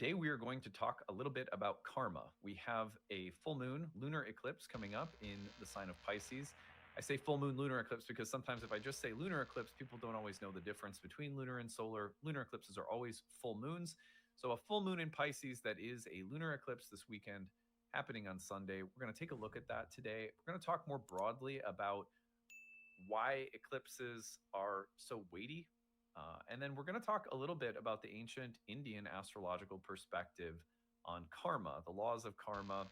Today we are going to talk a little bit about karma. We have a full moon lunar eclipse coming up in the sign of Pisces. I say full moon lunar eclipse because sometimes if I just say lunar eclipse, people don't always know the difference between lunar and solar. Lunar eclipses are always full moons. So a full moon in Pisces that is a lunar eclipse this weekend happening on Sunday. We're going to take a look at that today. We're going to talk more broadly about why eclipses are so weighty. And then we're going to talk a little bit about the ancient Indian astrological perspective on karma, the laws of karma,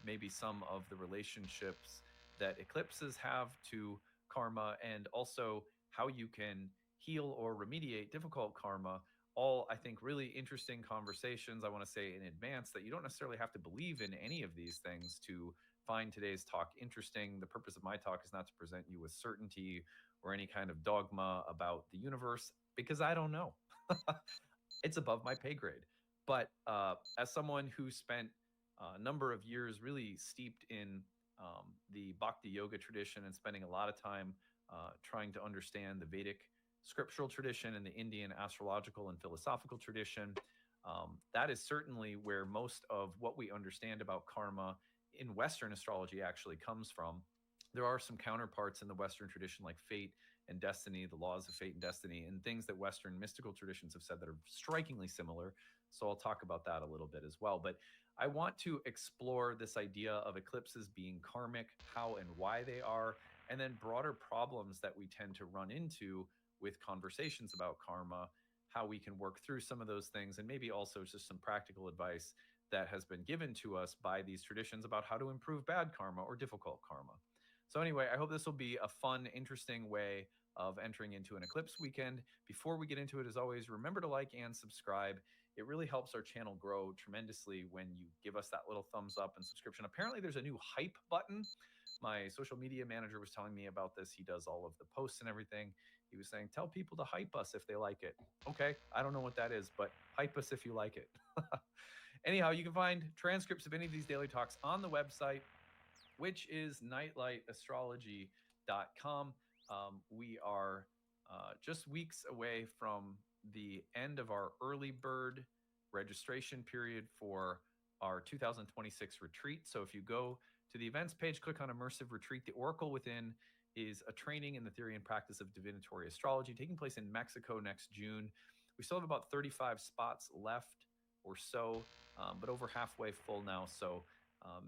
maybe some of the relationships that eclipses have to karma, and also how you can heal or remediate difficult karma. All, I think, really interesting conversations. I want to say in advance that you don't necessarily have to believe in any of these things to find today's talk interesting. The purpose of my talk is not to present you with certainty or any kind of dogma about the universe, because I don't know. It's above my pay grade. But as someone who spent a number of years really steeped in the Bhakti yoga tradition and spending a lot of time trying to understand the Vedic scriptural tradition and the Indian astrological and philosophical tradition, that is certainly where most of what we understand about karma in Western astrology actually comes from. There are some counterparts in the Western tradition like fate and destiny, the laws of fate and destiny, and things that Western mystical traditions have said that are strikingly similar. So I'll talk about that a little bit as well. But I want to explore this idea of eclipses being karmic, how and why they are, and then broader problems that we tend to run into with conversations about karma, how we can work through some of those things, and maybe also just some practical advice that has been given to us by these traditions about how to improve bad karma or difficult karma. So anyway, I hope this will be a fun, interesting way of entering into an eclipse weekend. Before we get into it, as always, remember to like and subscribe. It really helps our channel grow tremendously when you give us that little thumbs up and subscription. Apparently, there's a new hype button. My social media manager was telling me about this. He does all of the posts and everything. He was saying, tell people to hype us if they like it. Okay, I don't know what that is, but hype us if you like it. Anyhow, you can find transcripts of any of these daily talks on the website, which is nightlightastrology.com. We are just weeks away from the end of our early bird registration period for our 2026 retreat. So if you go to the events page, click on Immersive Retreat, the Oracle Within is a training in the theory and practice of divinatory astrology taking place in Mexico next June. We still have about 35 spots left or so, but over halfway full now. So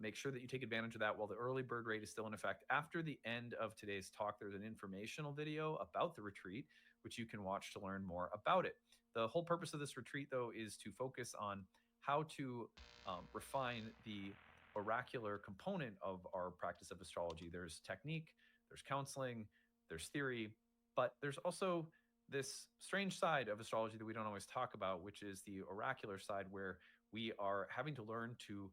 make sure that you take advantage of that while the early bird rate is still in effect. After the end of today's talk, there's an informational video about the retreat, which you can watch to learn more about it. The whole purpose of this retreat, though, is to focus on how to refine the oracular component of our practice of astrology. There's technique, there's counseling, there's theory, but there's also this strange side of astrology that we don't always talk about, which is the oracular side, where we are having to learn to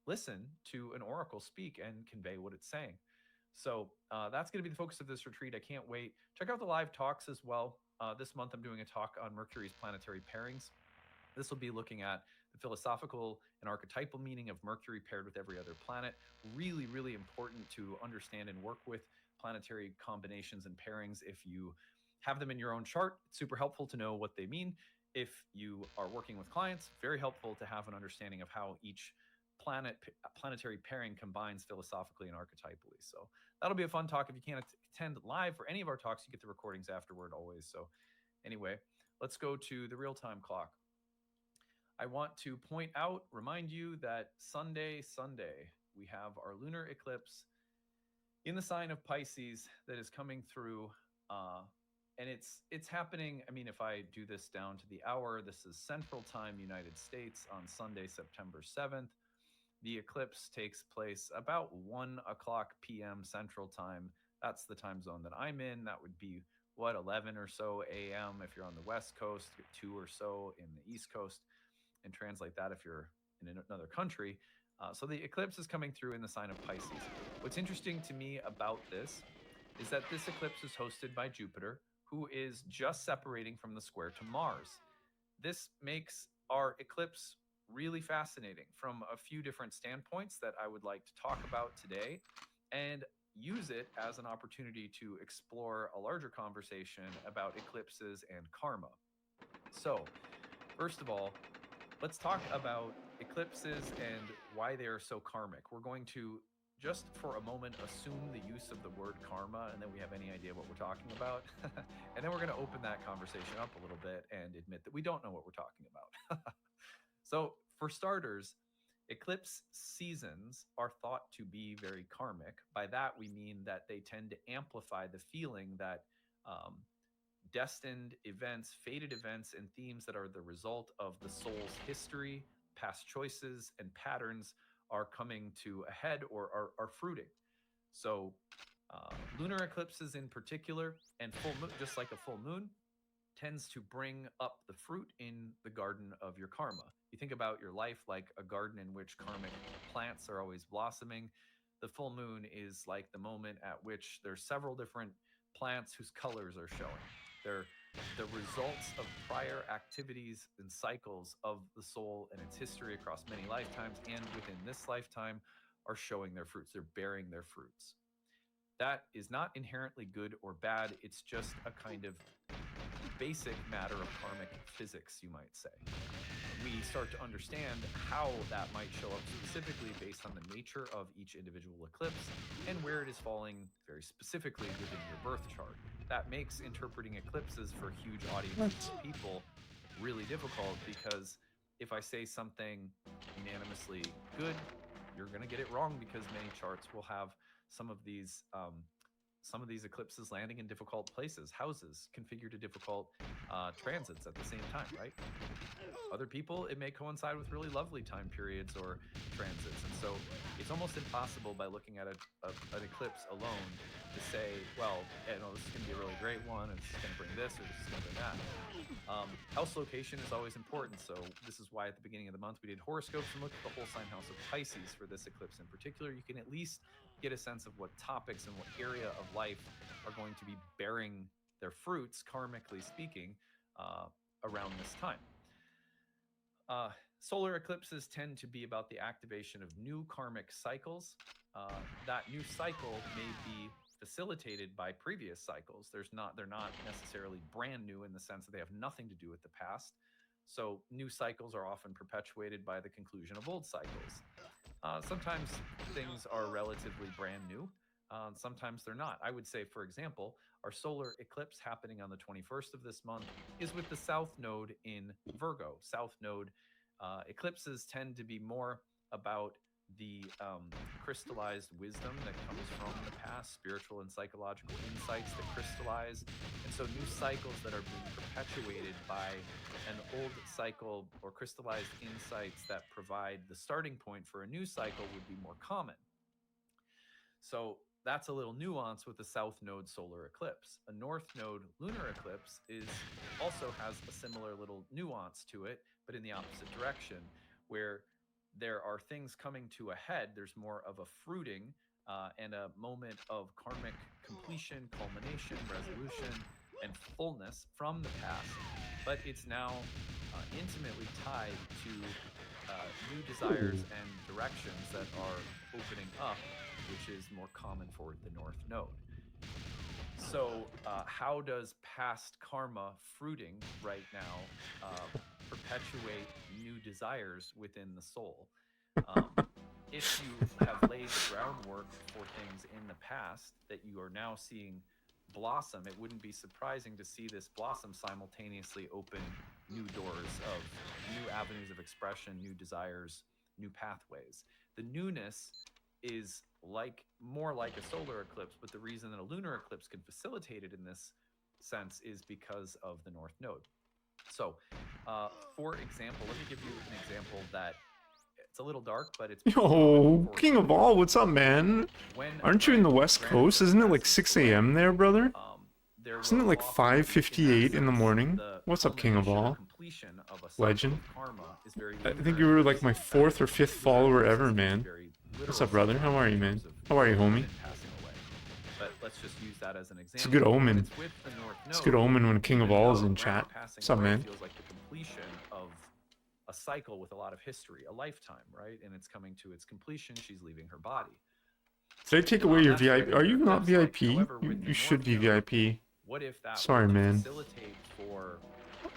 listen to an oracle speak and convey what it's saying. So that's going to be the focus of this retreat. I can't wait. Check out the live talks as well. This month, I'm doing a talk on Mercury's planetary pairings. This will be looking at the philosophical and archetypal meaning of Mercury paired with every other planet. Really, really important to understand and work with planetary combinations and pairings. If you have them in your own chart, it's super helpful to know what they mean. If you are working with clients, very helpful to have an understanding of how each planetary pairing combines philosophically and archetypally. So that'll be a fun talk. If you can't attend live for any of our talks, you get the recordings afterward always. So anyway, let's go to the real-time clock. I want to point out, remind you that Sunday, we have our lunar eclipse in the sign of Pisces that is coming through. And it's happening. I mean, if I do this down to the hour, this is Central Time, United States, on Sunday, September 7th. The eclipse takes place about 1:00 p.m. Central Time. That's the time zone that I'm in. That would be, 11 or so a.m. if you're on the West Coast, 2 or so in the East Coast, and translate that if you're in another country. So the eclipse is coming through in the sign of Pisces. What's interesting to me about this is that this eclipse is hosted by Jupiter, who is just separating from the square to Mars. This makes our eclipse really fascinating from a few different standpoints that I would like to talk about today, and use it as an opportunity to explore a larger conversation about eclipses and karma. So, first of all, let's talk about eclipses and why they are so karmic. We're going to just for a moment assume the use of the word karma and then we have any idea what we're talking about. And then we're going to open that conversation up a little bit and admit that we don't know what we're talking about. So, for starters, eclipse seasons are thought to be very karmic. By that, we mean that they tend to amplify the feeling that um, destined events, fated events, and themes that are the result of the soul's history, past choices, and patterns are coming to a head or are fruiting. So, lunar eclipses in particular, and full moon, just like a full moon, tends to bring up the fruit in the garden of your karma. You think about your life like a garden in which karmic plants are always blossoming. The full moon is like the moment at which there's several different plants whose colors are showing. They're the results of prior activities and cycles of the soul and its history across many lifetimes and within this lifetime are showing their fruits. They're bearing their fruits. That is not inherently good or bad. It's just a kind of basic matter of karmic physics, you might say. We start to understand how that might show up specifically based on the nature of each individual eclipse and where it is falling very specifically within your birth chart. That makes interpreting eclipses for huge audiences of people really difficult because if I say something unanimously good, you're going to get it wrong because many charts will have some of these eclipses landing in difficult places, houses configured to difficult transits at the same time, right? Other people, it may coincide with really lovely time periods or transits. And so it's almost impossible by looking at an eclipse alone to say, well, this is going to be a really great one, and this is going to bring this, or this is going to bring that. House location is always important. So this is why at the beginning of the month we did horoscopes and looked at the whole sign house of Pisces for this eclipse in particular. You can at least get a sense of what topics and what area of life are going to be bearing their fruits, karmically speaking, around this time. Solar eclipses tend to be about the activation of new karmic cycles. That new cycle may be facilitated by previous cycles. They're not necessarily brand new in the sense that they have nothing to do with the past. So new cycles are often perpetuated by the conclusion of old cycles. Sometimes things are relatively brand new. Sometimes they're not. I would say, for example, our solar eclipse happening on the 21st of this month is with the South Node in Virgo. South Node eclipses tend to be more about the crystallized wisdom that comes from the past, spiritual and psychological insights that crystallize. And so new cycles that are being perpetuated by an old cycle or crystallized insights that provide the starting point for a new cycle would be more common. So that's a little nuance with the South Node solar eclipse. A North Node lunar eclipse also has a similar little nuance to it, but in the opposite direction, where there are things coming to a head. There's more of a fruiting and a moment of karmic completion, culmination, resolution, and fullness from the past, but it's now intimately tied to new desires and directions that are opening up, which is more common for the North Node. So how does past karma fruiting right now perpetuate new desires within the soul? If you have laid the groundwork for things in the past that you are now seeing blossom, it wouldn't be surprising to see this blossom simultaneously open new doors of new avenues of expression, new desires, new pathways. The newness is more like a solar eclipse, but the reason that a lunar eclipse can facilitate it in this sense is because of the North Node. So, for example, let me give you an example that it's a little dark, but it's Yo, King of All, what's up, man? Aren't you in the West Coast? Isn't it like 6 a.m. there, brother? Isn't it like 5:58 in the morning? What's up, King of All? Legend. I think you were like my 4th or 5th follower ever, man. What's up, brother? How are you, man? How are you, homie? But let's just use that as an example. It's a good omen. It's a good omen when King of All is in chat. What's up, man? Feels like the completion of a cycle with a lot of history, a lifetime, right? And it's coming to its completion. She's leaving her body. Did I take away your VIP? Are you not VIP? You should be VIP. What if that Sorry, man. facilitate for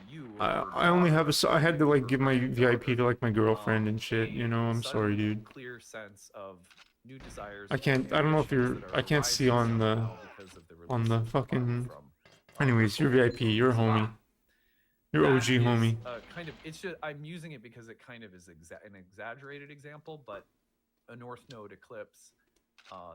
you I only have I had to like give my VIP to like my girlfriend and shit, you know. I'm sorry, dude. Clear sense of new desires. I don't know if you're. I can't see on the fucking. Anyways, you're VIP. You're a homie. You're OG homie. Kind of. It's just I'm using it because it kind of is an exaggerated example, but a North Node eclipse.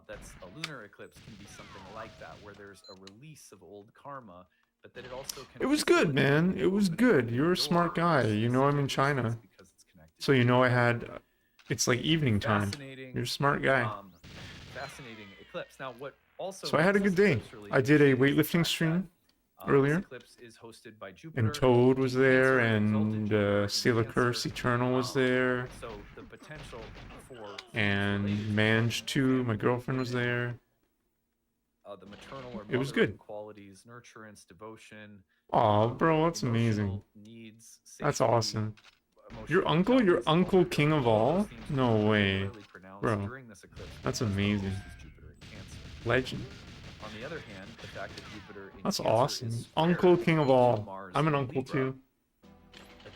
That's a lunar eclipse can be something like that, where there's a release of old karma, but that it also can. It was good, man. It was good. You're a smart guy. You know I'm in China, so you know I had. It's like evening time. You're a smart guy. Fascinating eclipse. Now, what also? So I had a good day. I did a weightlifting stream earlier. Eclipse is hosted by Jupiter, and Toad was there, and Sailor Curse Eternal was there. So the potential for and Mange too. My girlfriend was there. The maternal or it was good. Qualities, nurturance, devotion. Oh, bro, that's amazing. Needs, safety, that's awesome. Your uncle, king of all? No way, bro. That's amazing. Legend. On the other hand, the fact that Jupiter in that's awesome. Uncle, king of all. I'm an uncle too.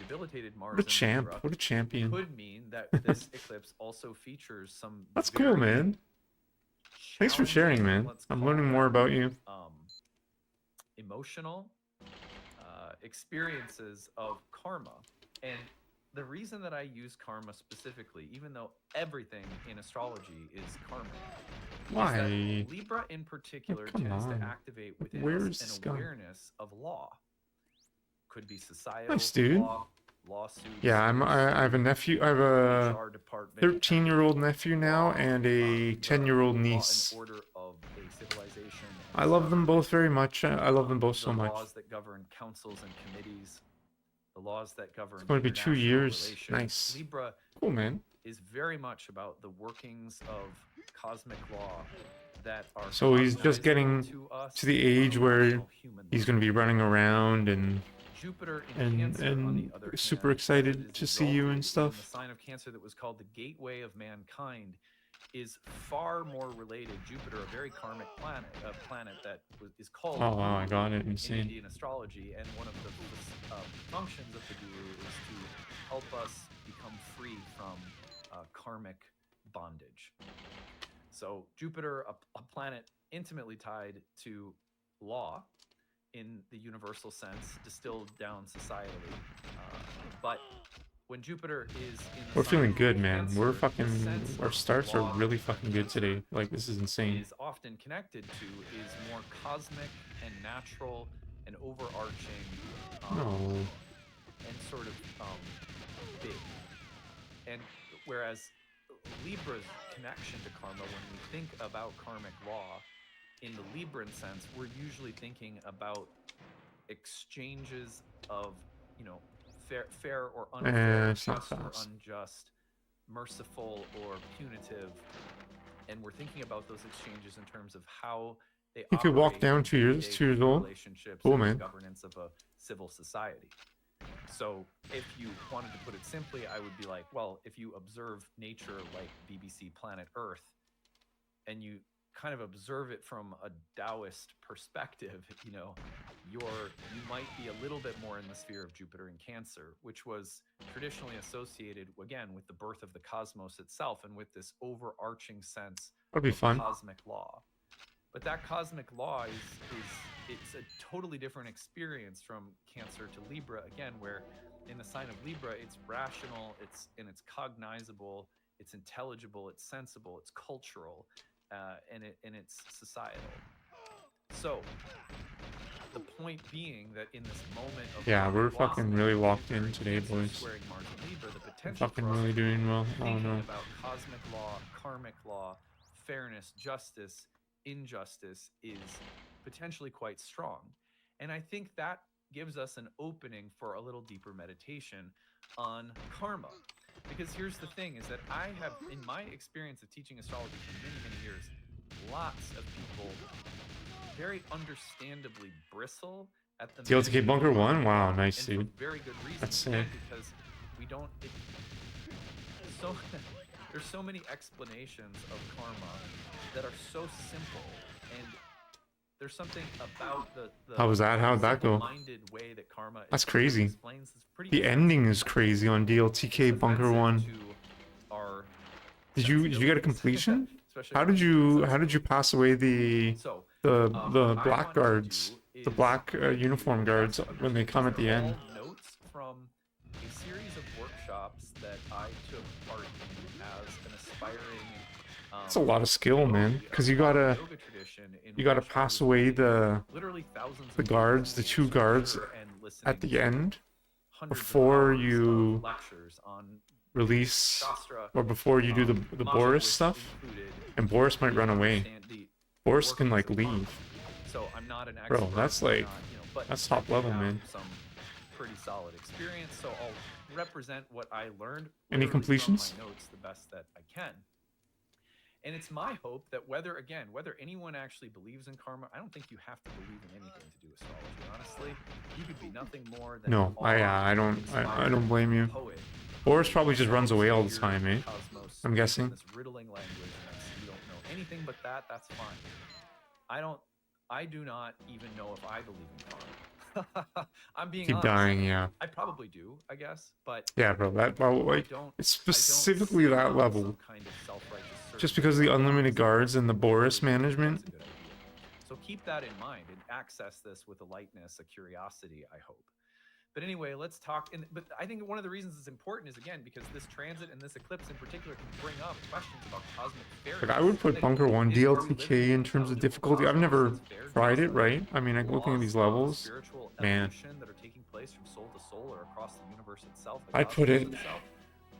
Debilitated Mars what a champ! What a champion! Could mean that this eclipse also features some. That's cool, man. Thanks for sharing, man. I'm learning more about you. Emotional experiences of karma, and the reason that I use karma specifically, even though everything in astrology is karma, why? Is that Libra in particular tends to activate within us an awareness of law. Could be societal nice, dude. Lawsuits. Yeah, I have a nephew. I have a 13-year-old nephew now and a 10-year-old niece. I love them both very much. I love them both so much. Laws that govern councils and committees. The laws that govern. It's going to be 2 years. Nice. Libra. Cool, man. Is very much about the workings of cosmic law that are. So he's just getting to the age where he's going to be running around and. Jupiter in Cancer, on the other hand, super excited to see you and stuff. The sign of Cancer that was called the gateway of mankind is far more related. Jupiter, a very karmic planet, a planet that is called. Oh wow, I got it. Insane. In Indian astrology, and one of the functions of the guru is to help us become free from karmic bondage. So Jupiter, a planet intimately tied to law. In the universal sense, distilled down societally, but when Jupiter is in the we're feeling good, man. Cancer, we're fucking. Our starts are really fucking good today. Like this is insane. Is often connected to is more cosmic and natural and overarching, and sort of big. And whereas Libra's connection to karma, when we think about karmic law. In the Libran sense, we're usually thinking about exchanges of, fair or unfair, just or unjust, merciful or punitive, and we're thinking about those exchanges in terms of how they. You could walk down 2 years old. Relationships cool, and man. Governance of a civil society. So, if you wanted to put it simply, I would be like, well, if you observe nature like BBC Planet Earth, and you kind of observe it from a Taoist perspective, you might be a little bit more in the sphere of Jupiter in Cancer, which was traditionally associated, again, with the birth of the cosmos itself and with this overarching sense of cosmic law. But that cosmic law it's a totally different experience from Cancer to Libra, again, where in the sign of Libra, it's rational, it's cognizable, it's intelligible, it's sensible, it's cultural. And it's societal. So the point being that in this moment of we're fucking really locked in today, boys. I'm fucking really doing well. Oh no. About cosmic law, karmic law, fairness, justice, injustice is potentially quite strong, and I think that gives us an opening for a little deeper meditation on karma. Because here's the thing, is that I have, in my experience of teaching astrology for many, many years, lots of people very understandably bristle at the TLTK Bunker 1? Wow, nice, dude. Very good reason. That's sick. Because we don't... there's so many explanations of karma that are so simple, and there's something about the How was that? How'd that go? simple-minded way that karma That's crazy. explains this pretty The ending is crazy on DLTK Bunker 1. Did you get a completion? How did you pass away the black guards, the black uniform guards when they come at the end? Notes from a series of workshops that I took part in as an aspiring. It's a lot of skill, man, because you gotta pass away the guards, the 2 guards at the end before you release, or before you do the Boris stuff, and Boris might run away. Boris can like leave. Bro, that's like, that's top level, man. Some pretty solid experience, so I'll represent what I learned. Any completions? From my notes the best that I can. And it's my hope that whether anyone actually believes in karma, I don't think you have to believe in anything to do astrology. Honestly, you could be nothing more than I don't blame you. Boris probably just runs away all the time, eh? I'm guessing. This riddling language, you don't know anything but that. That's fine. I do not even know if I believe in karma. I'm being honest. Keep dying, yeah. I probably do, I guess, but yeah, bro. That like it's specifically that level. Just because of the unlimited guards and the Boris management. So keep that in mind and access this with a lightness, a curiosity, I hope. But anyway, let's talk. But I think one of the reasons it's important is, again, because this transit and this eclipse in particular can bring up questions about cosmic fairness. Like, I would put Bunker 1 DLTK in terms of difficulty. I've never tried it, right? I mean, I'm looking at these levels. Man. That are taking place from soul to soul or across the universe itself. I put it.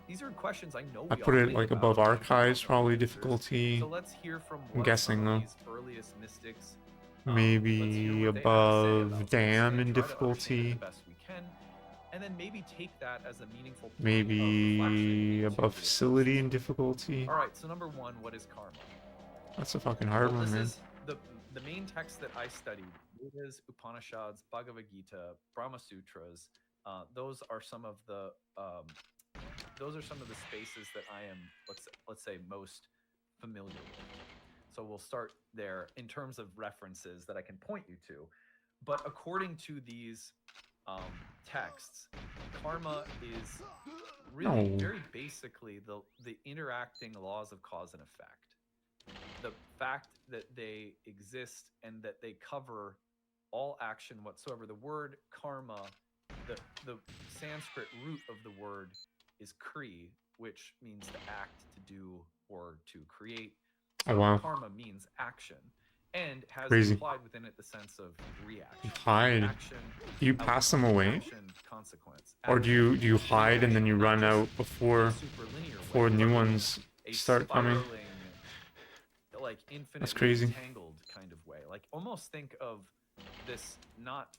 These are questions I know. I put it like above archives, probably difficulty. So let's hear from I'm guessing though. Earliest mystics. Maybe above dam in difficulty. And then maybe take that as a meaningful point maybe above facility in difficulty. All right, so number 1, what is karma? That's a fucking hard one, man. Is the main text that I studied. Vedas, Upanishads, Bhagavad Gita, Brahma Sutras. Those are some of the spaces that I am, let's say, most familiar with. So we'll start there in terms of references that I can point you to. But according to these texts, karma is really very basically the interacting laws of cause and effect. The fact that they exist and that they cover all action whatsoever. The word karma, the Sanskrit root of the word is kri, which means to act, to do, or to create. So karma means action. And has implied within it the sense of reaction. Hide. Action, do you pass them away? Consequence. Or do you hide and then you run out before new ones start coming? Like infinitely That's crazy. Entangled kind of way. Like almost think of this not.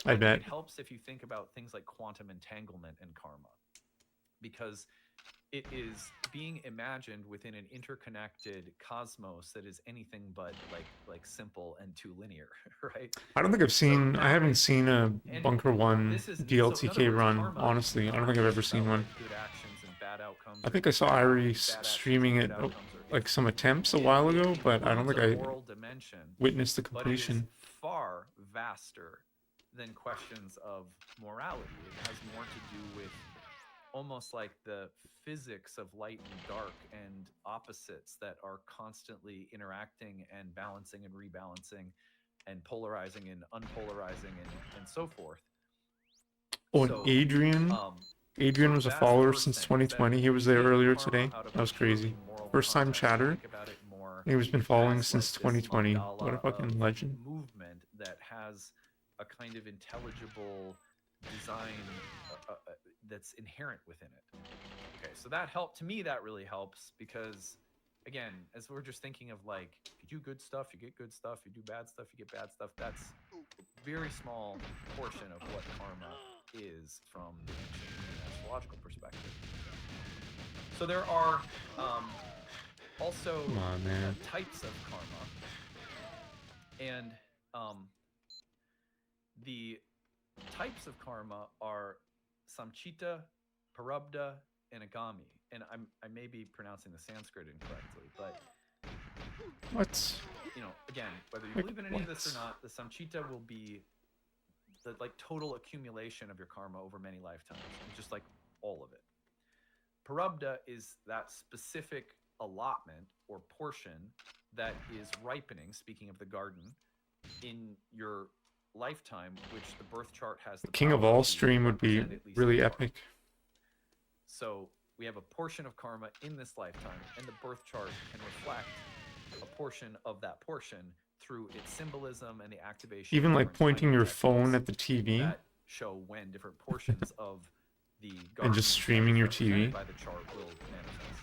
I bet it helps if you think about things like quantum entanglement and karma, because it is being imagined within an interconnected cosmos that is anything but like simple and too linear, right? I don't think I haven't seen a Bunker 1 DLTK run, honestly. I don't think I've ever seen one. I think I saw Irie streaming it, like some attempts a while ago, but I don't think I witnessed the completion. But it is far vaster than questions of morality. It has more to do with almost like the physics of light and dark and opposites that are constantly interacting and balancing and rebalancing and polarizing and unpolarizing and so forth. Oh, and Adrian was a follower since 2020. He was there earlier today. That was crazy. First time chatter. He's been following since 2020. What a fucking legend. Movement that has a kind of intelligible design that's inherent within it. Okay, so that helped. To me, that really helps because, again, as we're just thinking of like, if you do good stuff, you get good stuff. You do bad stuff, you get bad stuff. That's a very small portion of what karma is from the ancient astrological perspective. So there are also types of karma, and the types of karma are samchita, parabdha, and agami. And I may be pronouncing the Sanskrit incorrectly, but What? You know, again, whether you Like, believe in any of this what? or not, the samchita will be the like total accumulation of your karma over many lifetimes, just like all of it. Parabda is that specific allotment or portion that is ripening, speaking of the garden, in your lifetime, which the birth chart has the King of power all to stream would be represent at least really in part. epic. So we have a portion of karma in this lifetime, and the birth chart can reflect a portion of that portion through its symbolism and the activation. Even of like different pointing timing your techniques phone at the TV that show when different portions of the garden and just streaming your that is represented TV. by the chart will manifest.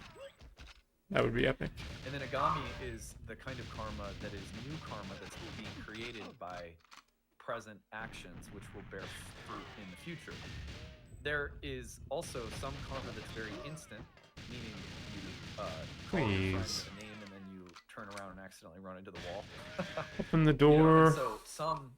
That would be epic. And then agami is the kind of karma that is new karma that's being created by present actions, which will bear fruit in the future. There is also some karma that's very instant, meaning you call your friend with a name and then you turn around and accidentally run into the wall. Open the door. And so some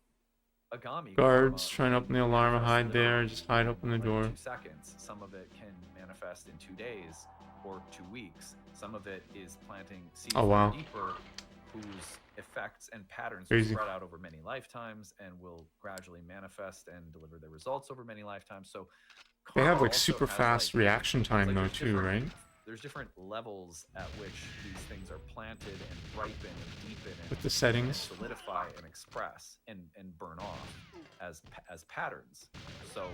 agami Guards karma trying to open the alarm. Hide there. Just hide. Open the door. 2 seconds. Some of it can manifest in 2 days or 2 weeks. Some of it is planting seeds deeper, whose effects and patterns will spread out over many lifetimes and will gradually manifest and deliver their results over many lifetimes. So they have like super fast reaction time though too, right? There's different levels at which these things are planted and ripen and deepen and with the settings solidify and express and burn off as patterns. So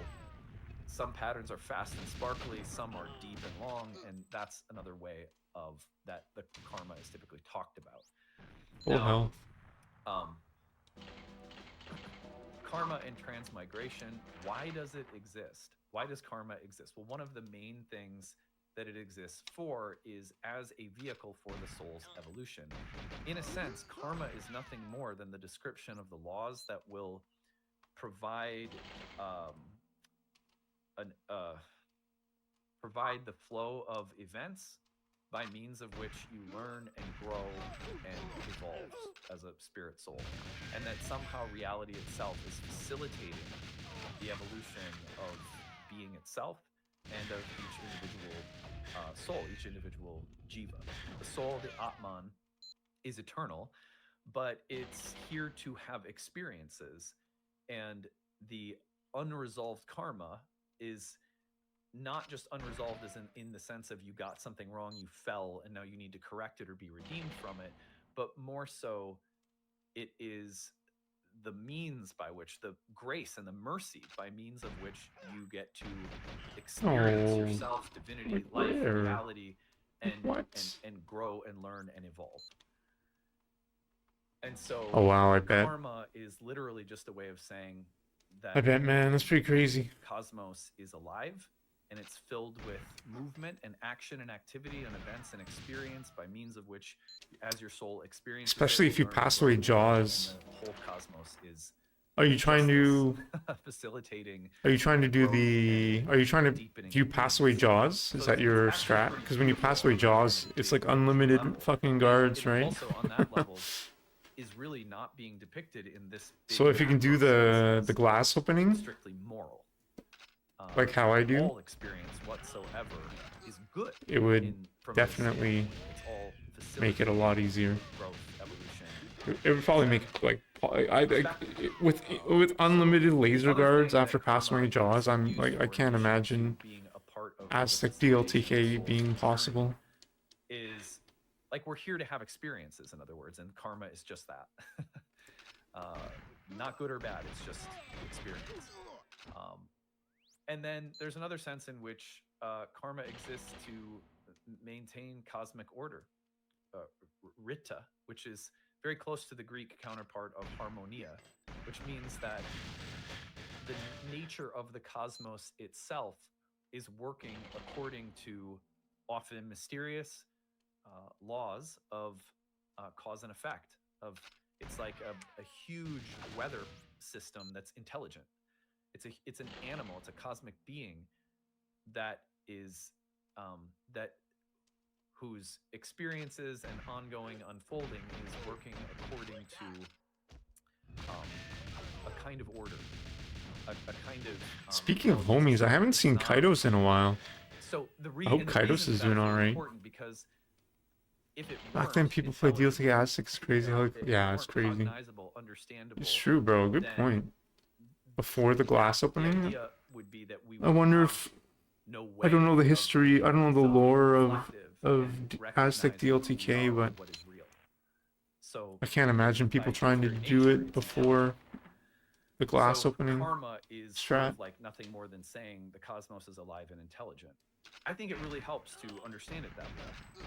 some patterns are fast and sparkly, some are deep and long, and that's another way of that the karma is typically talked about. Hell. Karma and transmigration, why does it exist? Why does karma exist? Well, one of the main things that it exists for is as a vehicle for the soul's evolution. In a sense, karma is nothing more than the description of the laws that will provide provide the flow of events by means of which you learn and grow and evolve as a spirit soul. And that somehow reality itself is facilitating the evolution of being itself and of each individual soul, each individual jiva. The soul, the Atman, is eternal, but it's here to have experiences. And the unresolved karma is not just unresolved as in the sense of you got something wrong, you fell, and now you need to correct it or be redeemed from it, but more so it is the means by which, the grace and the mercy by means of which you get to experience yourself, divinity, life, reality, and grow and learn and evolve. And so I bet. Karma is literally just a way of saying that I bet, man, that's pretty crazy. Cosmos is alive, and it's filled with movement and action and activity and events and experience by means of which, as your soul experiences, especially if you pass away Gyges. The whole cosmos is. Are you trying to facilitating? Are you trying to do the? Are you trying to? Do you pass away Gyges? Is that your strat? Because when you pass away Gyges, it's like unlimited fucking guards, right? Also on that level, is really not being depicted in this. So if you can do the glass opening, strictly moral, like how I do, all experience whatsoever is good. It would definitely make it a lot easier. Growth, evolution. It would probably make it like with unlimited laser guards after passing away Gyges. I'm like I can't imagine Aztec DLTK being possible. Is like we're here to have experiences, in other words, and karma is just that. Not good or bad, it's just experience. And then there's another sense in which karma exists to maintain cosmic order, Rita, which is very close to the Greek counterpart of harmonia, which means that the nature of the cosmos itself is working according to often mysterious laws of cause and effect. It's like a huge weather system that's intelligent. It's an animal. It's a cosmic being that is whose experiences and ongoing unfolding is working according to a kind of order, a kind of. Speaking of homies, I haven't seen Kaidos in a while. So I hope Kaidos is doing all right. Because if it Back then, weren't people play deals like intelligent, Aztec. It's crazy. How, if it yeah, it's weren't crazy. cognizable, understandable, It's true, bro. Good then point. Before the glass the opening, idea would be that we I would wonder have if no I don't know way the of history. I don't know the some lore reflective of and Aztec recognizing who we DLTK, are or but what is real. So I can't imagine by people its trying to very do nature, it it's before the glass so opening karma is sort strat. of like nothing more than saying the cosmos is alive and intelligent. I think it really helps to understand it that way.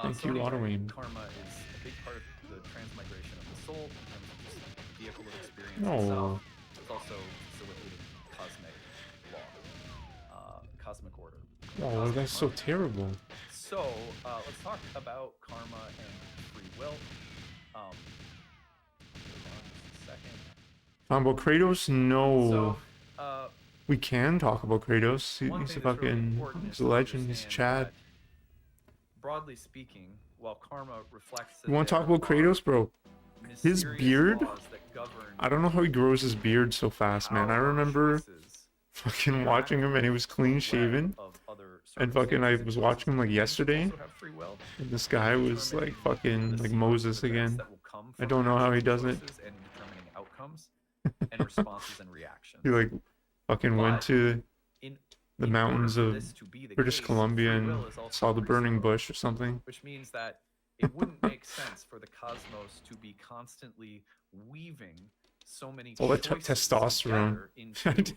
Thank So you, anyway, Autowayne. karma is a big part of the transmigration of the soul in terms of just vehicle of experience No. itself. It's also facilitating cosmic law, cosmic order. Oh, Cosmic that's so harmony. terrible. So let's talk about karma and free will. Hold on just a second. Talking about Kratos? No. So, we can talk about Kratos. He's a fucking he's a legend. He's Chad. Broadly speaking, while karma reflects that You want to talk about Kratos, bro? His beard? I don't know how he grows his beard so fast, man. I remember fucking watching him and he was clean shaven. And fucking I was watching him like yesterday. And this guy was like fucking like Moses again. I don't know how he does it. And responses and reactions. He like fucking went to the mountains of British Columbia and saw the burning bush or something. Which means that it wouldn't make sense for the cosmos to be constantly weaving so many all that choices testosterone into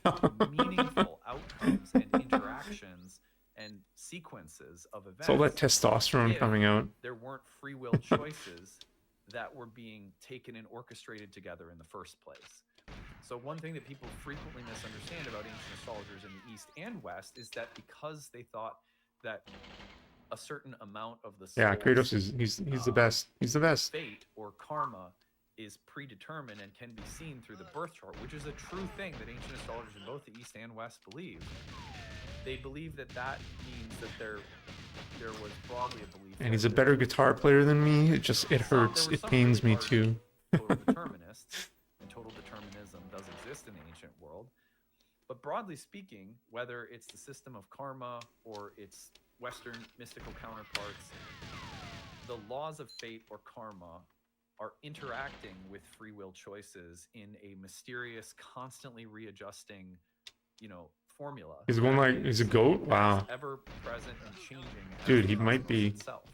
meaningful outcomes and interactions and sequences of events. It's all that testosterone coming out. There weren't free will choices that were being taken and orchestrated together in the first place. So one thing that people frequently misunderstand about ancient astrologers in the East and West is that because they thought that a certain amount of the soul's, Kratos is he's the best. He's the best. Fate or karma is predetermined and can be seen through the birth chart, which is a true thing that ancient astrologers in both the East and West believe. They believe that that means that there was broadly a belief. And he's a better guitar player than me. It hurts. It pains me too. Total determinists. Total determinism does exist in the ancient world. But broadly speaking, whether it's the system of karma or its Western mystical counterparts, the laws of fate or karma are interacting with free will choices in a mysterious, constantly readjusting, formula. He's going like he's a goat? Wow. Ever present and changing. Dude, he might be. Itself.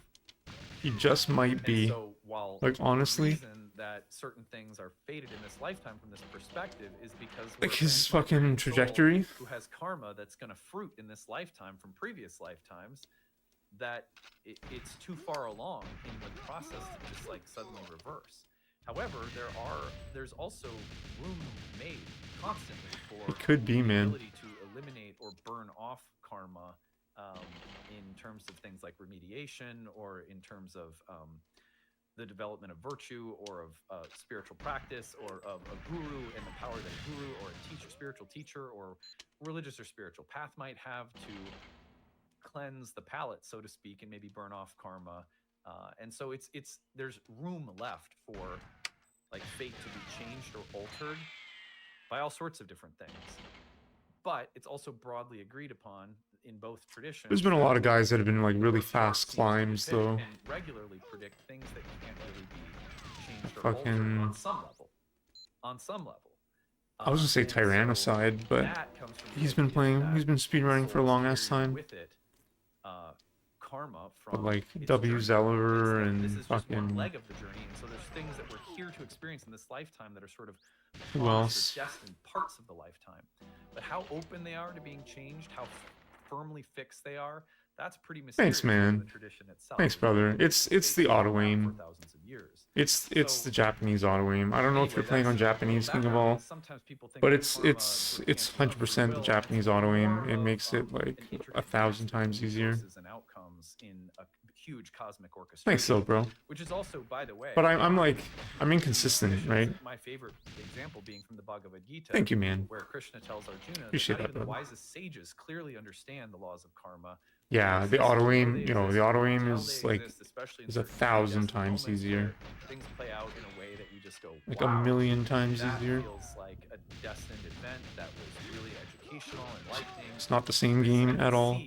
He just might be. So while like honestly, that certain things are fated in this lifetime from this perspective is because like his fucking trajectory, who has karma that's going to fruit in this lifetime from previous lifetimes, that it's too far along in the process to just like suddenly reverse. However, there's also room made constantly for it could be, man, ability to eliminate or burn off karma in terms of things like remediation or in terms of the development of virtue or of spiritual practice or of a guru and the power that a guru or a teacher, spiritual teacher or religious or spiritual path might have to cleanse the palate, so to speak, and maybe burn off karma. And so there's room left for like fate to be changed or altered by all sorts of different things. But it's also broadly agreed upon in both traditions. There's been a lot of guys that have been like really fast climbs though. And regularly predict things that can't really be changed or altered on some level. On some level. I was gonna say Tyrannicide, but he's been speedrunning for a long ass time. With it, karma from but like W Zeller and this is fucking just one leg of the journey, and so there's things that we're here to experience in this lifetime that are sort of who else? Destined parts of the lifetime. But how open they are to being changed, how firmly fixed they are, that's pretty mysterious. Thanks, man. The tradition itself. Thanks, brother. It's the Autowayne. It's the Japanese Autowayne. I don't know if you're playing on Japanese King of All, but it's 100% the Japanese Autowayne. It makes it like 1,000 times easier. Huge cosmic orchestra. Thanks, though, bro. Which is also, by the way. But I'm inconsistent, right? My favorite example being from the Bhagavad Gita. Thank you, man. Where Krishna tells Arjuna appreciate that that, the wisest sages clearly understand the laws of karma. Yeah, the Autowayne, the Autowayne is like 1,000 times easier. Things play out in a way that you just go, like 1,000,000 times that easier. Feels like a destined event that was really educational and enlightening. It's not the same game at all.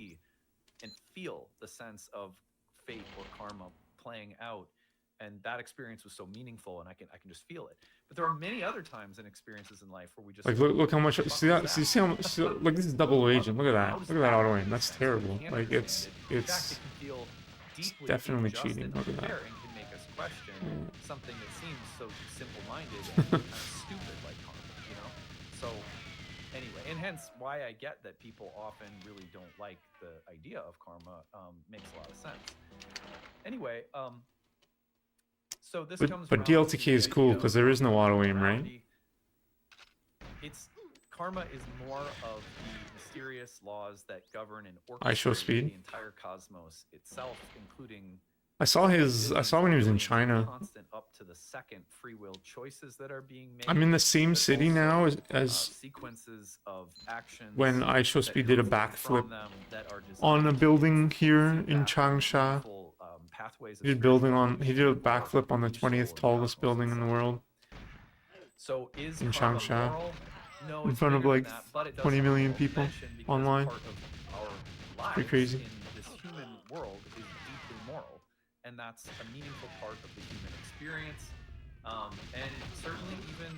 And feel the sense of fate or karma playing out, and that experience was so meaningful, and I can just feel it. But there are many other times and experiences in life where we just like look how much see that see how much like this is double agent. Look at that. Look at that auto aim. That's terrible. Like it's definitely cheating. Look at that. And can make us question something that seems so simple-minded and kind of stupid like karma, you know? So anyway, and hence why I get that people often really don't like the idea of karma. Makes a lot of sense. Anyway, so this comes but DLTK is cool because there is no auto aim, right? It's karma is more of the mysterious laws that govern and orchestrate the entire cosmos itself, including. I saw when he was in China. Constant up to the second free will choices that are being made. I'm in the same city now as sequences of actions when Speed did a backflip on a building here in Changsha. He did a backflip on the 20th tallest building in the world. So is in Changsha, no, in front of like 20 million people online. Pretty crazy. In this human world is deeply moral, and that's a meaningful part of the human experience, and certainly even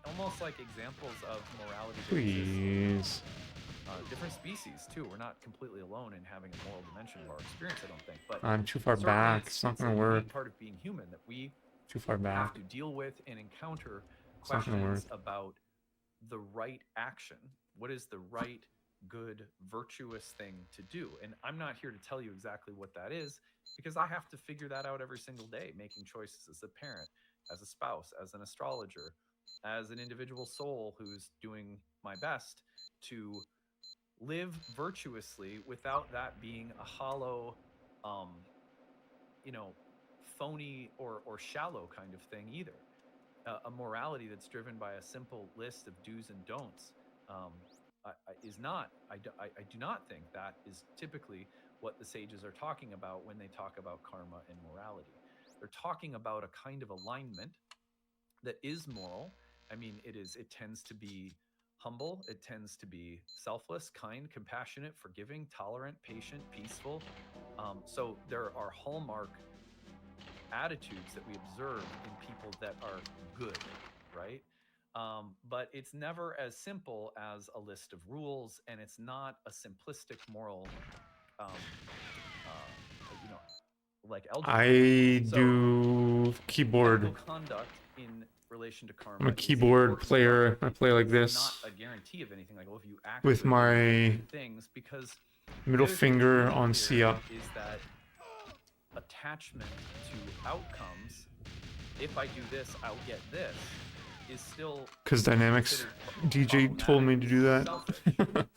almost like examples of morality. Please. Different species too. We're not completely alone in having a moral dimension of our experience, I don't think. But I'm too far back. It's not gonna work. Part of being human that we too far back have to deal with and encounter questions about the right action. What is the right, good, virtuous thing to do? And I'm not here to tell you exactly what that is, because I have to figure that out every single day, making choices as a parent, as a spouse, as an astrologer, as an individual soul who's doing my best to live virtuously without that being a hollow, phony or shallow kind of thing either. A morality that's driven by a simple list of do's and don'ts is not. I do not think that is typically what the sages are talking about when they talk about karma and morality. They're talking about a kind of alignment that is moral. I mean, it tends to be humble. It tends to be selfless, kind, compassionate, forgiving, tolerant, patient, peaceful. So there are hallmark attitudes that we observe in people that are good, right? But it's never as simple as a list of rules, and it's not a simplistic moral, like algebra. I do keyboard. Conduct in relation to karma. I'm a keyboard player. I play like this. Not a guarantee of anything. Like, well, if you act with my things, because middle finger on C up. Is that attachment to outcomes? If I do this, I'll get this. Is still because Dynamics DJ told me to do that.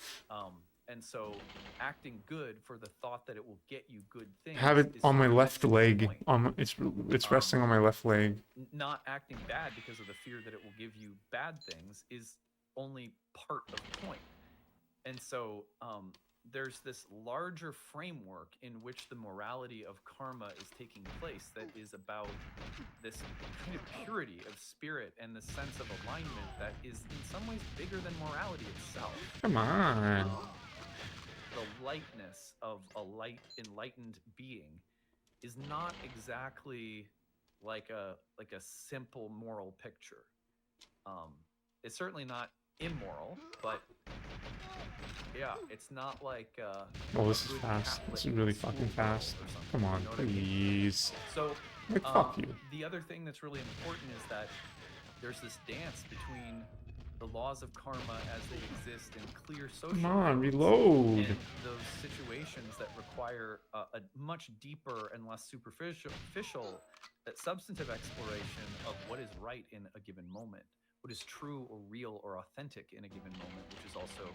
And so acting good for the thought that it will get you good things. Have it on my left leg. It's resting on my left leg. Not acting bad because of the fear that it will give you bad things is only part of the point. And so there's this larger framework in which the morality of karma is taking place that is about this kind of purity of spirit and the sense of alignment that is in some ways bigger than morality itself. Come on. The lightness of a enlightened being is not exactly like a simple moral picture. It's certainly not immoral, but yeah, it's not like oh, this is fast. This is really fucking fast. Come on, please. So like, fuck you. The other thing that's really important is that there's this dance between the laws of karma as they exist in clear social. Come on, reload. And those situations that require a much deeper and less superficial, substantive exploration of what is right in a given moment, what is true or real or authentic in a given moment, which is also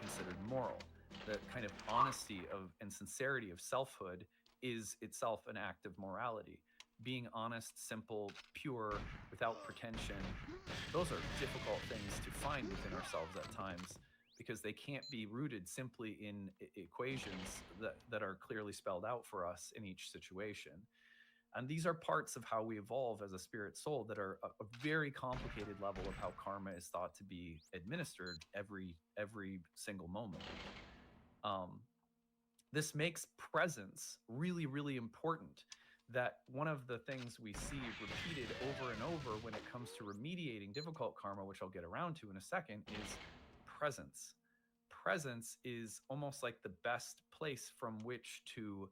considered moral. The kind of honesty and sincerity of selfhood is itself an act of morality. Being honest, simple, pure, without pretension, those are difficult things to find within ourselves at times, because they can't be rooted simply in equations that are clearly spelled out for us in each situation. And these are parts of how we evolve as a spirit soul that are a very complicated level of how karma is thought to be administered every single moment. this makes presence really, really important. That one of the things we see repeated over and over when it comes to remediating difficult karma, which I'll get around to in a second, is presence. Presence is almost like the best place from which to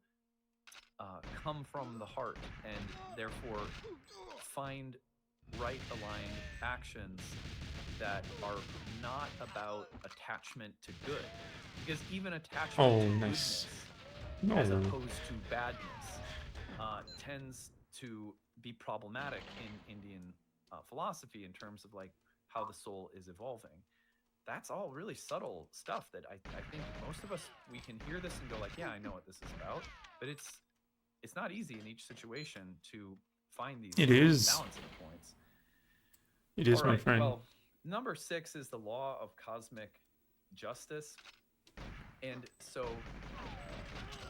come from the heart and therefore find right aligned actions that are not about attachment to good. Because even attachment to goodness, as opposed to badness, tends to be problematic in Indian philosophy in terms of like how the soul is evolving. That's all really subtle stuff that I think most of us, we can hear this and go like, yeah, I know what this is about, but it's not easy in each situation to find these balancing points. It is, my friend. Well, number 6 is the law of cosmic justice. And so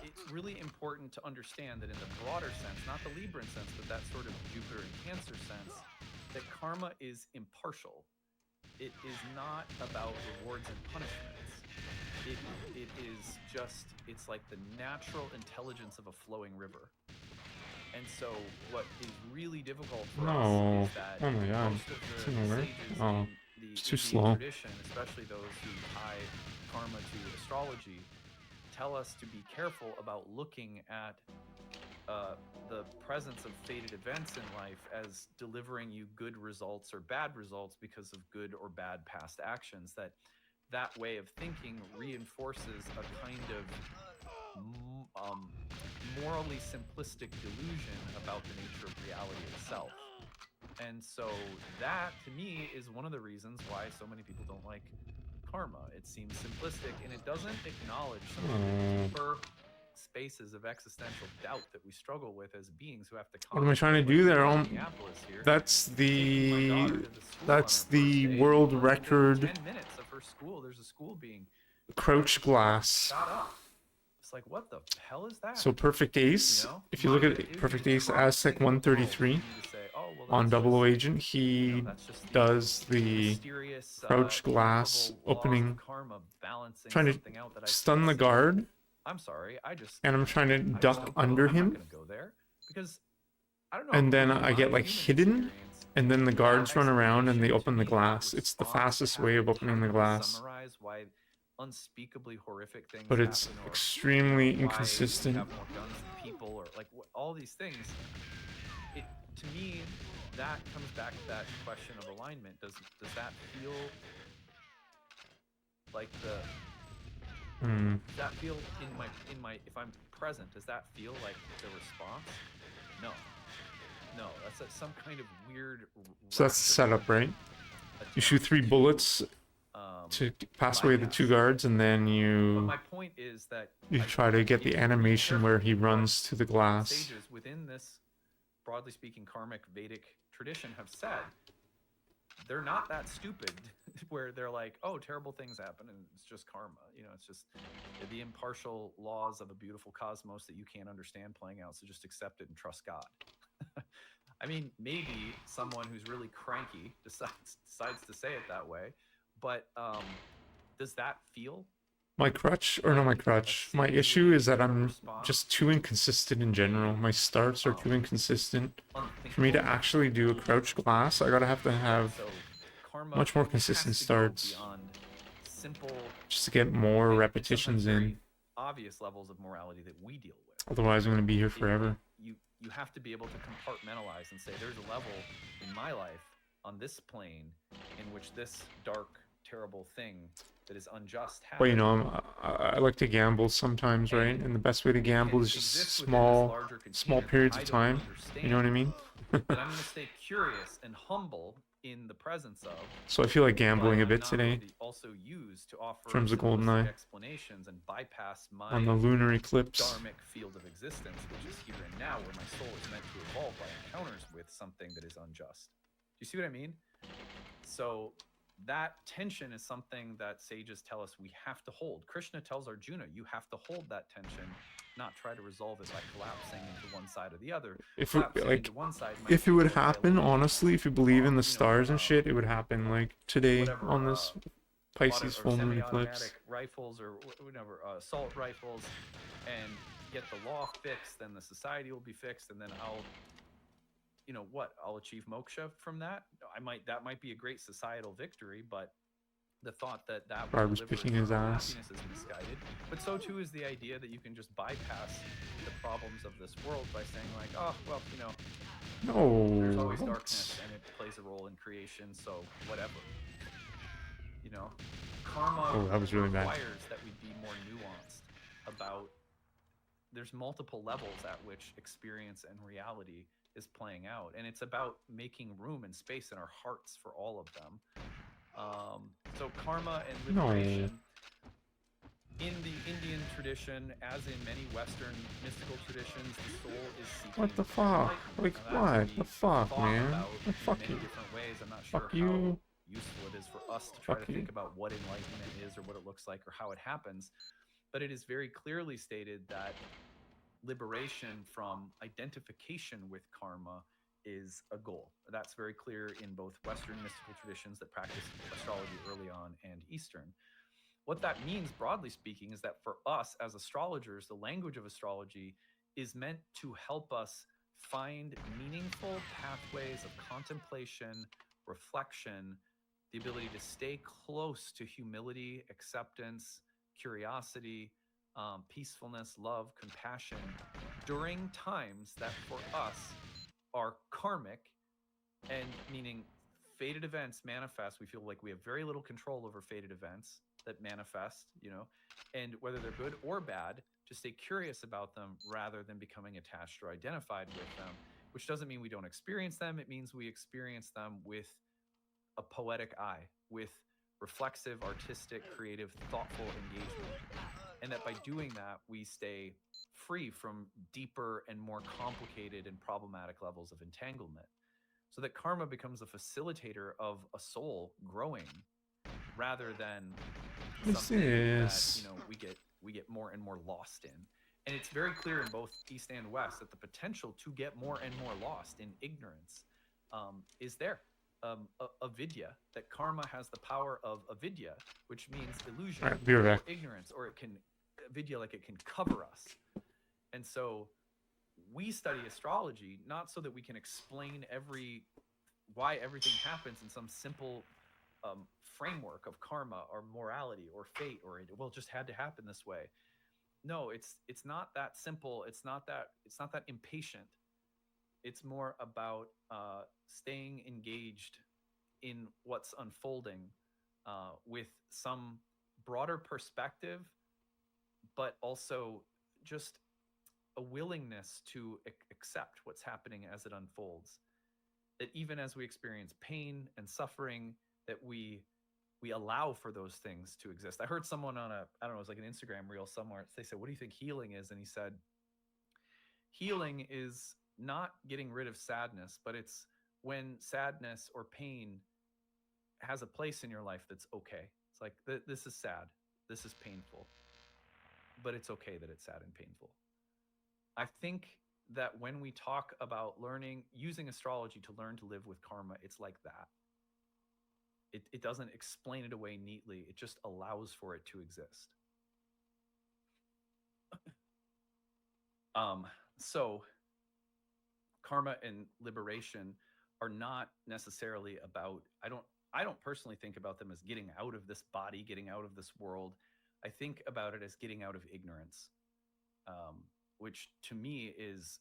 it's really important to understand that in the broader sense, not the Libran sense, but that sort of Jupiter and Cancer sense, that karma is impartial. It is not about rewards and punishments. It is just, it's like the natural intelligence of a flowing river. And so what is really difficult for us is that most of the sages in the Indian tradition, especially those who tie karma to astrology, tell us to be careful about looking at the presence of fated events in life as delivering you good results or bad results because of good or bad past actions. That way of thinking reinforces a kind of morally simplistic delusion about the nature of reality itself. And so that, to me, is one of the reasons why so many people don't like karma. It seems simplistic, and it doesn't acknowledge some of the deeper spaces of existential doubt that we struggle with as beings who have to. What am I trying to do there? That's the world record. 10 minutes of her school. There's a school being crouch glass. It's like, what the hell is that? So perfect ace. You know? If you look at perfect ace, Aztec 133 on Double O Agent, he does the crouch glass opening, trying to stun the guard. I'm sorry, and I'm trying to duck under him. And then I get like hidden, and then the guards run around and they open the glass. It's the fastest way of opening the glass. Unspeakably horrific things, but it's extremely inconsistent. Have more guns than people, or like all these things. To me, that comes back to that question of alignment. Does that feel like does that feel in my if I'm present? Does that feel like the response? No, that's some kind of weird. So that's the setup, right? You shoot 3 bullets to pass away the 2 guards, and then you my point is that you try to get the animation where he runs to the glass. Sages within this, broadly speaking, karmic Vedic tradition have said they're not that stupid where they're like, oh, terrible things happen and it's just karma. You know, it's just the impartial laws of a beautiful cosmos that you can't understand playing out, so just accept it and trust God. I mean, maybe someone who's really cranky decides to say it that way. But does that feel? My crutch, or not my crutch, my issue is that I'm just too inconsistent in general. My starts are too inconsistent. For me to actually do a crouch glass, I have to have much more consistent starts. Just to get more repetitions in. Obvious levels of morality that we deal with. Otherwise, I'm going to be here forever. You have to be able to compartmentalize and say, there's a level in my life on this plane in which this dark, terrible thing that is unjust happens. Well, you know, I like to gamble sometimes, right? And the best way to gamble is just small periods of time. You know what I mean? But I'm going to stay curious and humble in the presence of. So I feel like gambling a bit today. Also used to offer terms of GoldenEye. Explanations and bypass my on the lunar eclipse. Dharmic field of existence, which is here and now, where my soul is meant to evolve by encounters with something that is unjust. Do you see what I mean? So that tension is something that sages tell us we have to hold. Krishna tells Arjuna, you have to hold that tension, not try to resolve it by collapsing into one side or the other. If it would happen, honestly, if you believe in the stars and shit, it would happen like today on this Pisces full moon eclipse. Rifles or whatever, assault rifles. and get the law fixed, then the society will be fixed, and then I'll, I'll achieve moksha from that. That might be a great societal victory, but the thought that that will Garbage deliver picking his eternal ass. happiness is misguided. But so too is the idea that you can just bypass the problems of this world by saying like, oh, well, no, there's always darkness and it plays a role in creation, so whatever. Karma that was really bad. requires that we be more nuanced about there's multiple levels at which experience and reality is playing out, and it's about making room and space in our hearts for all of them. So karma and liberation, in the Indian tradition, as in many Western mystical traditions, the soul is seeking. What the fuck? Like what? The fuck, man? The fuck in many you. different ways. I'm not sure Fuck how you. useful it is for us to try Fuck to you. think about what enlightenment is or what it looks like or how it happens. But it is very clearly stated that liberation from identification with karma is a goal. That's very clear in both Western mystical traditions that practice astrology early on and Eastern. What that means, broadly speaking, is that for us as astrologers, the language of astrology is meant to help us find meaningful pathways of contemplation, reflection, the ability to stay close to humility, acceptance, curiosity, peacefulness, love, compassion during times that for us are karmic, and meaning fated events manifest. We feel like we have very little control over fated events that manifest, and whether they're good or bad, to stay curious about them rather than becoming attached or identified with them, which doesn't mean we don't experience them. It means we experience them with a poetic eye, with reflexive, artistic, creative, thoughtful engagement. And that by doing that, we stay free from deeper and more complicated and problematic levels of entanglement. So that karma becomes a facilitator of a soul growing rather than something that we get more and more lost in. And it's very clear in both East and West that the potential to get more and more lost in ignorance is there. Avidya, that karma has the power of avidya, which means illusion or ignorance, or it can avidya, like it can cover us. And so we study astrology not so that we can explain why everything happens in some simple framework of karma or morality or fate, or it just had to happen this way. No, it's not that simple. It's not that impatient. It's more about staying engaged in what's unfolding with some broader perspective, but also just a willingness to accept what's happening as it unfolds. That even as we experience pain and suffering, that we allow for those things to exist. I heard someone on it was like an Instagram reel somewhere. They said, "What do you think healing is?" And he said, "Healing is not getting rid of sadness, but it's when sadness or pain has a place in your life that's okay. It's like, this is sad, this is painful, but it's okay that it's sad and painful." I think that when we talk about using astrology to learn to live with karma, it's like that. It doesn't explain it away neatly. It just allows for it to exist. So karma and liberation are not necessarily about, I don't personally think about them as getting out of this body, getting out of this world. I think about it as getting out of ignorance, which to me is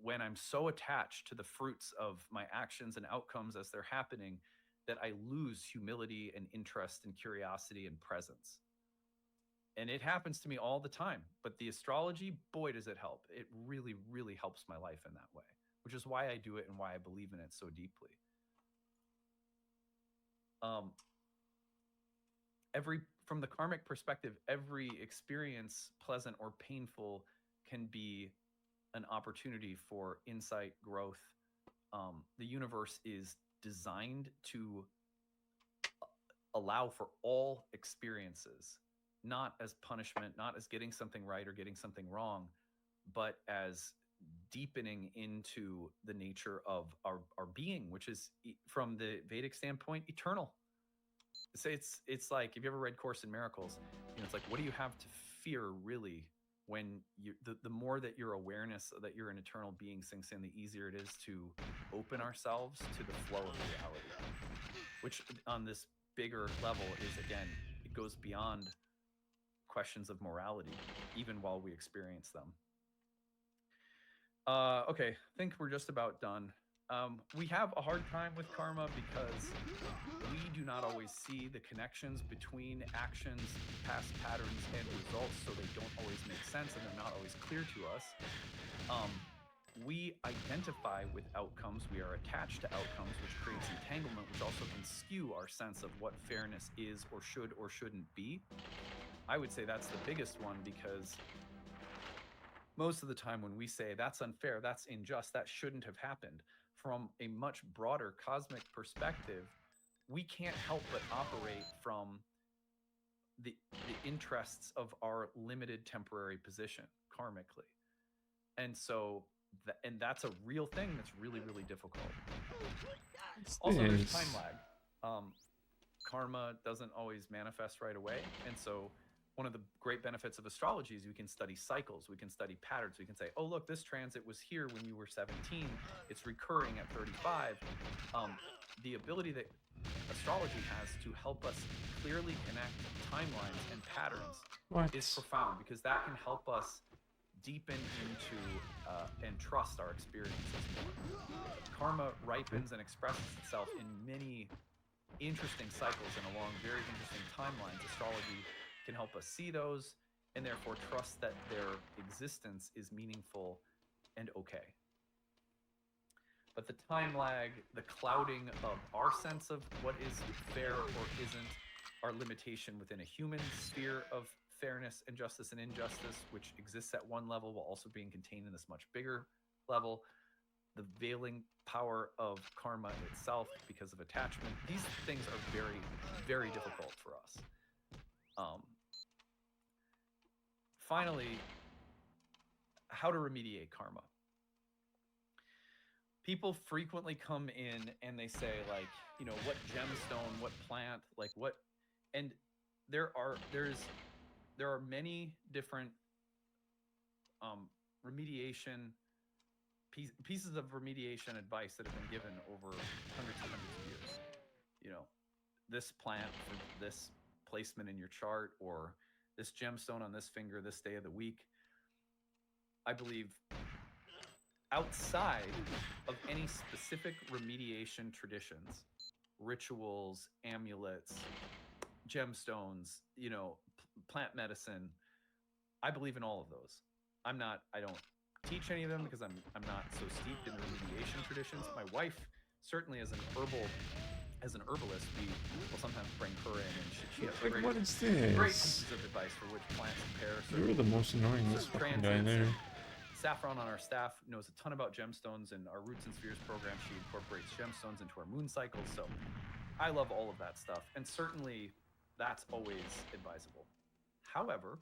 when I'm so attached to the fruits of my actions and outcomes as they're happening that I lose humility and interest and curiosity and presence. And it happens to me all the time. But the astrology, boy, does it help. It really, really helps my life in that way, which is why I do it and why I believe in it so deeply. From the karmic perspective, every experience, pleasant or painful, can be an opportunity for insight, growth. The universe is designed to allow for all experiences, not as punishment, not as getting something right or getting something wrong, but as deepening into the nature of our being, which is, from the Vedic standpoint, eternal. It's like, have you ever read Course in Miracles? It's like, what do you have to fear really when the more that your awareness that you're an eternal being sinks in, the easier it is to open ourselves to the flow of reality, which on this bigger level is, again, it goes beyond questions of morality, even while we experience them. Okay, I think we're just about done. We have a hard time with karma because we do not always see the connections between actions, past patterns, and results, so they don't always make sense and they're not always clear to us. We identify with outcomes, we are attached to outcomes, which creates entanglement, which also can skew our sense of what fairness is or shouldn't be. I would say that's the biggest one, because most of the time when we say that's unfair, that's unjust, that shouldn't have happened, from a much broader cosmic perspective, we can't help but operate from the interests of our limited temporary position karmically. And so, that's a real thing that's really, really difficult. Also, there's time lag. Karma doesn't always manifest right away. And so one of the great benefits of astrology is we can study cycles, we can study patterns, we can say, oh, look, this transit was here when you were 17, it's recurring at 35. The ability that astrology has to help us clearly connect timelines and patterns is profound, because that can help us deepen into and trust our experiences more. Karma ripens and expresses itself in many interesting cycles and along very interesting timelines. Astrology can help us see those and therefore trust that their existence is meaningful and okay. But the time lag, the clouding of our sense of what is fair or isn't, our limitation within a human sphere of fairness and justice and injustice, which exists at one level while also being contained in this much bigger level, the veiling power of karma itself because of attachment, these things are very, very difficult for us. Finally, how to remediate karma. People frequently come in and they say, like, you know, what gemstone, what plant, like what, and there are many different remediation pieces of remediation advice that have been given over hundreds and hundreds of years. You know, this plant for this placement in your chart, or this gemstone on this finger this day of the week. I believe outside of any specific remediation traditions, rituals, amulets, gemstones, you know, plant medicine, I believe in all of those. I don't teach any of them because I'm not so steeped in the remediation traditions. My wife, certainly as an herbalist, we will sometimes bring her in, and she has like, what is this? Great pieces of advice for which plants compare. You're the most annoying fucking guy there. Saffron on our staff knows a ton about gemstones. In our Roots and Spheres program, she incorporates gemstones into our moon cycles. So I love all of that stuff. And certainly that's always advisable. However,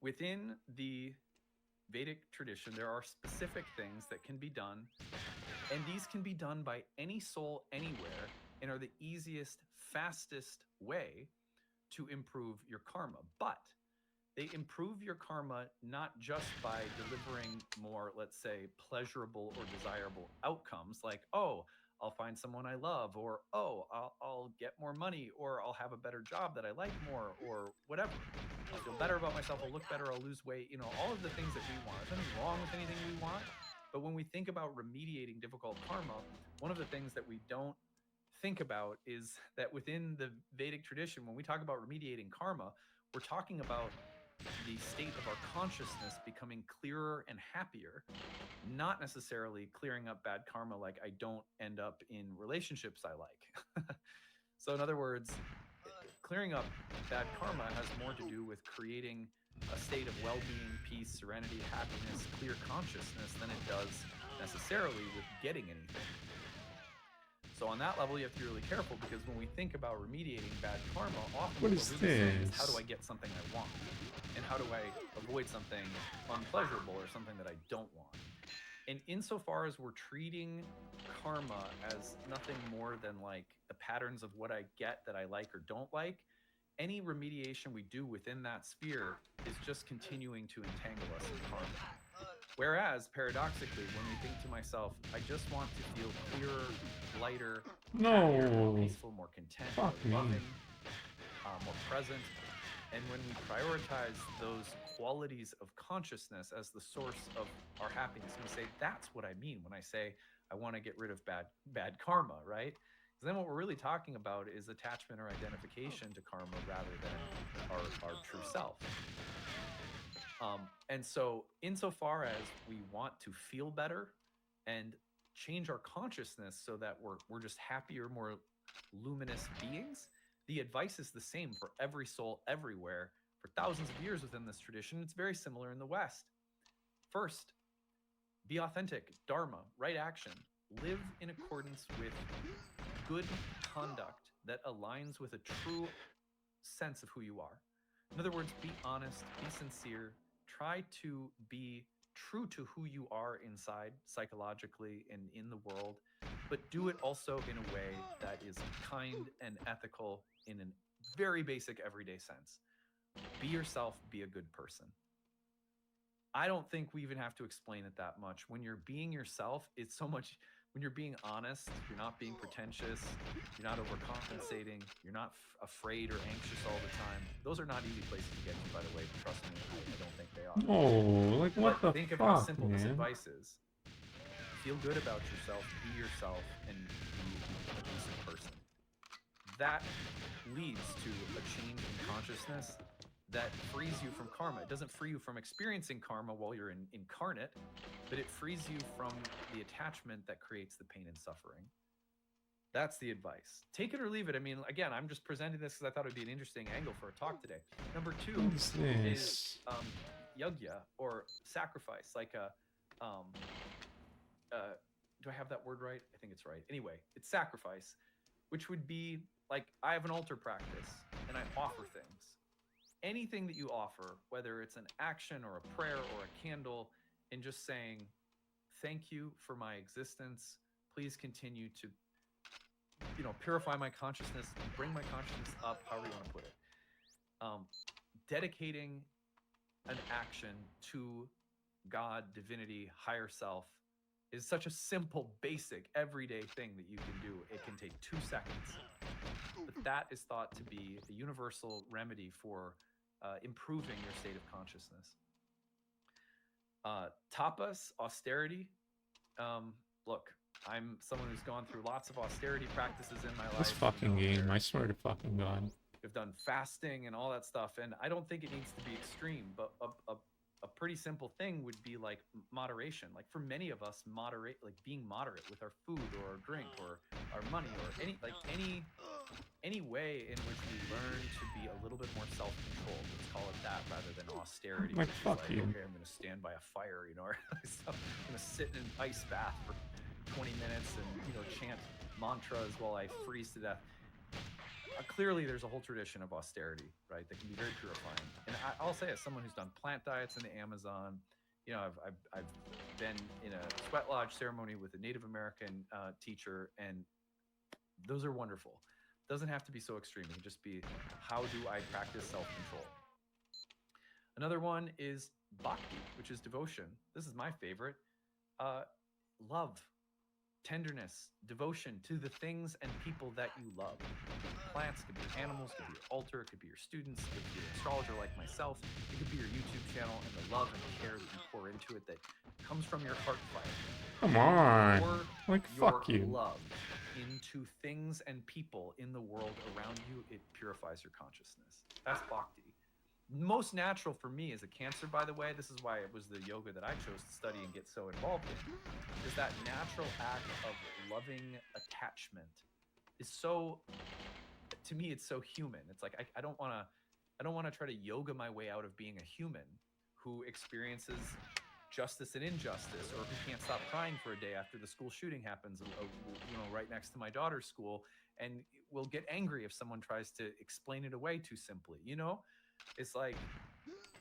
within the Vedic tradition, there are specific things that can be done, and these can be done by any soul anywhere and are the easiest, fastest way to improve your karma. But they improve your karma not just by delivering more, let's say, pleasurable or desirable outcomes, like, oh, I'll find someone I love, or oh, I'll get more money, or I'll have a better job that I like more, or whatever. I'll feel better about myself, I'll look better, I'll lose weight, you know, all of the things that we want. There's nothing wrong with anything we want, but when we think about remediating difficult karma, one of the things that we don't think about is that within the Vedic tradition, when we talk about remediating karma, we're talking about the state of our consciousness becoming clearer and happier, not necessarily clearing up bad karma, like I don't end up in relationships I like. So in other words, clearing up bad karma has more to do with creating a state of well-being, peace, serenity, happiness, clear consciousness than it does necessarily with getting anything. So on that level, you have to be really careful, because when we think about remediating bad karma, often what we're really saying is, how do I get something I want? And how do I avoid something unpleasurable or something that I don't want? And insofar as we're treating karma as nothing more than like the patterns of what I get that I like or don't like, any remediation we do within that sphere is just continuing to entangle us in karma. Whereas, paradoxically, when we think to myself, I just want to feel clearer, lighter, happier, more peaceful, more content, more loving, more present, and when we prioritize those qualities of consciousness as the source of our happiness, we say, that's what I mean when I say I want to get rid of bad karma, right? Because then what we're really talking about is attachment or identification to karma rather than our true self. And so insofar as we want to feel better and change our consciousness so that we're just happier, more luminous beings, the advice is the same for every soul everywhere for thousands of years within this tradition. It's very similar in the West. First, be authentic, dharma, right action. Live in accordance with good conduct that aligns with a true sense of who you are. In other words, be honest, be sincere, try to be true to who you are inside, psychologically and in the world, but do it also in a way that is kind and ethical in a very basic everyday sense. Be yourself, be a good person. I don't think we even have to explain it that much. When you're being yourself, it's so much. When you're being honest, you're not being pretentious, you're not overcompensating, you're not afraid or anxious all the time. Those are not easy places to get to, by the way. Trust me, I don't think they are. Oh, like what the fuck, think of how simple this advice is. Feel good about yourself, be yourself, and be a decent person. That leads to a change in consciousness that frees you from karma. It doesn't free you from experiencing karma while you're incarnate, but it frees you from the attachment that creates the pain and suffering. That's the advice. Take it or leave it. I mean, again, I'm just presenting this because I thought it would be an interesting angle for a talk today. Number two is yagya, or sacrifice, like a, do I have that word right? I think it's right. Anyway, it's sacrifice, which would be like, I have an altar practice and I offer things. Anything that you offer, whether it's an action or a prayer or a candle, and just saying, thank you for my existence. Please continue to, purify my consciousness, bring my consciousness up, however you want to put it. Dedicating an action to God, divinity, higher self is such a simple, basic, everyday thing that you can do. It can take 2 seconds. But that is thought to be a universal remedy for improving your state of consciousness. Tapas, austerity. Look, I'm someone who's gone through lots of austerity practices in my life. This fucking game, I swear to fucking God. I've done fasting and all that stuff, and I don't think it needs to be extreme, but a pretty simple thing would be like moderation. Like for many of us, being moderate with our food or our drink or our money or any way in which we learn to be a little bit more self-controlled. Let's call it that rather than austerity. Like, fuck you. Okay, I'm going to stand by a fire, or I'm going to sit in an ice bath for 20 minutes and, chant mantras while I freeze to death. Clearly, there's a whole tradition of austerity, right, that can be very purifying. And I'll say, as someone who's done plant diets in the Amazon, I've been in a sweat lodge ceremony with a Native American teacher, and those are wonderful. Doesn't have to be so extreme. It can just be, how do I practice self-control? Another one is bhakti, which is devotion. This is my favorite. Love, tenderness, devotion to the things and people that you love. Plants, could be your animals, could be your altar, it could be your students, it could be an astrologer like myself, it could be your YouTube channel, and the love and care that you pour into it that comes from your heart fire. Come on. Fuck you. Love into things and people in the world around you, it purifies your consciousness. That's bhakti. Most natural for me as a Cancer, by the way, this is why it was the yoga that I chose to study and get so involved in, is that natural act of loving attachment is so, to me, it's so human. It's like, I don't want to try to yoga my way out of being a human who experiences justice and injustice, or who can't stop crying for a day after the school shooting happens, right next to my daughter's school, and will get angry if someone tries to explain it away too simply. It's like,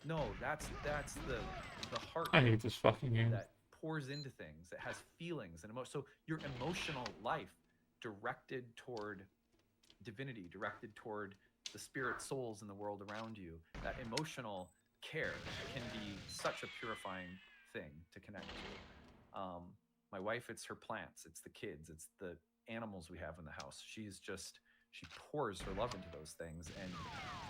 no, that's the heart. I hate this fucking game. That pours into things, that has feelings and emotion. So your emotional life directed toward divinity, directed toward the spirit souls in the world around you. That emotional care can be such a purifying thing to connect to. My wife, it's her plants, it's the kids, it's the animals we have in the house. She pours her love into those things, and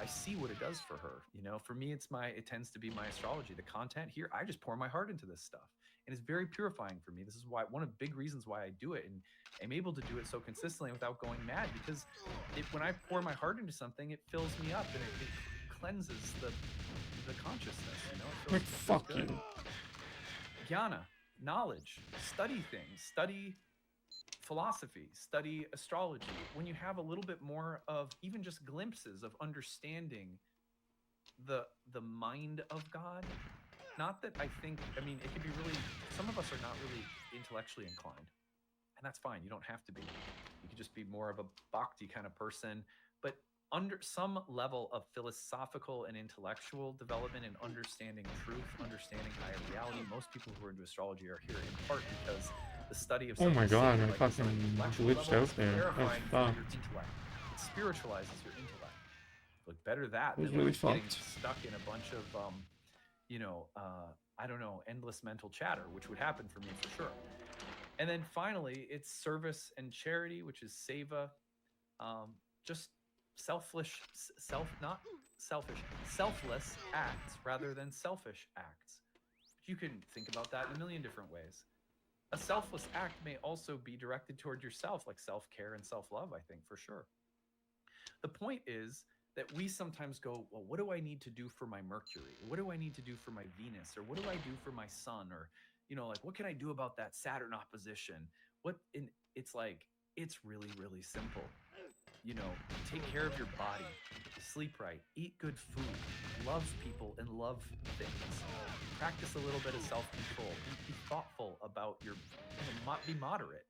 I see what it does for her. You know, for me, it tends to be my astrology. The content here, I just pour my heart into this stuff, and it's very purifying for me. This is why, one of the big reasons why I do it, and I'm able to do it so consistently without going mad, because when I pour my heart into something, it fills me up, and it cleanses the consciousness. You know, Like, fuck you. Jnana, knowledge, study things, study philosophy, study astrology. When you have a little bit more of even just glimpses of understanding the mind of God, not that I mean, it can be really, some of us are not really intellectually inclined, and that's fine. You don't have to be. You could just be more of a bhakti kind of person, but under some level of philosophical and intellectual development and understanding truth, understanding higher reality. Most people who are into astrology are here in part because the study of, oh my god, I like fucking glitched out there. Oh, fuck. Your intellect. It spiritualizes your intellect. Look, better that was than really like getting fucked. stuck in a bunch of I don't know, endless mental chatter, which would happen for me for sure. And then finally, it's service and charity, which is seva. Just selfless acts rather than selfish acts. You can think about that in a million different ways. A selfless act may also be directed toward yourself, like self-care and self-love, I think, for sure. The point is that we sometimes go, well, what do I need to do for my Mercury? What do I need to do for my Venus? Or what do I do for my Sun? Or, you know, like, what can I do about that Saturn opposition? It's like, it's really, really simple. You know, take care of your body, sleep right, eat good food, love people and love things. Practice a little bit of self-control. Be thoughtful about be moderate.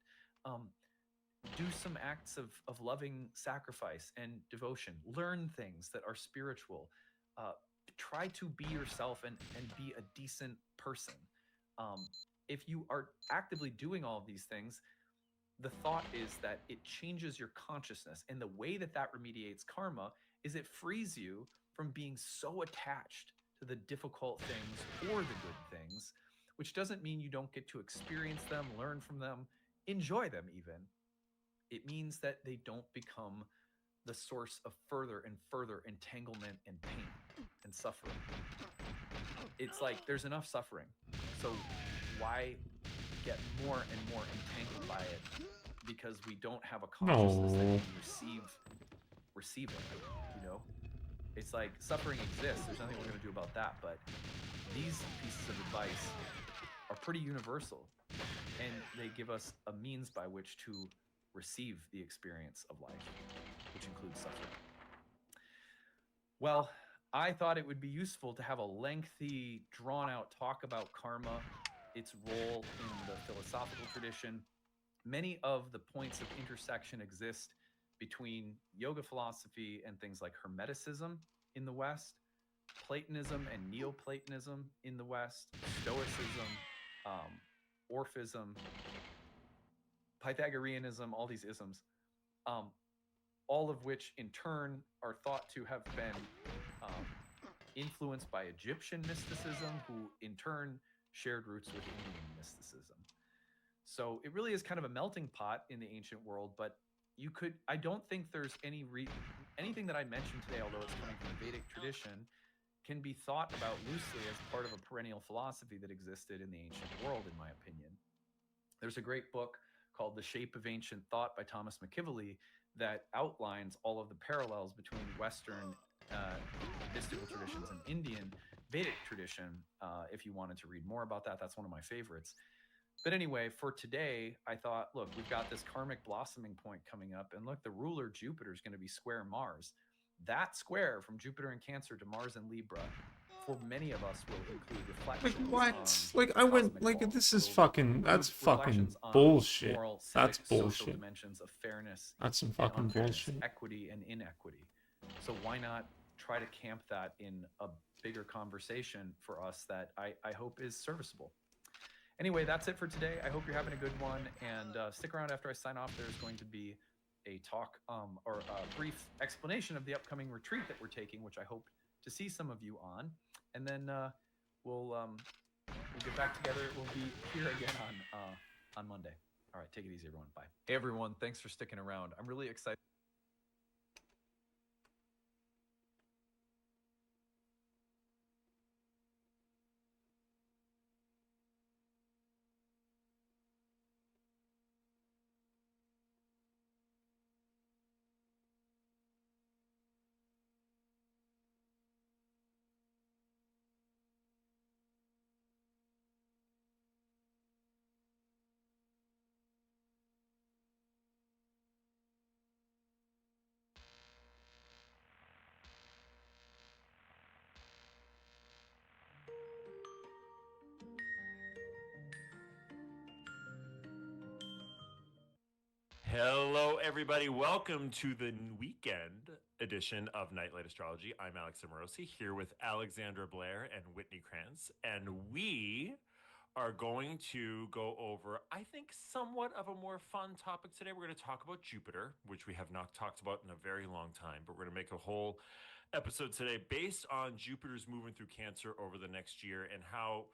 Do some acts of loving sacrifice and devotion. Learn things that are spiritual. Try to be yourself and be a decent person. If you are actively doing all of these things, the thought is that it changes your consciousness. And the way that remediates karma is it frees you from being so attached to the difficult things or the good things, which doesn't mean you don't get to experience them, learn from them, enjoy them even. It means that they don't become the source of further and further entanglement and pain and suffering. It's like there's enough suffering. So why get more and more entangled by it? Because we don't have a consciousness that can receive it, you know? It's like suffering exists. There's nothing we're going to do about that. But these pieces of advice are pretty universal, and they give us a means by which to receive the experience of life, which includes suffering. Well, I thought it would be useful to have a lengthy, drawn-out talk about karma, its role in the philosophical tradition. Many of the points of intersection exist between yoga philosophy and things like Hermeticism in the West, Platonism and Neoplatonism in the West, Stoicism, Orphism, Pythagoreanism, all these isms, all of which in turn are thought to have been influenced by Egyptian mysticism, who in turn shared roots with Indian mysticism. So it really is kind of a melting pot in the ancient world, but I don't think there's anything that I mentioned today, although it's coming from the Vedic tradition, can be thought about loosely as part of a perennial philosophy that existed in the ancient world, in my opinion. There's a great book called The Shape of Ancient Thought by Thomas McKively that outlines all of the parallels between Western mystical traditions and Indian Vedic tradition. If you wanted to read more about that, that's one of my favorites. But anyway, for today, I thought, look, we've got this karmic blossoming point coming up, and look, the ruler Jupiter is going to be square Mars. That square from Jupiter in Cancer to Mars in Libra, for many of us, will include reflections. Like, what? Like, I went, like, this is fucking, that's fucking bullshit. Moral, that's civic, bullshit. Social dimensions of fairness, that's some fucking bullshit. Equity and inequity. So why not try to camp that in a bigger conversation for us that I hope is serviceable. Anyway, that's it for today. I hope you're having a good one, and stick around after I sign off. There's going to be a talk or a brief explanation of the upcoming retreat that we're taking, which I hope to see some of you on, and then we'll get back together. We'll be here again on Monday. All right, take it easy, everyone. Bye. Hey, everyone. Thanks for sticking around. I'm really excited. Hello, everybody. Welcome to the weekend edition of Nightlight Astrology. I'm Alex Amorosi here with Alexandra Blair and Whitney Krantz, and we are going to go over, I think, somewhat of a more fun topic today. We're going to talk about Jupiter, which we have not talked about in a very long time, but we're going to make a whole episode today based on Jupiter's moving through Cancer over the next year and how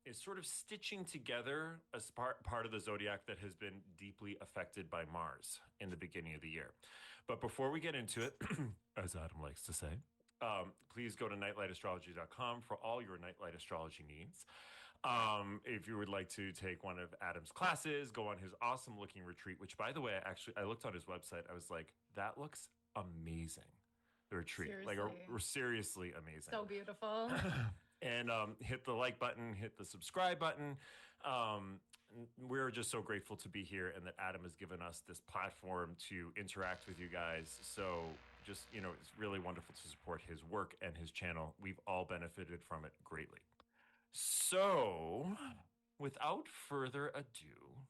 is sort of stitching together a part of the zodiac that has been deeply affected by Mars in the beginning of the year. But before we get into it, as Adam likes to say, please go to nightlightastrology.com for all your nightlight astrology needs. If you would like to take one of Adam's classes, go on his awesome looking retreat, which by the way, I looked on his website. I was like, that looks amazing. The retreat, seriously. we're seriously amazing. So beautiful. And hit the like button, hit the subscribe button. We're just so grateful to be here and that Adam has given us this platform to interact with you guys. So just, it's really wonderful to support his work and his channel. We've all benefited from it greatly. So without further ado,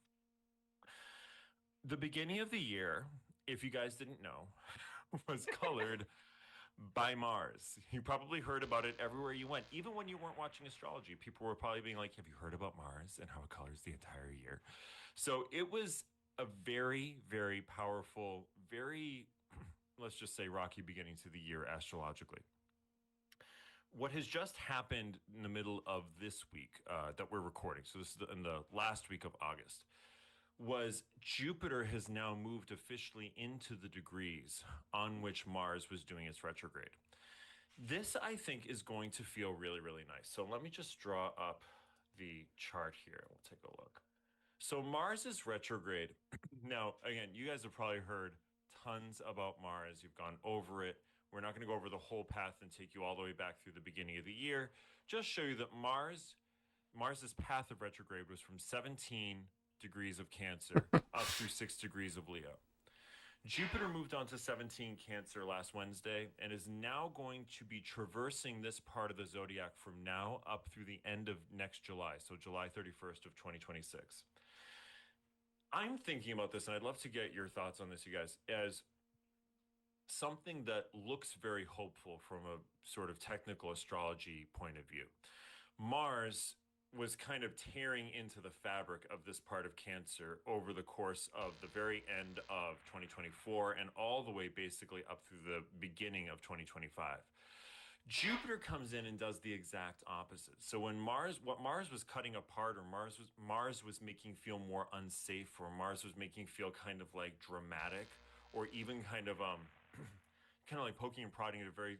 the beginning of the year, if you guys didn't know, was colored by Mars. You probably heard about it everywhere you went. Even when you weren't watching astrology, people were probably being like, have you heard about Mars and how it colors the entire year? So it was a very, very powerful, very, let's just say, rocky beginning to the year astrologically. What has just happened in the middle of this week that we're recording, so this is in the last week of August, was Jupiter has now moved officially into the degrees on which Mars was doing its retrograde. This, I think, is going to feel really, really nice. So let me just draw up the chart here. We'll take a look. So Mars is retrograde. Now, again, you guys have probably heard tons about Mars. You've gone over it. We're not going to go over the whole path and take you all the way back through the beginning of the year. Just show you that Mars's path of retrograde was from 17 degrees of Cancer up through 6 degrees of Leo. Jupiter moved on to 17 Cancer last Wednesday and is now going to be traversing this part of the zodiac from now up through the end of next July, so July 31st of 2026. I'm thinking about this, and I'd love to get your thoughts on this, you guys, as something that looks very hopeful from a sort of technical astrology point of view. Mars was kind of tearing into the fabric of this part of Cancer over the course of the very end of 2024 and all the way basically up through the beginning of 2025. Jupiter comes in and does the exact opposite. So when what Mars was cutting apart, or Mars was making feel more unsafe, or Mars was making feel kind of like dramatic, or even kind of like poking and prodding at a very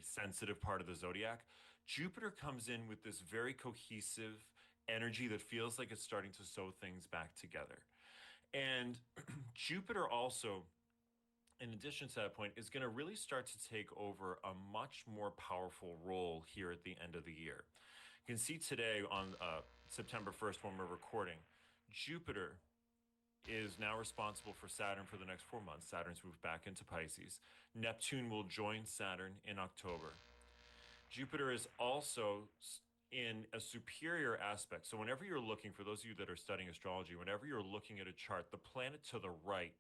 sensitive part of the zodiac, Jupiter comes in with this very cohesive energy that feels like it's starting to sew things back together. And Jupiter also, in addition to that point, is going to really start to take over a much more powerful role here at the end of the year. You can see today on September 1st when we're recording, Jupiter is now responsible for Saturn for the next 4 months. Saturn's moved back into Pisces. Neptune will join Saturn in October. Jupiter is also in a superior aspect. So whenever you're looking, for those of you that are studying astrology, whenever you're looking at a chart, the planet to the right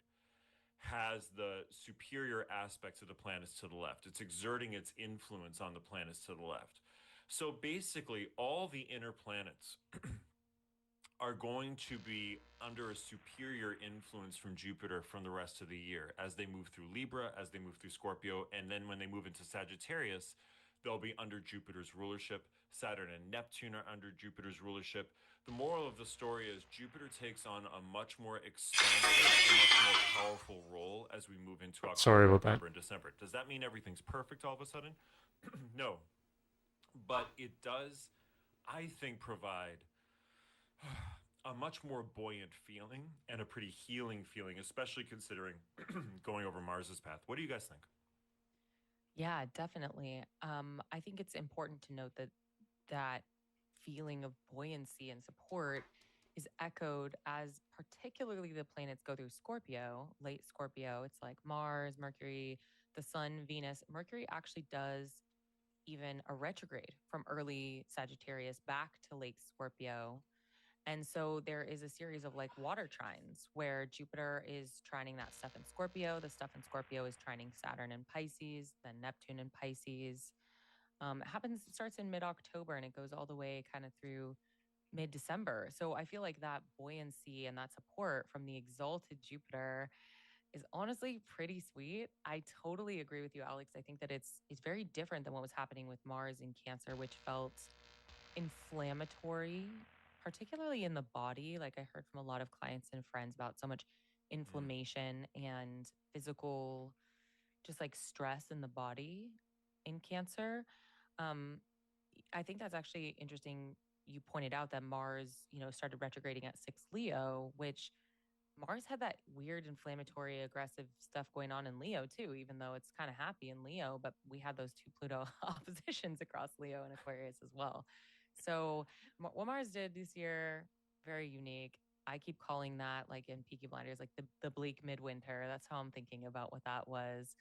has the superior aspects of the planets to the left. It's exerting its influence on the planets to the left. So basically, all the inner planets are going to be under a superior influence from Jupiter from the rest of the year as they move through Libra, as they move through Scorpio, and then when they move into Sagittarius, they'll be under Jupiter's rulership. Saturn and Neptune are under Jupiter's rulership. The moral of the story is Jupiter takes on a much more expansive and much more powerful role as we move into October, Sorry about November, that. and December. Does that mean everything's perfect all of a sudden? No. But it does, I think, provide a much more buoyant feeling and a pretty healing feeling, especially considering going over Mars's path. What do you guys think? Yeah, definitely. I think it's important to note that that feeling of buoyancy and support is echoed as particularly the planets go through Scorpio, late Scorpio. It's like Mars, Mercury, the Sun, Venus. Mercury actually does even a retrograde from early Sagittarius back to late Scorpio. And so there is a series of like water trines where Jupiter is trining that stuff in Scorpio. The stuff in Scorpio is trining Saturn in Pisces, then Neptune in Pisces. It starts in mid October and it goes all the way kind of through mid December. So I feel like that buoyancy and that support from the exalted Jupiter is honestly pretty sweet. I totally agree with you, Alex. I think that it's very different than what was happening with Mars in Cancer, which felt inflammatory, particularly in the body. Like I heard from a lot of clients and friends about so much inflammation and physical, just like stress in the body in Cancer. Um, I think that's actually interesting. You pointed out that Mars, started retrograding at 6 Leo, which Mars had that weird inflammatory, aggressive stuff going on in Leo too, even though it's kind of happy in Leo, but we had those two Pluto oppositions across Leo and Aquarius as well. So what Mars did this year, very unique. I keep calling that, like in Peaky Blinders, like the bleak midwinter. That's how I'm thinking about what that was.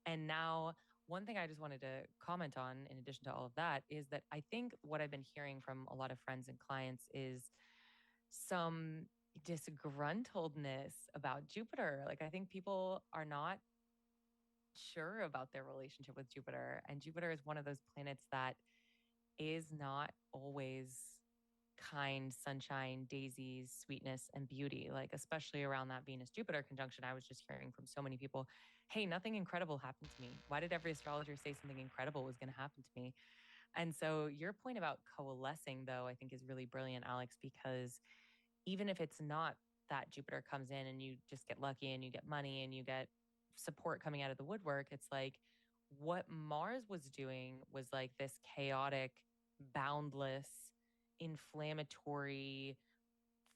And now, one thing I just wanted to comment on, in addition to all of that, is that I think what I've been hearing from a lot of friends and clients is some disgruntledness about Jupiter. Like, I think people are not sure about their relationship with Jupiter. And Jupiter is one of those planets that is not always kind, sunshine, daisies, sweetness, and beauty. Like, especially around that Venus Jupiter conjunction, I was just hearing from so many people, hey, nothing incredible happened to me. Why did every astrologer say something incredible was going to happen to me? And so, your point about coalescing, though, I think is really brilliant, Alex, because even if it's not that Jupiter comes in and you just get lucky and you get money and you get support coming out of the woodwork, it's like what Mars was doing was like this chaotic, boundless, inflammatory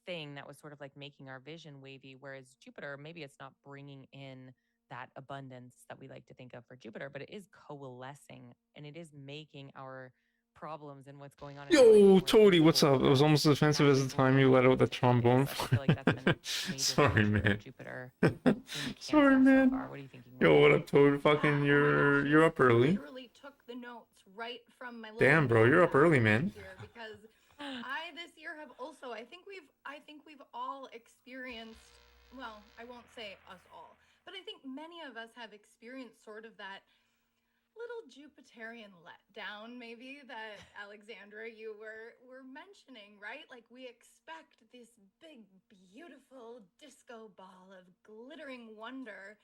thing that was sort of like making our vision wavy. Whereas Jupiter, maybe it's not bringing in that abundance that we like to think of for Jupiter, but it is coalescing and it is making our problems and what's going on in our life Yo, more Toady, what's visible up? It was almost as offensive that as the time you let out the trombone. I feel like that's been a major Sorry, feature man. of Jupiter in Sorry, Cancer man. so far. What are you thinking? Yo, what up, Toad? Fucking, you're up early. Literally took the notes right from my. Damn, bro, you're up early, man. Here because I this year have also. I think we've all experienced. Well, I won't say us all, but I think many of us have experienced sort of that little Jupiterian letdown, maybe, that Alexandra you were mentioning, right? Like we expect this big, beautiful disco ball of glittering wonder,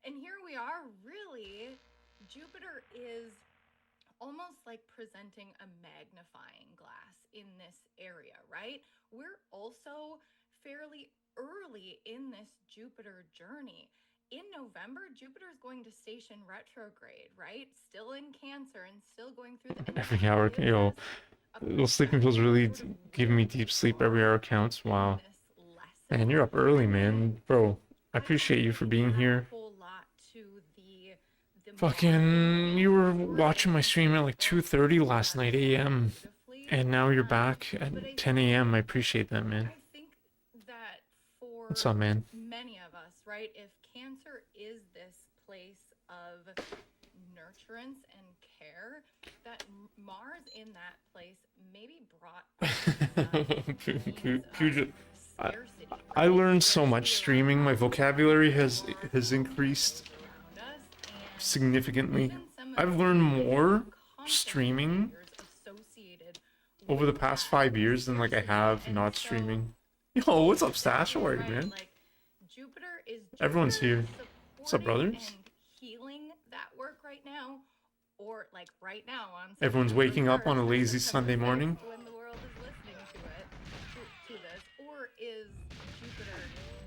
and here we are. Really, Jupiter is almost like presenting a magnifying glass in this area, right? We're also fairly early in this Jupiter journey. In November, Jupiter is going to station retrograde, right? Still in Cancer and still going through the Every hour, yo, those sleeping pills really give me deep sleep. Every hour counts. Wow. Man, you're up early, man. Bro, I appreciate you for being here. Fucking, you were watching my stream at like 2:30 last night a.m. And now you're back at 10 a.m. I appreciate that, man. I think that for What's up, man? many of us, right, if Cancer is this place of nurturance and care, that Mars in that place maybe brought I learned so much streaming. My vocabulary has increased significantly. I've learned more streaming over the past 5 years than like I have not streaming. Yo, what's up, Stash? How are you, man? Like Jupiter is Everyone's here. What's up, brothers? And healing that work right now, or like right now on Everyone's waking up on a lazy Sunday morning. When the world is listening to it, to this, or is Jupiter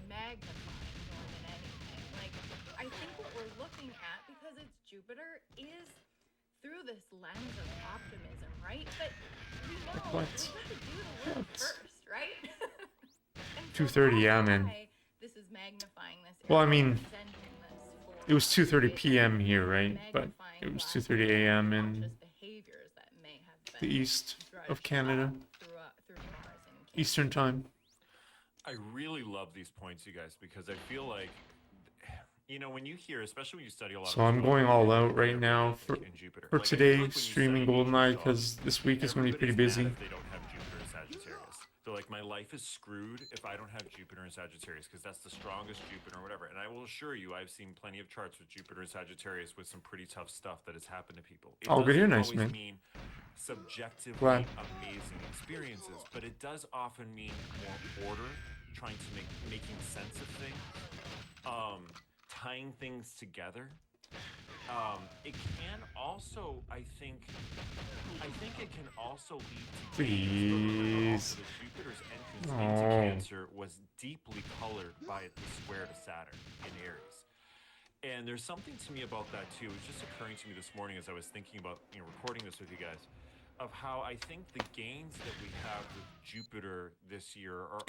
magnifying more than anything? Like, I think what we're looking at, because it's Jupiter, is through this lens of optimism, right? But we know we have to do the work first, right? 2:30, yeah, man. This is magnifying this. Well, I mean, it was 2:30 p.m. here, right? But it was 2:30 a.m. in the east of Canada, Eastern time. I really love these points, you guys, because I feel like, you know, when you hear, especially when you study a lot. So I'm going all out right now for like, today, streaming GoldenEye, because this week is going to be pretty busy. If they don't have Jupiter and Sagittarius, they're like, my life is screwed if I don't have Jupiter and Sagittarius, because that's the strongest Jupiter or whatever. And I will assure you, I've seen plenty of charts with Jupiter and Sagittarius with some pretty tough stuff that has happened to people. Oh, good here, nice man. Mean subjectively amazing experiences, but it does often mean more order, trying to making sense of things, tying things together. It can also, I think it can also lead to please. Jupiter's entrance into Cancer was deeply colored by the square to Saturn in Aries. And there's something to me about that too. It was just occurring to me this morning as I was thinking about, you know, recording this with you guys, of how I think the gains that we have with Jupiter this year are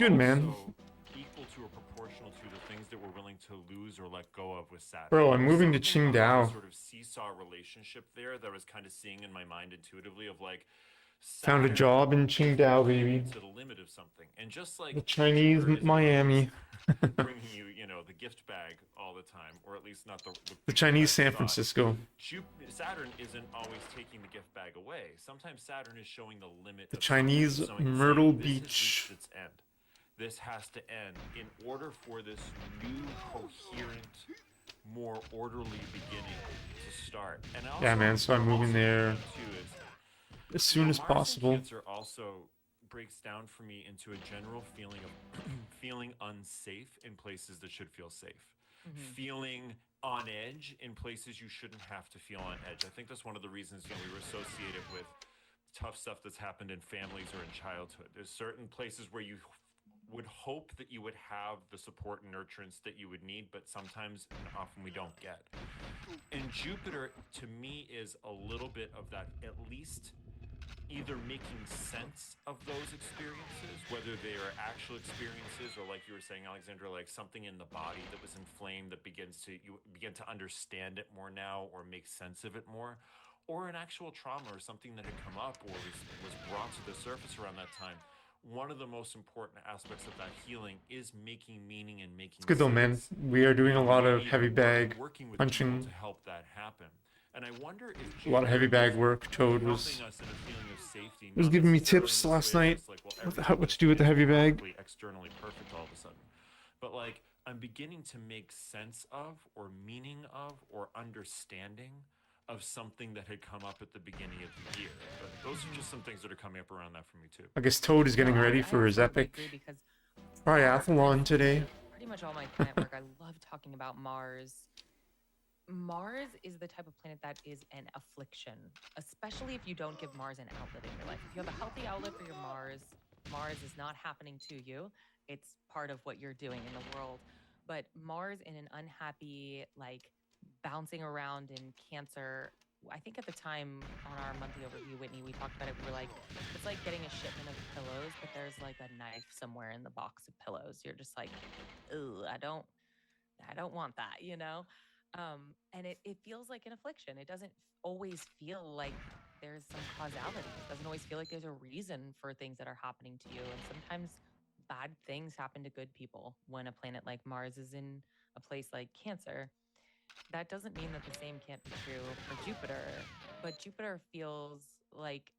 equal to or proportional to the things that we're willing to lose or let go of with Saturn. Bro, I'm moving to Qingdao. Sort of seesaw relationship there that I was kind of seeing in my mind intuitively of like, found a job in Qingdao, baby. To the limit of something, and just like the Chinese Miami, bringing you, you know, the gift bag all the time, or at least not the Chinese San Francisco. Saturn isn't always taking the gift bag away. Sometimes Saturn is showing the limit. The Chinese Myrtle Beach. Its end. This has to end in order for this new, coherent, more orderly beginning to start. And also, yeah, man. So I'm moving there as soon as possible. Cancer also breaks down for me into a general feeling of feeling unsafe in places that should feel safe, feeling on edge in places you shouldn't have to feel on edge. I think that's one of the reasons, you know, we were associated with tough stuff that's happened in families or in childhood. There's certain places where you would hope that you would have the support and nurturance that you would need, but sometimes and often we don't get. And Jupiter, to me, is a little bit of that, at least either making sense of those experiences, whether they are actual experiences or, like you were saying, Alexandra, like something in the body that was inflamed that you begin to understand it more now or make sense of it more, or an actual trauma or something that had come up or was brought to the surface around that time. One of the most important aspects of that healing is making meaning and making it's good though, man. We are doing a lot of heavy bag punching to help that happen. And I wonder if a lot of heavy bag work. Toad was giving me tips last night what to do with the heavy bag. Externally perfect all of a sudden, but like I'm beginning to make sense of, or meaning of, or understanding of something that had come up at the beginning of the year. But those are just some things that are coming up around that for me too. I guess Toad is getting ready for his epic triathlon today. Pretty much all my planet work, I love talking about Mars. Mars is the type of planet that is an affliction, especially if you don't give Mars an outlet in your life. If you have a healthy outlet for your Mars, Mars is not happening to you. It's part of what you're doing in the world. But Mars in an unhappy, like, bouncing around in Cancer, I think at the time on our monthly overview, Whitney, we talked about it. We were like, it's like getting a shipment of pillows, but there's like a knife somewhere in the box of pillows. You're just like, ooh, I don't want that, you know? And it feels like an affliction. It doesn't always feel like there's some causality. It doesn't always feel like there's a reason for things that are happening to you. And sometimes bad things happen to good people when a planet like Mars is in a place like Cancer. That doesn't mean that the same can't be true for Jupiter, but Jupiter feels like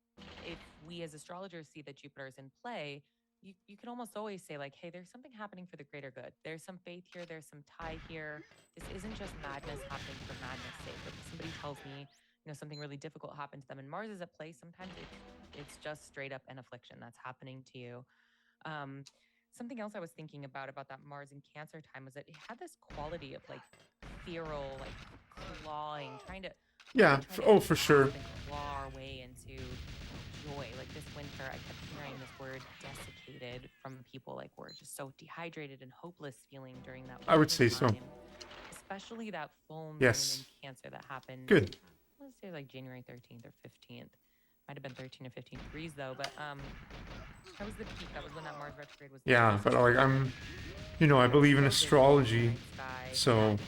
if we as astrologers see that Jupiter is in play, you can almost always say like, hey, there's something happening for the greater good. There's some faith here. There's some tie here. This isn't just madness happening for madness sake. If somebody tells me, you know, something really difficult happened to them and Mars is at play, sometimes it it's just straight up an affliction that's happening to you. Something else I was thinking about that Mars in Cancer time was that it had this quality of like feral, like clawing, trying to Yeah. Oh, for sure. claw our way into joy. Like this winter, I kept hearing this word desiccated from people, like we're just so dehydrated and hopeless feeling during that. I would say so. Especially that full moon Yes. in Cancer that happened. Good. Let's say like January 13th or 15th. Might have been 13 or 15 degrees though, but that was the peak. That was when that Mars retrograde was. Yeah, but like I'm, you know, I believe in astrology, so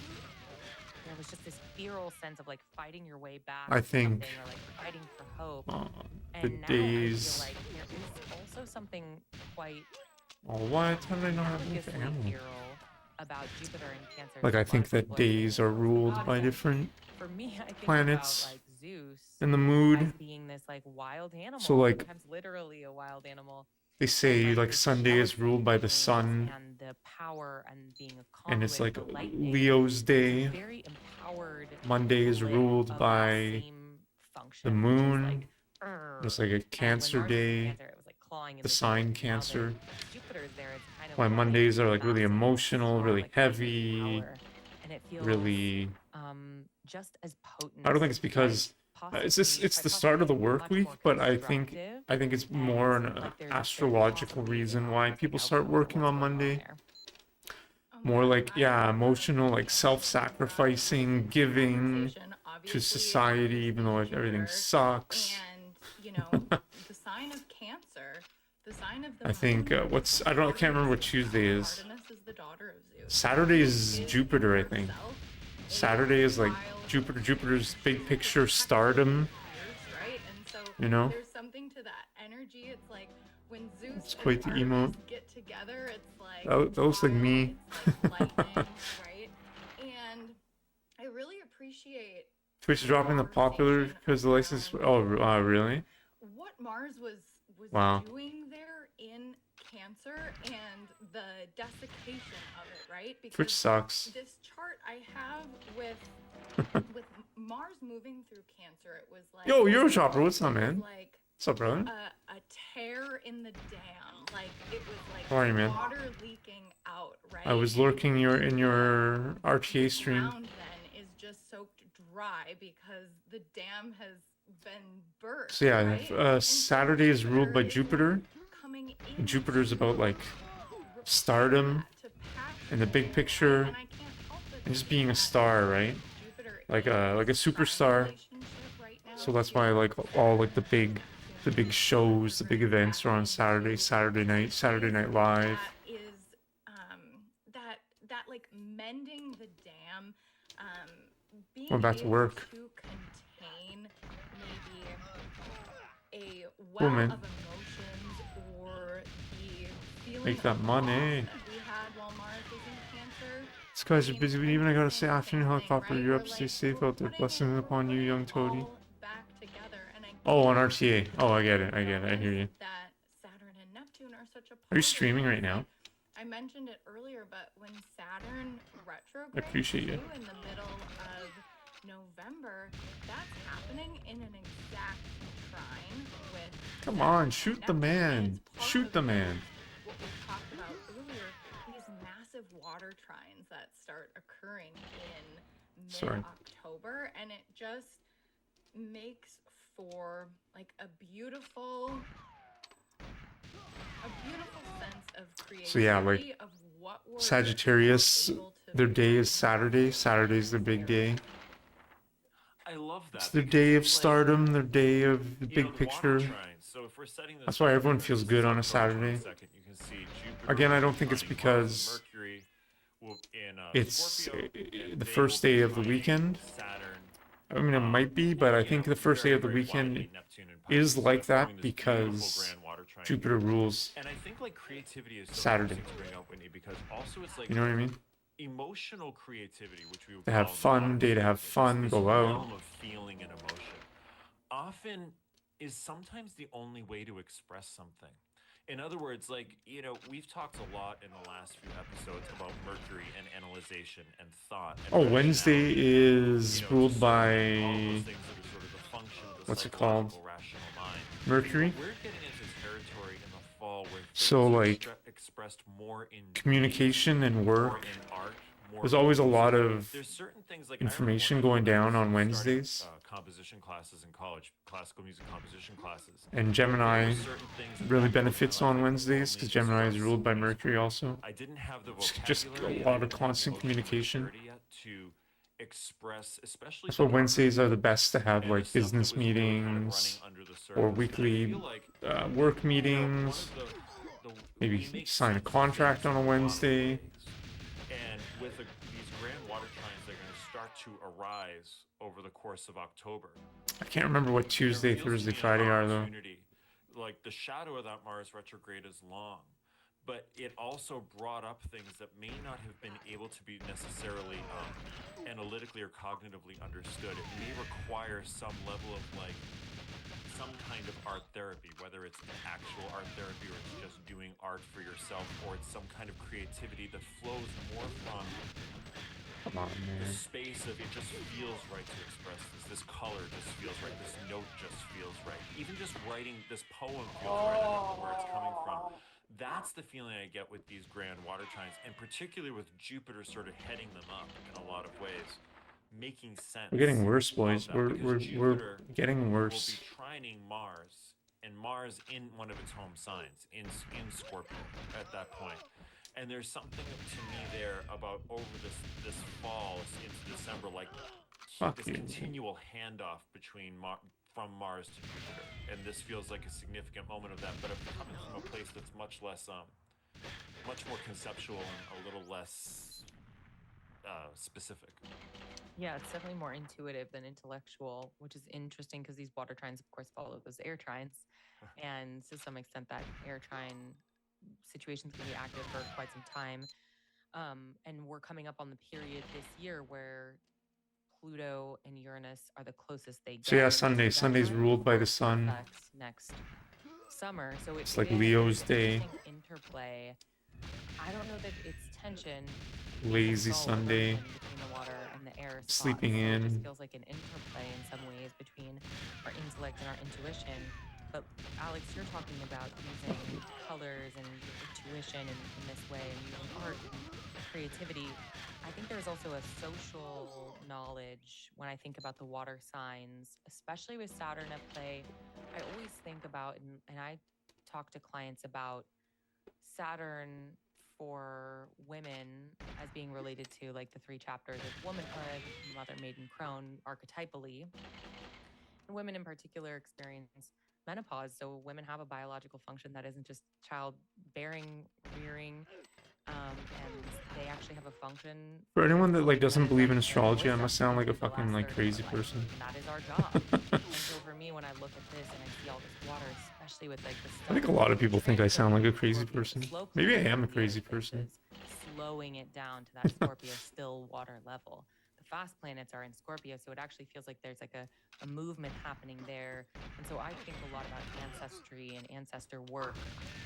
there was just this feral sense of like fighting your way back. I think or like fighting for hope. the and days. Now I feel like there is also something quite. Oh, what? How did I not have enough ammo? About Jupiter and Cancer. Like I think that days are ruled by different For me, I think planets about, like, Zeus and the mood. as being this like wild animal. So like sometimes literally a wild animal. they say like Sunday is ruled by the sun, and the power and being a and it's like lightning, Leo's day. very empowered. Monday is ruled by the moon. It's like a Cancer day. The sign Cancer. Why Mondays are like really emotional, really heavy, really. Just as potent. I don't think it's because it's the start of the work week, but I think it's more an astrological reason why people start working on Monday. More like, yeah, emotional, like self-sacrificing, giving to society, even though everything sucks. And you know, the sign of Cancer, the sign of the I think I can't remember what Tuesday is. Artemis is the daughter of Zeus. Saturday is Jupiter, I think. Saturday is like Jupiter's big picture stardom. Right? And so you know? There's something to that energy. It's like when Zeus It's quite the emote. get together, it's like That looks like me. It's like lightning, right? And I really appreciate Twitch is dropping the popular because the license. Oh, really? what Mars was Wow. doing there in Cancer and the desiccation of it, right? Because Twitch sucks. this chart I have with Mars moving through Cancer, it was like Yo, Eurochopper, what's up, man? Like What's up, brother? a tear in the dam, like it was like How are you, man? water leaking out, right? I was lurking in your RTA stream. The ground then is just soaked dry because the dam has been burst. So yeah, right? Saturday is ruled by Jupiter. Jupiter's about like stardom and the big picture and just being a star, right? Like a superstar. So that's why like all like the big shows, the big events are on Saturday, Saturday Night Live. That is that like mending the dam, being Going back to work. to contain maybe a well Cool, man. of emotions or the feeling Make that of money. loss that we had while Mars was in Cancer. These guys are busy, but even I gotta say, afternoon helicopter, Right? you're We're up, stay like, safe we're out there. putting Blessings upon you, young toady. all back together, and I Oh, on think RTA. Oh, I get it, I hear you. that Saturn and Neptune are such a Are you part of streaming this. right now? I mentioned it earlier, but when Saturn retrogrades I appreciate you. in the middle of November, that's happening in an exact trine with Come Saturn on, and shoot the Neptune, and man. it's part Shoot of the man. What we talked about earlier, these massive water trines that start occurring in Sorry. mid-October, and it just makes for like a beautiful sense of creativity. So yeah, like of what we're Sagittarius, able to their day is Saturday. Saturday's their big day. I love that. It's their because day of it's like, stardom, their day of the you know, big the water picture. trines. So if we're setting this That's why up everyone here, feels this good is on a October Saturday. 22nd, you can see Jupiter Again, I don't think it's conjoining Mars and because Mercury will, in, it's Scorpio, and the they first will day be of the trining weekend. Saturn. I mean, it might be, but I think the first day of the Very weekend widely, Neptune and is Pisces, like that forming this beautiful because grand water triangle. Jupiter rules And I think like creativity is so Saturday. interesting to bring up, Whitney, because also it's like You know what I mean? emotional creativity, which we would To have call fun, day to have fun, this go out. realm of feeling and emotion often is sometimes the only way to express something. In other words, like, you know, we've talked a lot in the last few episodes about Mercury and analyzation and thought. And Oh, Wednesday is you know, ruled just by all those things that are sort of the function of the what's it called? psychological rational mind. Mercury. We're getting into territory in the fall where So, things are like, expressed more in communication and more work. in art. More There's always a music. lot of There's certain things like information I remember going when I down was on starting, Wednesdays. composition classes in college, classical music composition classes. And There Gemini were certain things at really that point in my benefits life on I could Wednesdays only because Gemini is express ruled by musically. Mercury also. I didn't have the Just vocabulary. a I lot of didn't have the constant emotional communication. maturity yet to express, especially That's the why Wednesdays darker are the best to have and the like stuff that business was really kind of running meetings under the surface. or And I weekly feel like work one meetings. of we Maybe make sign a sense of contract things on a in lot of Wednesday. ways. And with these grand water trines, they're going to start to arise over the course of October. I can't remember what Tuesday, There feels to Thursday, me an Friday are though. opportunity. Like the shadow of that Mars retrograde is long, but it also brought up things that may not have been able to be necessarily analytically or cognitively understood. It may require some level of like some kind of art therapy, whether it's actual art therapy or it's just doing art for yourself, or it's some kind of creativity that flows more from Come on, the man. space of it just feels right to express this. This color just feels right. This note just feels right. Even just writing this poem feels right. I don't know where it's coming from. That's the feeling I get with these grand water trines, and particularly with Jupiter sort of heading them up in a lot of ways, making sense. We're getting worse, boys. We're getting Will worse. be trining Mars, and Mars in one of its home signs, in Scorpio at that point. And there's something to me there about over this fall into December, like Fuck this you. continual handoff between from Mars to Jupiter, and this feels like a significant moment of that. But it's coming from a place that's much less, much more conceptual and a little less specific. Yeah, it's definitely more intuitive than intellectual, which is interesting because these water trines, of course, follow those air trines. And to some extent, that air trine situations can be active for quite some time. And we're coming up on the period this year where Pluto and Uranus are the closest they get. So yeah, Sunday's ruled by the sun. Next summer, so it's like Leo's day. Interplay. I don't know that it's tension. Lazy Sunday. Between the water and the air. Sleeping in. in. It feels like an interplay in some ways between our intellect and our intuition. But Alex, you're talking about using colors and intuition in this way, and using art and creativity. I think there's also a social knowledge when I think about the water signs, especially with Saturn at play. I always think about, and I talk to clients about Saturn for women as being related to like the 3 chapters of womanhood, mother, maiden, crone, archetypally. And women in particular experience menopause, so women have a biological function that isn't just childbearing, rearing, and they actually have a function. For anyone that like doesn't believe in astrology, I must sound like a fucking like crazy person. And that is our job. And so for me, when I look at this and I see all this water, especially with like the I think a lot of people think I sound like a crazy person. Maybe I am a crazy person. Slowing it down to that Scorpio still water level. The fast planets are in Scorpio, so it actually feels like there's like a movement happening there. And so I think a lot about ancestry and ancestor work.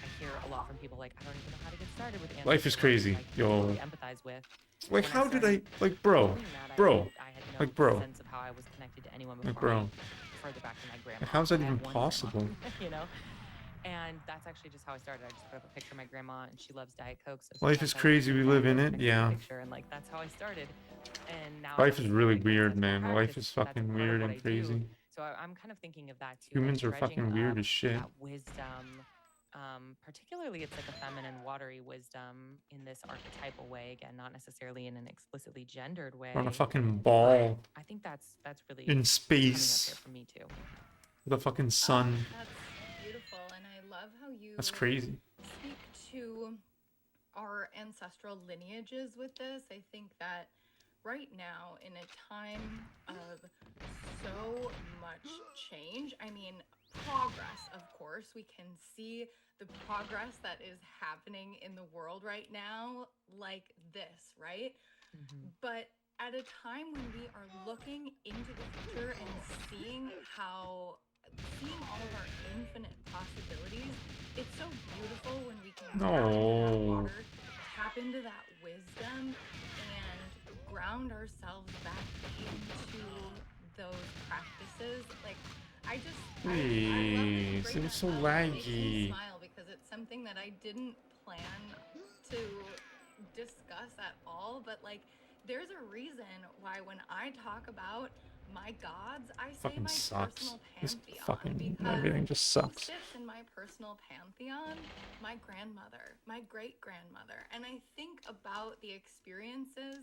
I hear a lot from people like, I don't even know how to get started with ancestry. Life is crazy, yo. Empathize with. Like, how did I, like, bro, I had no like, bro, sense of how I was connected to anyone like, before bro, further back to my grandma. how's that I have even one possible? grandma, you know? And that's actually just how I started. I just put up a picture of my grandma, and she loves Diet Coke. So Life is crazy. We live in it. Yeah. And like that's how I started. And now life is really weird, man. Life is fucking weird and crazy. So I'm kind of thinking of that too. Humans are fucking weird as shit. That wisdom, particularly it's like a feminine, watery wisdom in this archetypal way. Again, not necessarily in an explicitly gendered way. On a fucking ball. I think that's really in space. Coming up here for me too. The fucking sun. That's beautiful, and I love how you. That's crazy. Speak to our ancestral lineages with this. I think that right now, in a time of so much change, I mean, progress, of course, we can see the progress that is happening in the world right now, like this, right? Mm-hmm. But at a time when we are looking into the future and seeing all of our infinite possibilities, it's so beautiful when we can tap into that wisdom and ground ourselves back into those practices. Like, I just I love that you Please, bring it was that so up. It makes me laggy. smile because it's something that I didn't plan to discuss at all. But like, there's a reason why when I talk about my gods, I say Fucking my sucks. personal This pantheon fucking because everything just who sucks. sits in my personal pantheon? My grandmother, my great grandmother, and I think about the experiences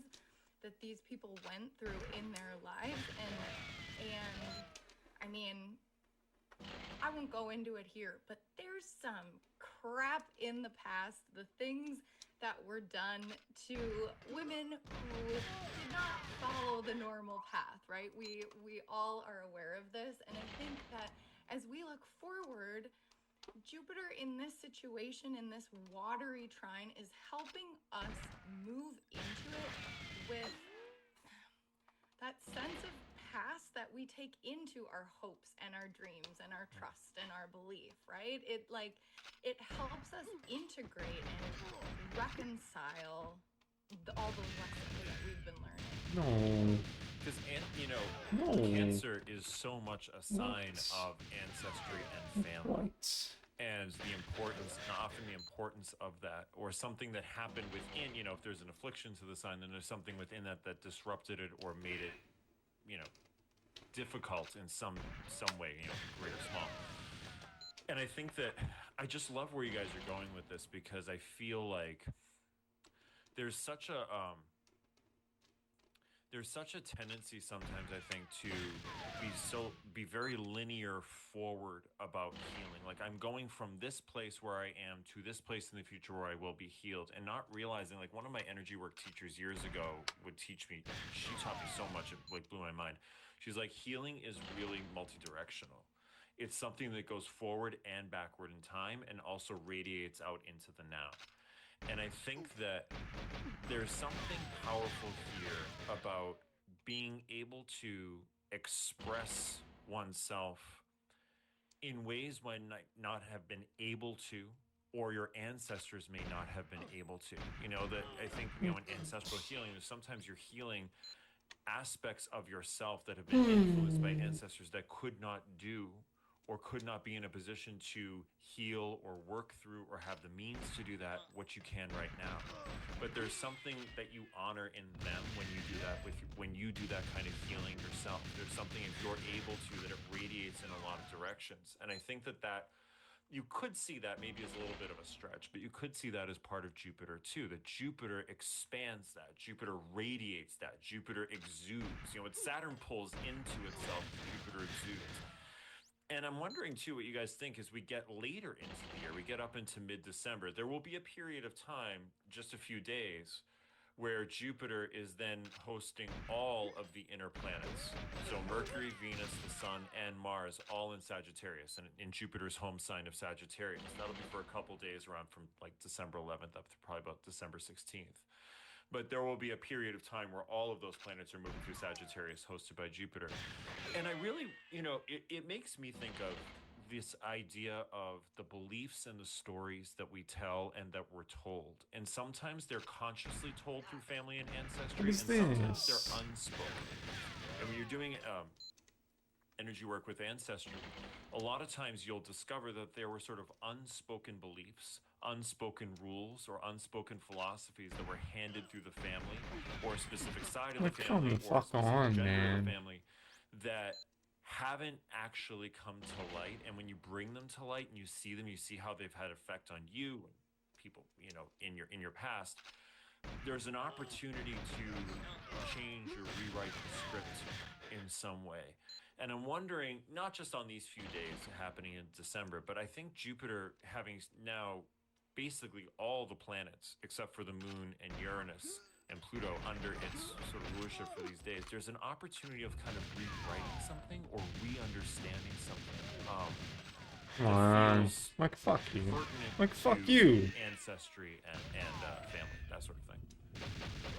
that these people went through in their lives, and I mean, I won't go into it here, but there's some crap in the past, the things that were done to women who did not follow the normal path, right? We all are aware of this, and I think that as we look forward, Jupiter in this situation, in this watery trine, is helping us move into it with that sense of past that we take into our hopes and our dreams and our trust and our belief, right? It helps us integrate and reconcile all the lessons that we've been learning. No. Because, No. Cancer is so much a sign of ancestry and family. What? And the importance, and often the importance of that, or something that happened within, if there's an affliction to the sign, then there's something within that disrupted it or made it, difficult in some way, great or small. And I think that I just love where you guys are going with this, because I feel like there's such a tendency sometimes, I think, to be very linear forward about healing. Like, I'm going from this place where I am to this place in the future where I will be healed, and not realizing, like, one of my energy work teachers years ago would teach me, she taught me so much, it like blew my mind. She's like, healing is really multi-directional. It's something that goes forward and backward in time and also radiates out into the now. And I think that there's something powerful here about being able to express oneself in ways one might not have been able to, or your ancestors may not have been able to. That I think, in ancestral healing, sometimes you're healing aspects of yourself that have been influenced by ancestors that could not do or could not be in a position to heal or work through or have the means to do that, what you can right now. But there's something that you honor in them when you do that, when you do that kind of healing yourself. There's something, if you're able to, that it radiates in a lot of directions. And I think that you could see that maybe as a little bit of a stretch, but you could see that as part of Jupiter too, that Jupiter expands that, Jupiter radiates that, Jupiter exudes. What Saturn pulls into itself, Jupiter exudes. And I'm wondering too what you guys think as we get later into the year, we get up into mid-December, there will be a period of time, just a few days, where Jupiter is then hosting all of the inner planets. So Mercury, Venus, the Sun, and Mars, all in Sagittarius, and in Jupiter's home sign of Sagittarius. That'll be for a couple days around from like December 11th up to probably about December 16th. But there will be a period of time where all of those planets are moving through Sagittarius, hosted by Jupiter. And I really, it makes me think of this idea of the beliefs and the stories that we tell and that we're told. And sometimes they're consciously told through family and ancestry, and sometimes they're unspoken. And when you're doing energy work with ancestry, a lot of times you'll discover that there were sort of unspoken beliefs, unspoken rules, or unspoken philosophies that were handed through the family, or a specific side of the family, or a specific gender of the family, that haven't actually come to light. And when you bring them to light and you see them, you see how they've had effect on you and people, in your past, there's an opportunity to change or rewrite the script in some way. And I'm wondering, not just on these few days happening in December, but I think Jupiter having now basically all the planets, except for the Moon and Uranus and Pluto, under its sort of rulership for these days, there's an opportunity of kind of rewriting something or re-understanding something. Wow. Like, fuck you. Like, fuck you. Ancestry and family, that sort of thing.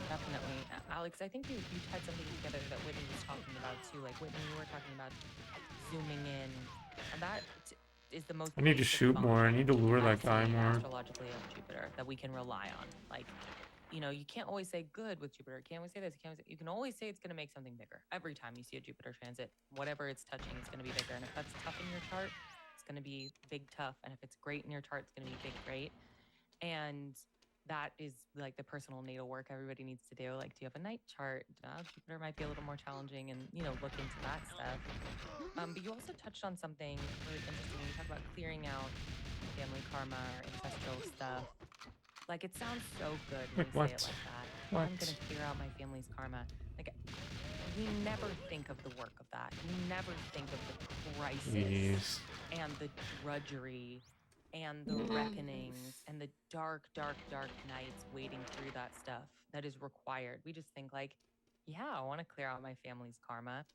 Definitely. Alex, I think you tied something together that Whitney was talking about too. Like, Whitney, you were talking about zooming in, and that is the most. I need to shoot more. I need to lure that guy more. Astrologically of Jupiter that we can rely on. Like, you know, you can't always say good with Jupiter. You can't always say this. You can always say it's going to make something bigger. Every time you see a Jupiter transit, whatever it's touching is going to be bigger. And if that's tough in your chart, it's going to be big tough. And if it's great in your chart, it's going to be big great. And that is like the personal natal work everybody needs to do. Like, do you have a night chart? Jupiter might be a little more challenging, and, you know, look into that stuff. But you also touched on something really interesting when you talk about clearing out family karma or ancestral stuff. Like, it sounds so good when you say it like that. What? I'm going to clear out my family's karma. Like, we never think of the work of that. We never think of the crisis Jeez. and the drudgery and the reckonings and the dark, dark, dark nights wading through that stuff that is required. We just think like, yeah, I want to clear out my family's karma.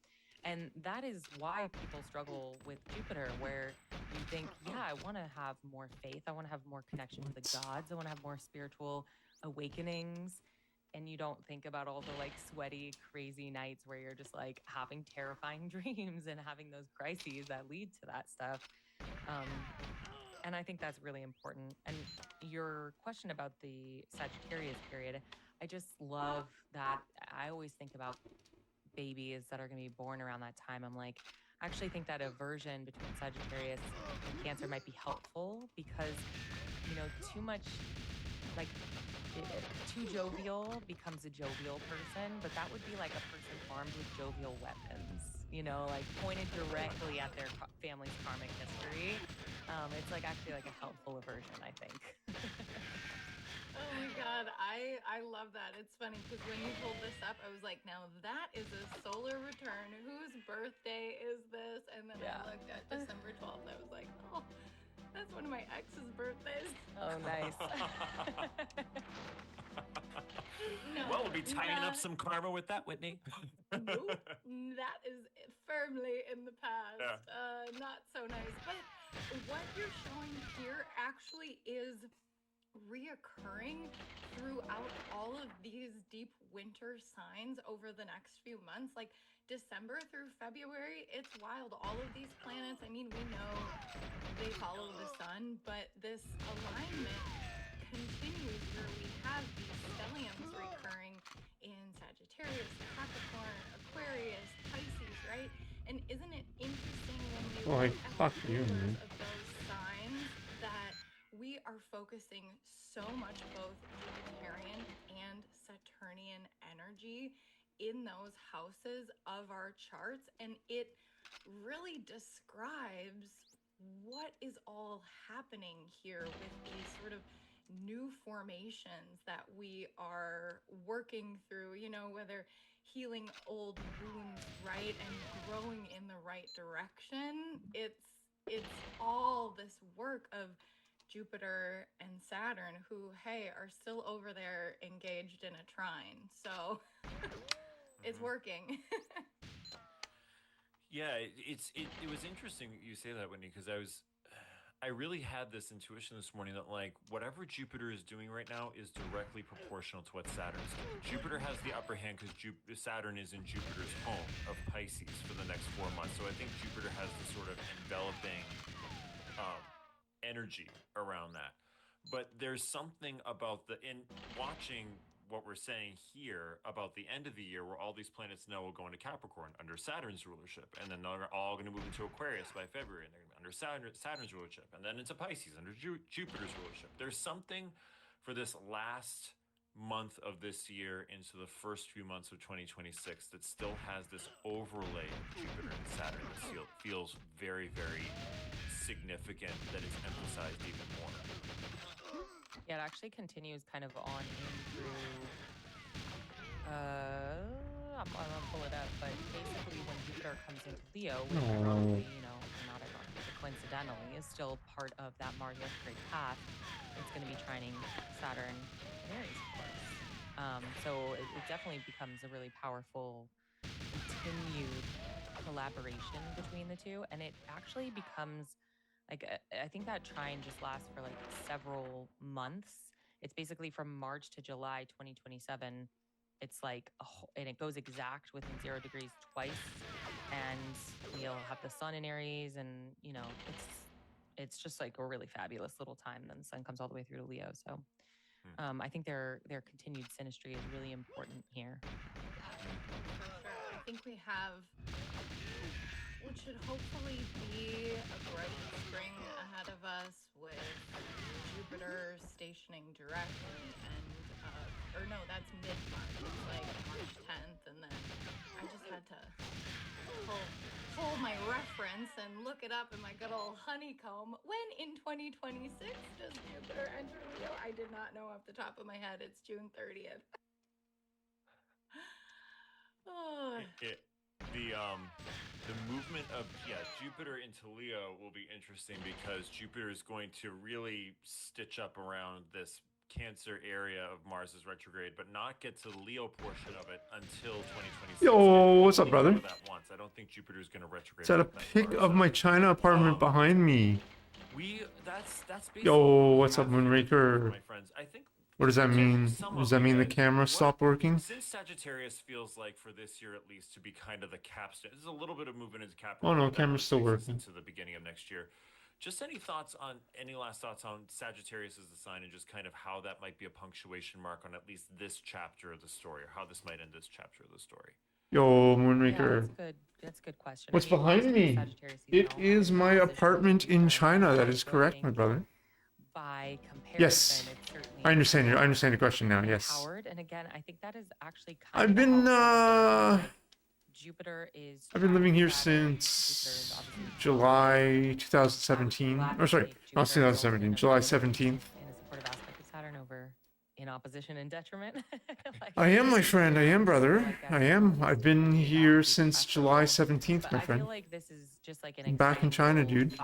And that is why people struggle with Jupiter, where you think, yeah, I want to have more faith. I want to have more connection to the gods. I want to have more spiritual awakenings. And you don't think about all the like sweaty, crazy nights where you're just like having terrifying dreams and having those crises that lead to that stuff. And I think that's really important. And your question about the Sagittarius period, I just love that. I always think about babies that are going to be born around that time. I'm like, I actually think that aversion between Sagittarius and Cancer might be helpful because, you know, too much, like, too jovial becomes a jovial person, but that would be like a person armed with jovial weapons, you know, like pointed directly at their family's karmic history. It's like actually like a helpful aversion, I think. Oh my God, I love that. It's funny because when you pulled this up, I was like, now that is a solar return. Whose birthday is this? And then I looked at December 12th. I was like, oh, that's one of my ex's birthdays. Oh, nice. No, well, we'll be tying up some karma with that, Whitney. Nope, that is firmly in the past. Yeah. Not so nice. But what you're showing here actually is reoccurring throughout all of these deep winter signs over the next few months. Like December through February, it's wild. All of these planets, I mean, we know they follow the sun, but this alignment continues where we have these stelliums recurring in Sagittarius, Capricorn, Aquarius, Pisces, right? And isn't it interesting when we look at the rulers of those signs that we are focusing so much both Jupiterian and Saturnian energy in those houses of our charts, and it really describes what is all happening here with these sort of new formations that we are working through, you know, whether healing old wounds, right, and growing in the right direction. It's all this work of Jupiter and Saturn, who, hey, are still over there engaged in a trine. So it's working. Yeah, it was interesting you say that, Whitney, because I really had this intuition this morning that like whatever Jupiter is doing right now is directly proportional to what Saturn's doing. Jupiter has the upper hand because Saturn is in Jupiter's home of Pisces for the next 4 months. So I think Jupiter has the sort of enveloping energy around that. But there's something about in watching what we're saying here about the end of the year where all these planets now will go into Capricorn under Saturn's rulership, and then they're all going to move into Aquarius by February, and they're going to be under Saturn's rulership, and then into Pisces under Jupiter's rulership. There's something for this last month of this year into the first few months of 2026 that still has this overlay of Jupiter and Saturn that feels very, very significant, that is emphasized even more. Yeah, it actually continues kind of on in through, I'm gonna pull it up, but basically when Jupiter comes into Leo, which ironically, you know, not ironically, but coincidentally, is still part of that Mars retrograde path, it's going to be trining Saturn and Aries, of course. So it definitely becomes a really powerful, continued collaboration between the two, and it actually becomes like I think that trine just lasts for like several months. It's basically from March to July 2027. It's like and it goes exact within 0 degrees twice, and you'll have the sun in Aries, and you know it's just like a really fabulous little time. Then the sun comes all the way through to Leo, so I think their continued synastry is really important here. For sure. I think we have what should hopefully be a bright spring ahead of us with Jupiter stationing direct or no, that's mid-March. It's like March 10th, and then I just had to pull my reference and look it up in my good old honeycomb. When in 2026 does Jupiter enter Leo? I did not know off the top of my head. It's June 30th. Oh. The movement of Jupiter into Leo will be interesting because Jupiter is going to really stitch up around this Cancer area of Mars's retrograde, but not get to the Leo portion of it until 2026. Yo, what's up, brother? That once. I don't think Jupiter is going to retrograde. Is that a pic of my China apartment behind me? That's Yo, what's up, Moonraker? My friends, I think. What does that mean? Does that mean the camera stopped working? Since Sagittarius feels like, for this year at least, to be kind of the capstone. There's a little bit of movement into Capricorn. Oh no, camera's still working. Into the beginning of next year. Just any last thoughts on Sagittarius as the sign, and just kind of how that might be a punctuation mark on at least this chapter of the story, or how this might end this chapter of the story? Yo, Moonraker. Yeah, that's a good question. What's behind me? It is my apartment in China. That is correct, my brother. By comparison, yes, I understand your question now. Yes. Empowered, and again, I think that is actually I've been Jupiter is. I've been living here since July 2017. Oh, sorry, not 2017. July 17th. In a supportive aspect of Saturn over in opposition and detriment. I am, my friend. I am, brother. I am. I've been here since July 17th, my friend. I feel like this is just like an back in China, dude.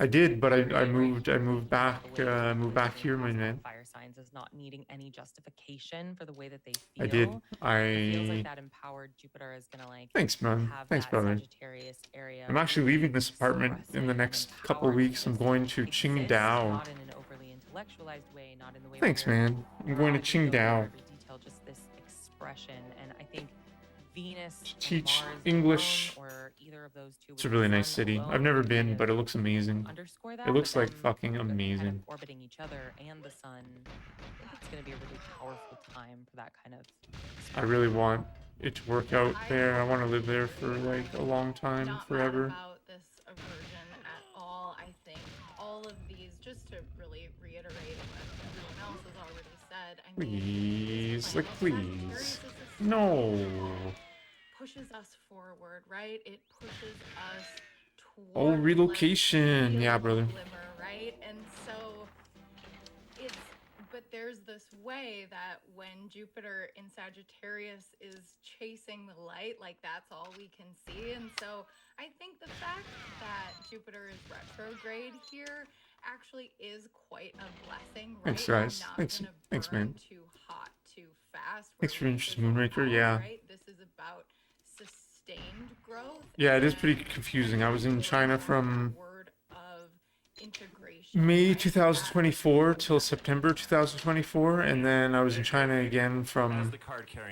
I did, but I moved back here, my man. Fire signs as not needing any justification for the way that they feel. I did. It feels like that empowered Jupiter is gonna like. Thanks, man. Thanks, brother. Area I'm actually leaving this apartment in the next couple of weeks. I'm going to Qingdao. Not in an overly intellectualized way, not in the way. Thanks, man. I'm going to Qingdao. Just this expression, and I think Venus to teach Mars English. Or either of those two. It's a really nice city. I've never been, but it looks amazing. That, it looks like fucking amazing. Kind of orbiting each other and the sun. I think it's going to be a really powerful time for that kind of. I really want it to work out there. I want to live there for like a long time, forever. About this aversion at all. I think all of these, just to really reiterate what everyone else has already said. I mean, please, like please, no. Pushes us forward, right? It pushes us towards. Oh, relocation, yeah, brother. Glimmer, right? And so but there's this way that when Jupiter in Sagittarius is chasing the light, like that's all we can see. And so I think the fact that Jupiter is retrograde here actually is quite a blessing, right? Thanks, guys. Thanks, man. Too hot, too fast. Thanks for your interest, Moonraker. Yeah. Right? This is about sustained growth. Yeah, it is pretty confusing. I was in China from May 2024 till September 2024, and then I was in China again from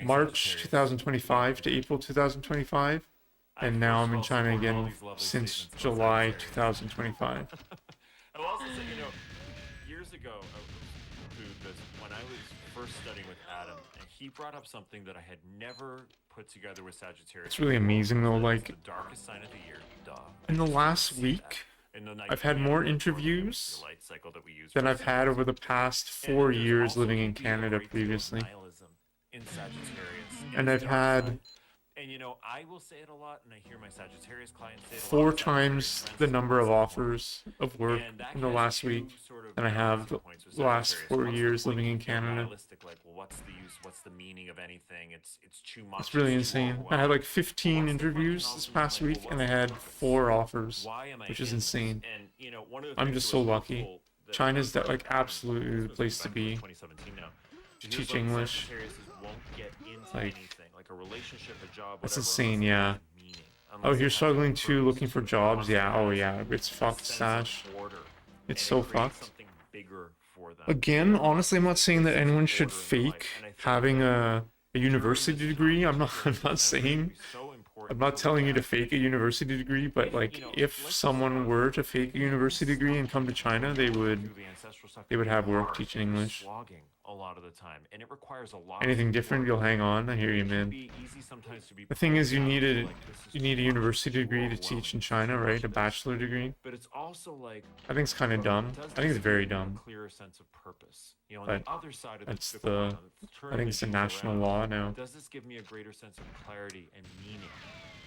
March 2025 to April 2025, and now I'm in China again since July 2025. I'll also say, years ago, when I was first studying with Adam, and he brought up something that I had never put together with Sagittarius. It's really amazing though, like, the darkest sign of the year, in the last week, I've had more interviews than I've had over the past 4 years living in Canada previously. And I've had, I will say it a lot, and I hear my Sagittarius clients say it a lot. 4 times the number of offers of work in the last week than I have the last 4 years living in Canada. Like, well, what's the use? What's the meaning of anything? It's too much. It's really insane. I had like 15 interviews this past week, and I had 4 offers, which is insane. I'm just so lucky. China's that like absolutely the place to be. To teach English. Like, that's insane, yeah. Oh, you're struggling too, looking for jobs? Yeah, oh yeah, it's fucked, Sash. It's so fucked. Again, honestly, I'm not saying that anyone should fake having a university degree. I'm not saying, I'm not telling you to fake a university degree, but like, if someone were to fake a university degree and come to China, they would suck they would have work hard teaching and you're English. slogging a lot of the time, and it requires a lot. Anything different, you'll hang on. I hear you, man. The thing is, you need a university degree to teach in China, right? A bachelor degree. But it's also like, I think it's kind of dumb. I think it's very dumb. A clearer sense of purpose. You know, on But the other side of that's the the. coin, I think it's the national law now. Does this give me a greater sense of clarity and meaning?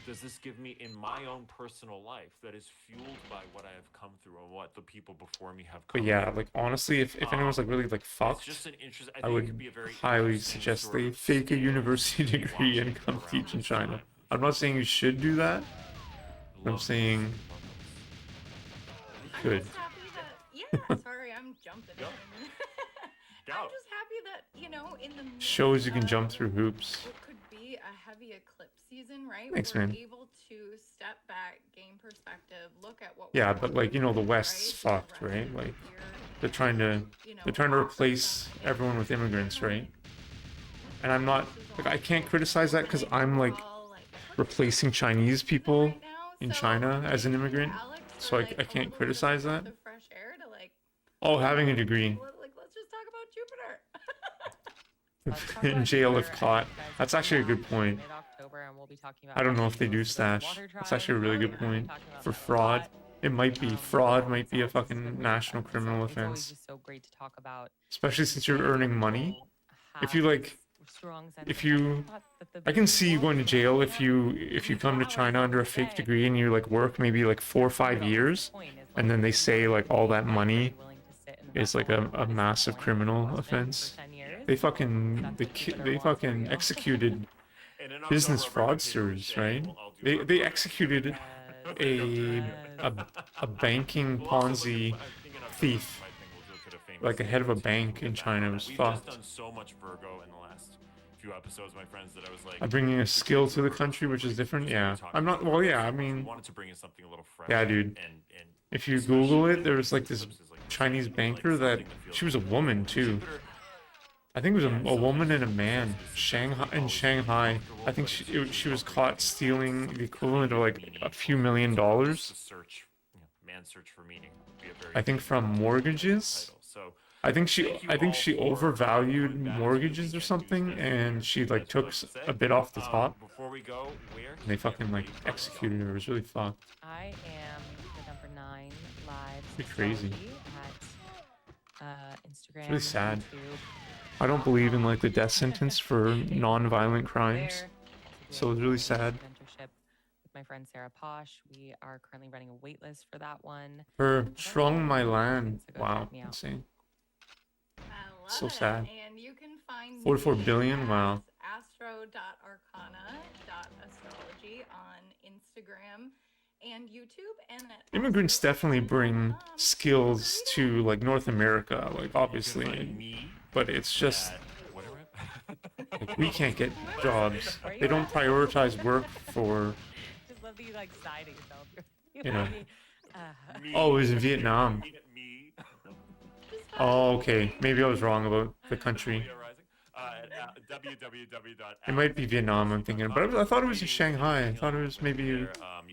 Does this give me in my own personal life that is fueled by what I have come through and what the people before me have come But yeah, through? like honestly, if anyone's like really like It's fucked, just an interest. I would highly suggest they fake a university degree and come teach in China. I'm not saying you should do that. I'm saying you could. I'm just happy that, yeah, sorry, I'm jumping in. I'm just happy that, you know, in the midst Shows you can of jump through hoops. what could be a heavy eclipse season, right? Thanks, we're man. able to step back, gain perspective, look at what Yeah, we're but like, you know, the doing, West's right? fucked, The rest right? of the Like year, they're trying to you know, replace stuff in everyone with immigrants, right? And I'm not this is like all I can't criticize that because I'm like all, like, replacing Chinese people right now. in So, China as an thank you, immigrant, Alex, so for, I like, a can't little bit of criticize that. breath of fresh air to, like, Oh, having a degree like, let's just talk about Jupiter. in jail if caught. That's actually a good point. I don't know if they do stash. That's actually a really good point. For fraud, it might be. Fraud might be a fucking national criminal offense. Just so great to talk about. Especially since you're earning money. If you like, I can see you going to jail if you come to China under a fake degree and you like work maybe like 4 or 5 years, and then they say like all that money is like a massive criminal offense. They fucking executed business fraudsters, right? They executed a banking Ponzi thief, like a head of a bank in China. It was fucked. Done so much Virgo in the last few episodes, my friends, that I was like, I'm bringing a skill to the country, which is different. Yeah, I'm not. Well, yeah, I mean, wanted to bring in something a little fresh. yeah, dude. And If you Google it, there was like this Chinese banker that she was a woman too. I think it was a woman and a man. Shanghai. I think she was caught stealing the equivalent of like a few $1 million. Search for meaning. I think from mortgages. I think she overvalued mortgages or something, and she like took a bit off the top. Before we go, and they fucking like executed her. It was really fucked. I am the number 9 live. Pretty crazy. At Instagram. It's really sad. YouTube. I don't believe in like the death sentence for non-violent crimes, so it's really sad. Mentorship with my friend Sarah Posh. We are currently running a wait list for that one. Her Shrung My Land. Wow, insane. So sad. And you can find 44 billion. Wow. astro.arcana.astrology on Instagram and YouTube. And immigrants definitely bring skills to like North America, like obviously, but it's just like, we can't get jobs. They don't prioritize work for. Just love that you like side yourself. You know. Oh, it was in Vietnam. Oh, okay. Maybe I was wrong about the country. It might be Vietnam, I'm thinking, but I thought it was in Shanghai. I thought it was maybe. You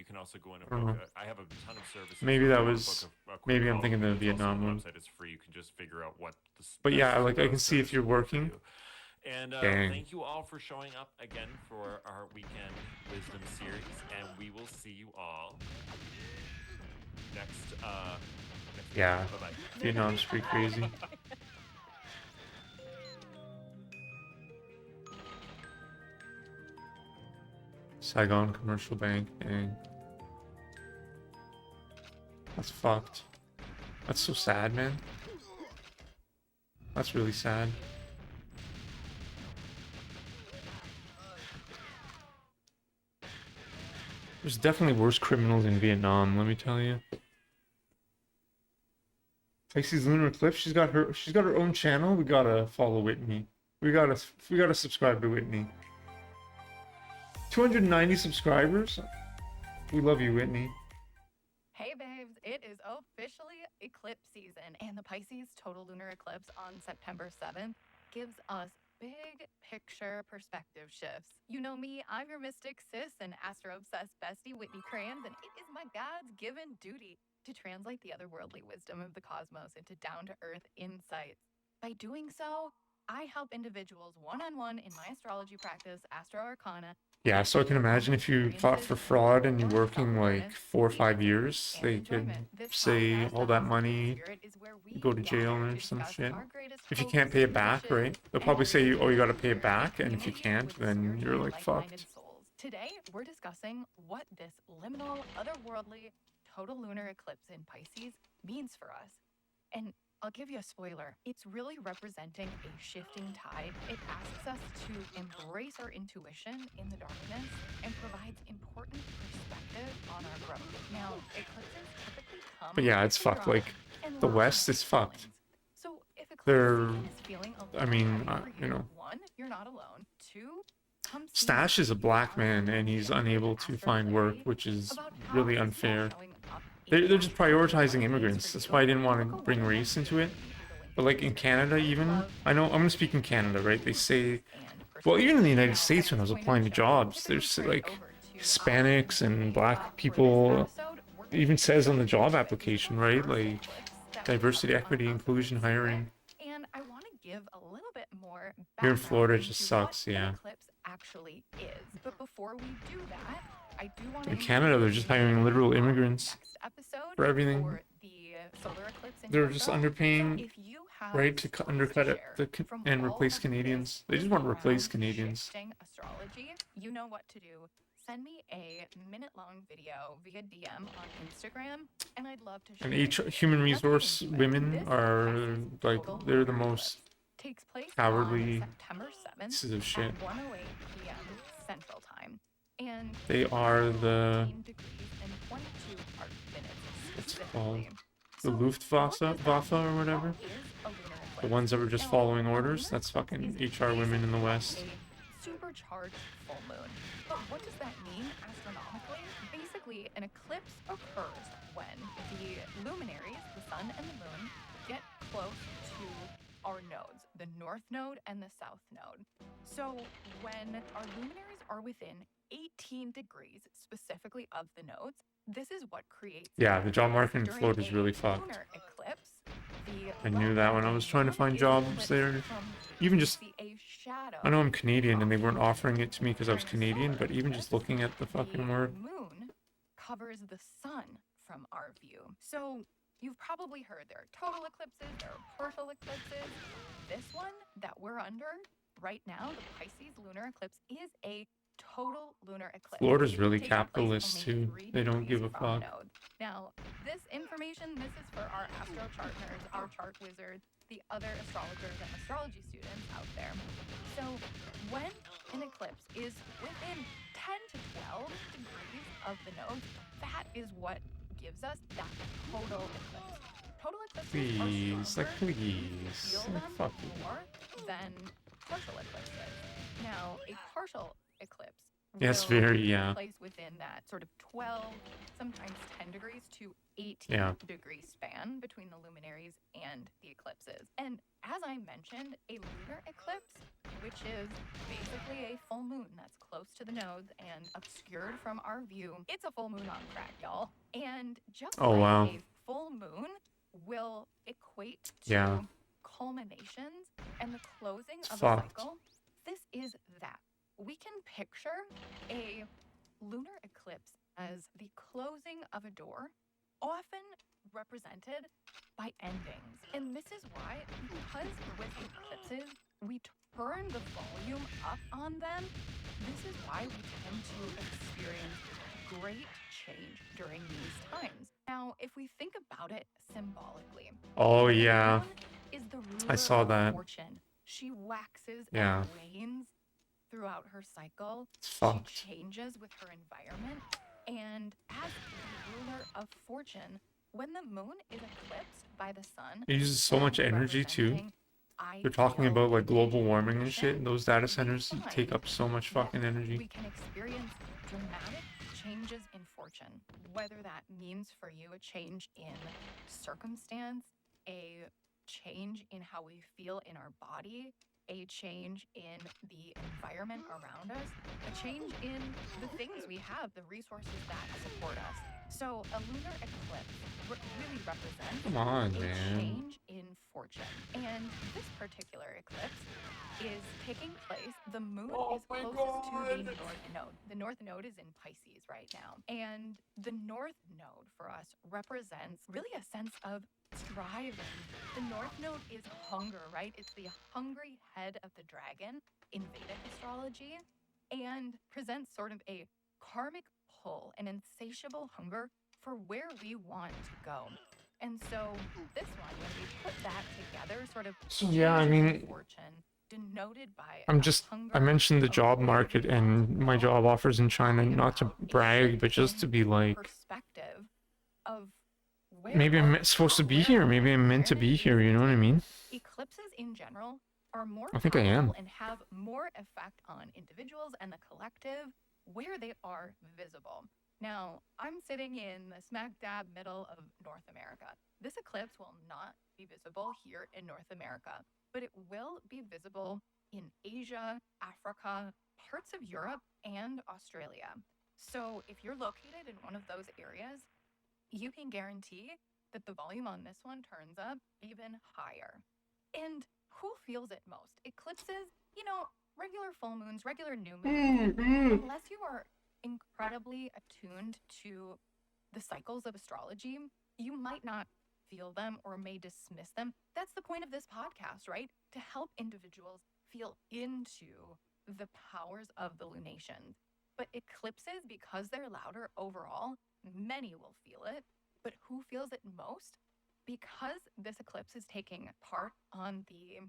can also go in and I don't know. I have a ton of services. Maybe that was. Maybe I'm thinking the Vietnam one. It's free. You can just figure out what. But yeah, like I can see if you're working. And Dang. thank you all for showing up again for our weekend wisdom series, and we will see you all next. Yeah, Bye-bye. Vietnam's pretty crazy. Saigon Commercial Bank, dang. That's fucked. That's so sad, man. That's really sad. There's definitely worse criminals in Vietnam, let me tell you. Pisces lunar eclipse. She's got her own channel. We gotta follow Whitney. We gotta subscribe to Whitney. 290 subscribers. We love you, Whitney. Hey babes, it is officially eclipse season, and the Pisces total lunar eclipse on September 7th gives us big picture perspective shifts. You know me, I'm your mystic sis and astro-obsessed bestie, Whitney Crayons, and it is my God's given duty to translate the otherworldly wisdom of the cosmos into down-to-earth insights. By doing so, I help individuals one-on-one in my astrology practice, Astro Arcana. Yeah, so I can imagine if you fought for fraud and you're working like 4 or 5 years, they could say all that money, go to jail or some shit. If you can't pay it back, right? They'll probably say, oh, you gotta pay it back, and if you can't, then you're like fucked. Today, we're discussing what this liminal, otherworldly, total lunar eclipse in Pisces means for us. And I'll give you a spoiler. It's really representing a shifting tide. It asks us to embrace our intuition in the darkness and provides important perspective on our growth. Now, eclipses typically come. But yeah, it's fucked. Like, the West is fucked. So if They're, is feeling I mean, you know. One, you're not alone. Two, Stash is a black man and he's unable to find work, which is really unfair. They're just prioritizing immigrants. That's why I didn't want to bring race into it. But like in Canada even, I know, I'm going to speak in Canada, right? They say, well, even in the United States when I was applying to jobs, there's like Hispanics and black people, it even says on the job application, right? Like diversity, equity, inclusion, hiring. And I want to give a little bit more here in Florida it just sucks, yeah. Eclipse actually is. But before we do that, I do want to in Canada, they're just hiring literal immigrants for everything. They're just underpaying, right, to undercut it and replace Canadians. They just want to replace Canadians. Astrology, you know what to do. Send me a minute-long video via DM on Instagram, and I'd love to share. And human resource women are like, they're the most cowardly pieces of shit. At 1:08 p.m. Central Time. And they are the, 22 what's it called? The Luftwaffe or whatever? The ones that were just following orders? That's fucking HR women in the West. Supercharged full moon. But what does that mean astronomically? Basically, an eclipse occurs when the luminaries, the sun and the moon, get close to our nodes, the north node and the south node. So when our luminaries are within 18 degrees specifically of the nodes, this is what creates. Yeah, the job market in Florida is really fucked. I knew that when I was trying to find jobs there. Even just, I know I'm Canadian and they weren't offering it to me because I was Canadian, but even just looking at the fucking work. The moon covers the sun from our view. So you've probably heard there are total eclipses, there are partial eclipses. This one that we're under right now, the Pisces lunar eclipse, is a total lunar eclipse. Florida's really capitalist too. They don't give a fuck. Now, this information, this is for our astro chart nerds, our chart wizards, the other astrologers and astrology students out there. So when an eclipse is within 10 to 12 degrees of the nodes, that is what gives us that total eclipse. Total eclipses please, are stronger. please. Fuck more than partial eclipses. Now, a partial eclipse yes, very, yeah. place within that sort of 12, sometimes 10 degrees to 18 degree span between the luminaries and the eclipses. And as I mentioned, a lunar eclipse, which is basically a full moon that's close to the nodes and obscured from our view, it's a full moon on crack, y'all. And just like a full moon will equate to culminations and the closing of a cycle, this is that. We can picture a lunar eclipse as the closing of a door, often represented by endings. And this is why, because with eclipses, we turn the volume up on them. This is why we tend to experience great change during these times. Now, if we think about it symbolically. Oh, yeah. Is the I saw that. Fortune. She waxes and wanes throughout her cycle. She changes with her environment. And as the ruler of fortune, when the moon is eclipsed by the sun, it uses so much energy too. They're talking about like global warming and shit. Those data centers take up so much fucking energy. We can experience dramatic changes in fortune, whether that means for you a change in circumstance, a change in how we feel in our body, a change in the environment around us, a change in the things we have, the resources that support us. So a lunar eclipse really represents Come on, a man. change in fortune. And this particular eclipse is taking place. The moon is closest to the north node. The north node is in Pisces right now. And the north node for us represents really a sense of striving. The north node is hunger, right? It's the hungry head of the dragon in Vedic astrology and presents sort of a karmic pull, an insatiable hunger for where we want to go. And so this one, when we put that together, sort of Yeah, I mean, fortune denoted by I mentioned the job market and my job offers in China, not to brag, but just to be like, perspective of maybe I'm supposed to be here, maybe I'm meant to be here, you know what I mean? Eclipses in general are more I think I am. and have more effect on individuals and the collective where they are visible. Now, I'm sitting in the smack dab middle of North America. This eclipse will not be visible here in North America, but it will be visible in Asia, Africa, parts of Europe, and Australia. So if you're located in one of those areas, you can guarantee that the volume on this one turns up even higher. And who feels it most? Eclipses, regular full moons, regular new moons, unless you are incredibly attuned to the cycles of astrology, you might not feel them or may dismiss them. That's the point of this podcast, right? To help individuals feel into the powers of the lunations. But eclipses, because they're louder overall, many will feel it. But who feels it most? Because this eclipse is taking part on the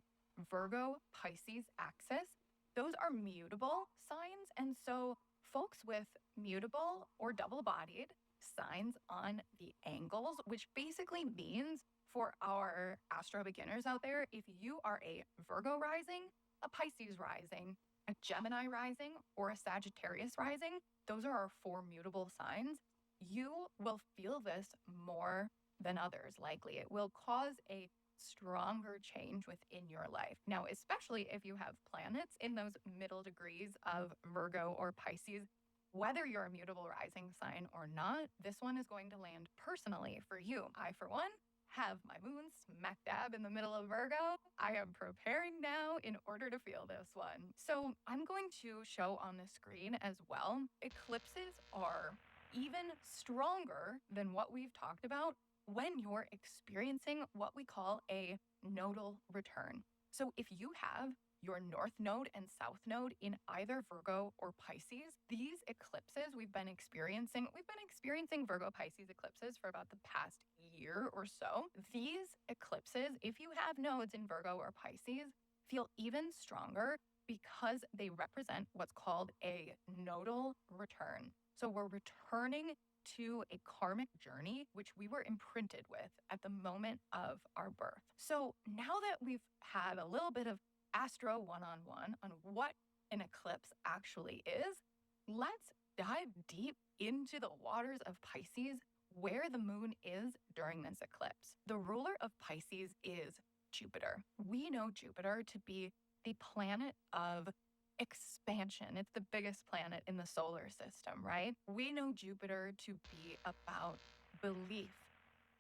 Virgo Pisces axis, those are mutable signs. And so folks with mutable or double-bodied signs on the angles, which basically means for our astro beginners out there, if you are a Virgo rising, a Pisces rising, a Gemini rising, or a Sagittarius rising, those are our 4 mutable signs. You will feel this more than others, likely. It will cause a stronger change within your life. Now, especially if you have planets in those middle degrees of Virgo or Pisces, whether you're a mutable rising sign or not, this one is going to land personally for you. I, for one, have my moon smack dab in the middle of Virgo. I am preparing now in order to feel this one. So I'm going to show on the screen as well. Eclipses are even stronger than what we've talked about when you're experiencing what we call a nodal return. So if you have your north node and south node in either Virgo or Pisces, these eclipses we've been experiencing Virgo Pisces eclipses for about the past year or so. These eclipses, if you have nodes in Virgo or Pisces, feel even stronger because they represent what's called a nodal return. So we're returning to a karmic journey, which we were imprinted with at the moment of our birth. So now that we've had a little bit of astro one-on-one on what an eclipse actually is, let's dive deep into the waters of Pisces, where the moon is during this eclipse. The ruler of Pisces is Jupiter. We know Jupiter to be the planet of expansion. It's the biggest planet in the solar system, right? We know Jupiter to be about belief,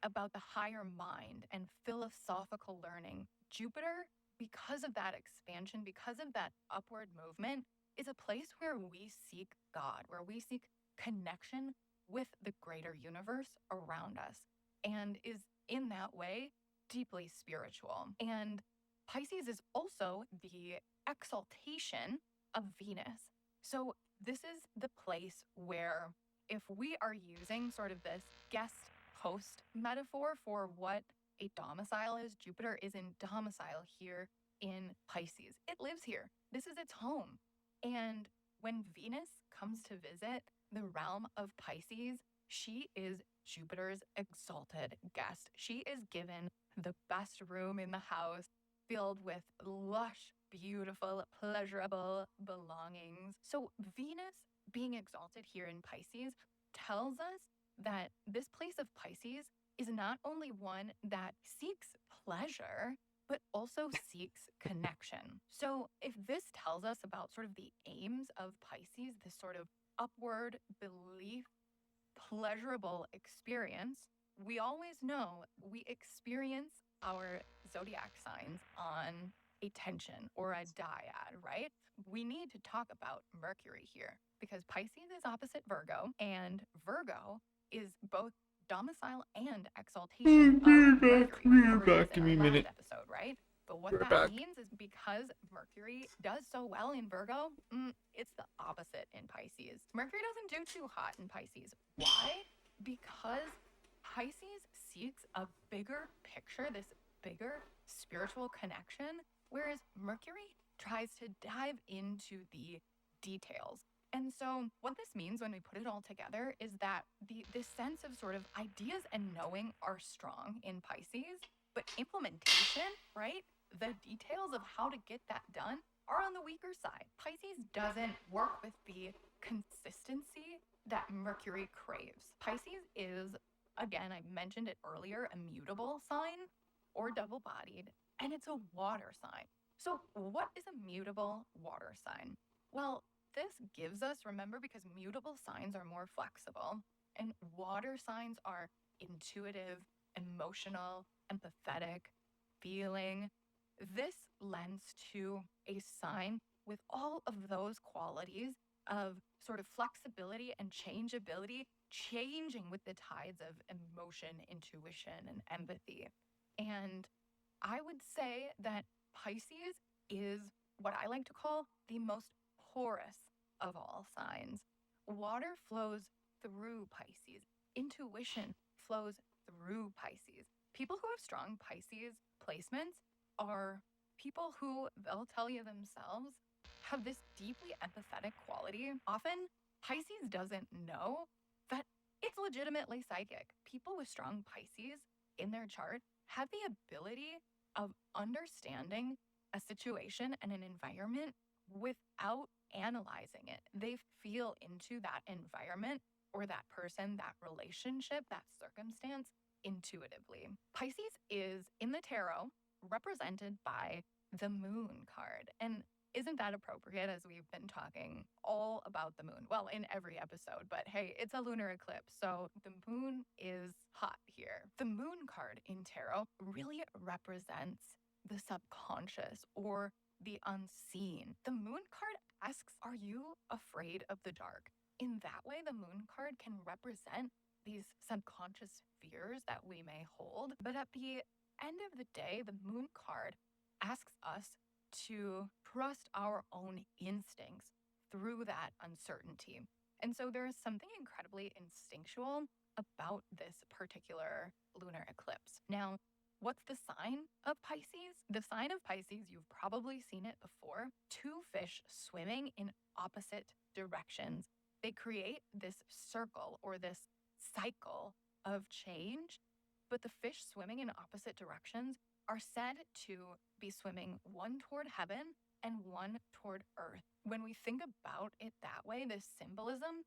about the higher mind and philosophical learning. Jupiter, because of that expansion, because of that upward movement, is a place where we seek God, where we seek connection with the greater universe around us, and is in that way deeply spiritual. And Pisces is also the exaltation of Venus. So this is the place where, if we are using sort of this guest host metaphor for what a domicile is, Jupiter is in domicile here in Pisces. It lives here. This is its home. And when Venus comes to visit the realm of Pisces, she is Jupiter's exalted guest. She is given the best room in the house, filled with lush, beautiful, pleasurable belongings. So Venus being exalted here in Pisces tells us that this place of Pisces is not only one that seeks pleasure, but also seeks connection. So if this tells us about sort of the aims of Pisces, this sort of upward belief, pleasurable experience, we always know we experience our zodiac signs on a tension or a dyad, right? We need to talk about Mercury here because Pisces is opposite Virgo, and Virgo is both domicile and exaltation. We're back. Give me a minute. Episode, right? But what We're that back. means is because Mercury does so well in Virgo, it's the opposite in Pisces. Mercury doesn't do too hot in Pisces. Why? Because Pisces seeks a bigger picture, this bigger spiritual connection, whereas Mercury tries to dive into the details. And so what this means when we put it all together is that this sense of sort of ideas and knowing are strong in Pisces, but implementation, right? The details of how to get that done are on the weaker side. Pisces doesn't work with the consistency that Mercury craves. Pisces is, again, I mentioned it earlier, a mutable sign or double-bodied, and it's a water sign. So what is a mutable water sign? Well, this gives us, remember, because mutable signs are more flexible and water signs are intuitive, emotional, empathetic, feeling. This lends to a sign with all of those qualities of sort of flexibility and changeability, changing with the tides of emotion, intuition, and empathy. And I would say that Pisces is what I like to call the most porous of all signs. Water flows through Pisces. Intuition flows through Pisces. People who have strong Pisces placements are people who, they'll tell you themselves, have this deeply empathetic quality. Often, Pisces doesn't know that it's legitimately psychic. People with strong Pisces in their chart have the ability of understanding a situation and an environment without analyzing it. They feel into that environment or that person, that relationship, that circumstance intuitively. Pisces is in the tarot represented by the moon card. And isn't that appropriate as we've been talking all about the moon? Well, in every episode, but hey, it's a lunar eclipse, so the moon is hot here. The moon card in tarot really represents the subconscious or the unseen. The moon card asks, are you afraid of the dark? In that way, the moon card can represent these subconscious fears that we may hold. But at the end of the day, the moon card asks us to trust our own instincts through that uncertainty. And so there is something incredibly instinctual about this particular lunar eclipse. Now, what's the sign of Pisces? The sign of Pisces, you've probably seen it before. Two fish swimming in opposite directions. They create this circle or this cycle of change, but the fish swimming in opposite directions are said to be swimming one toward heaven and one toward earth. When we think about it that way, this symbolism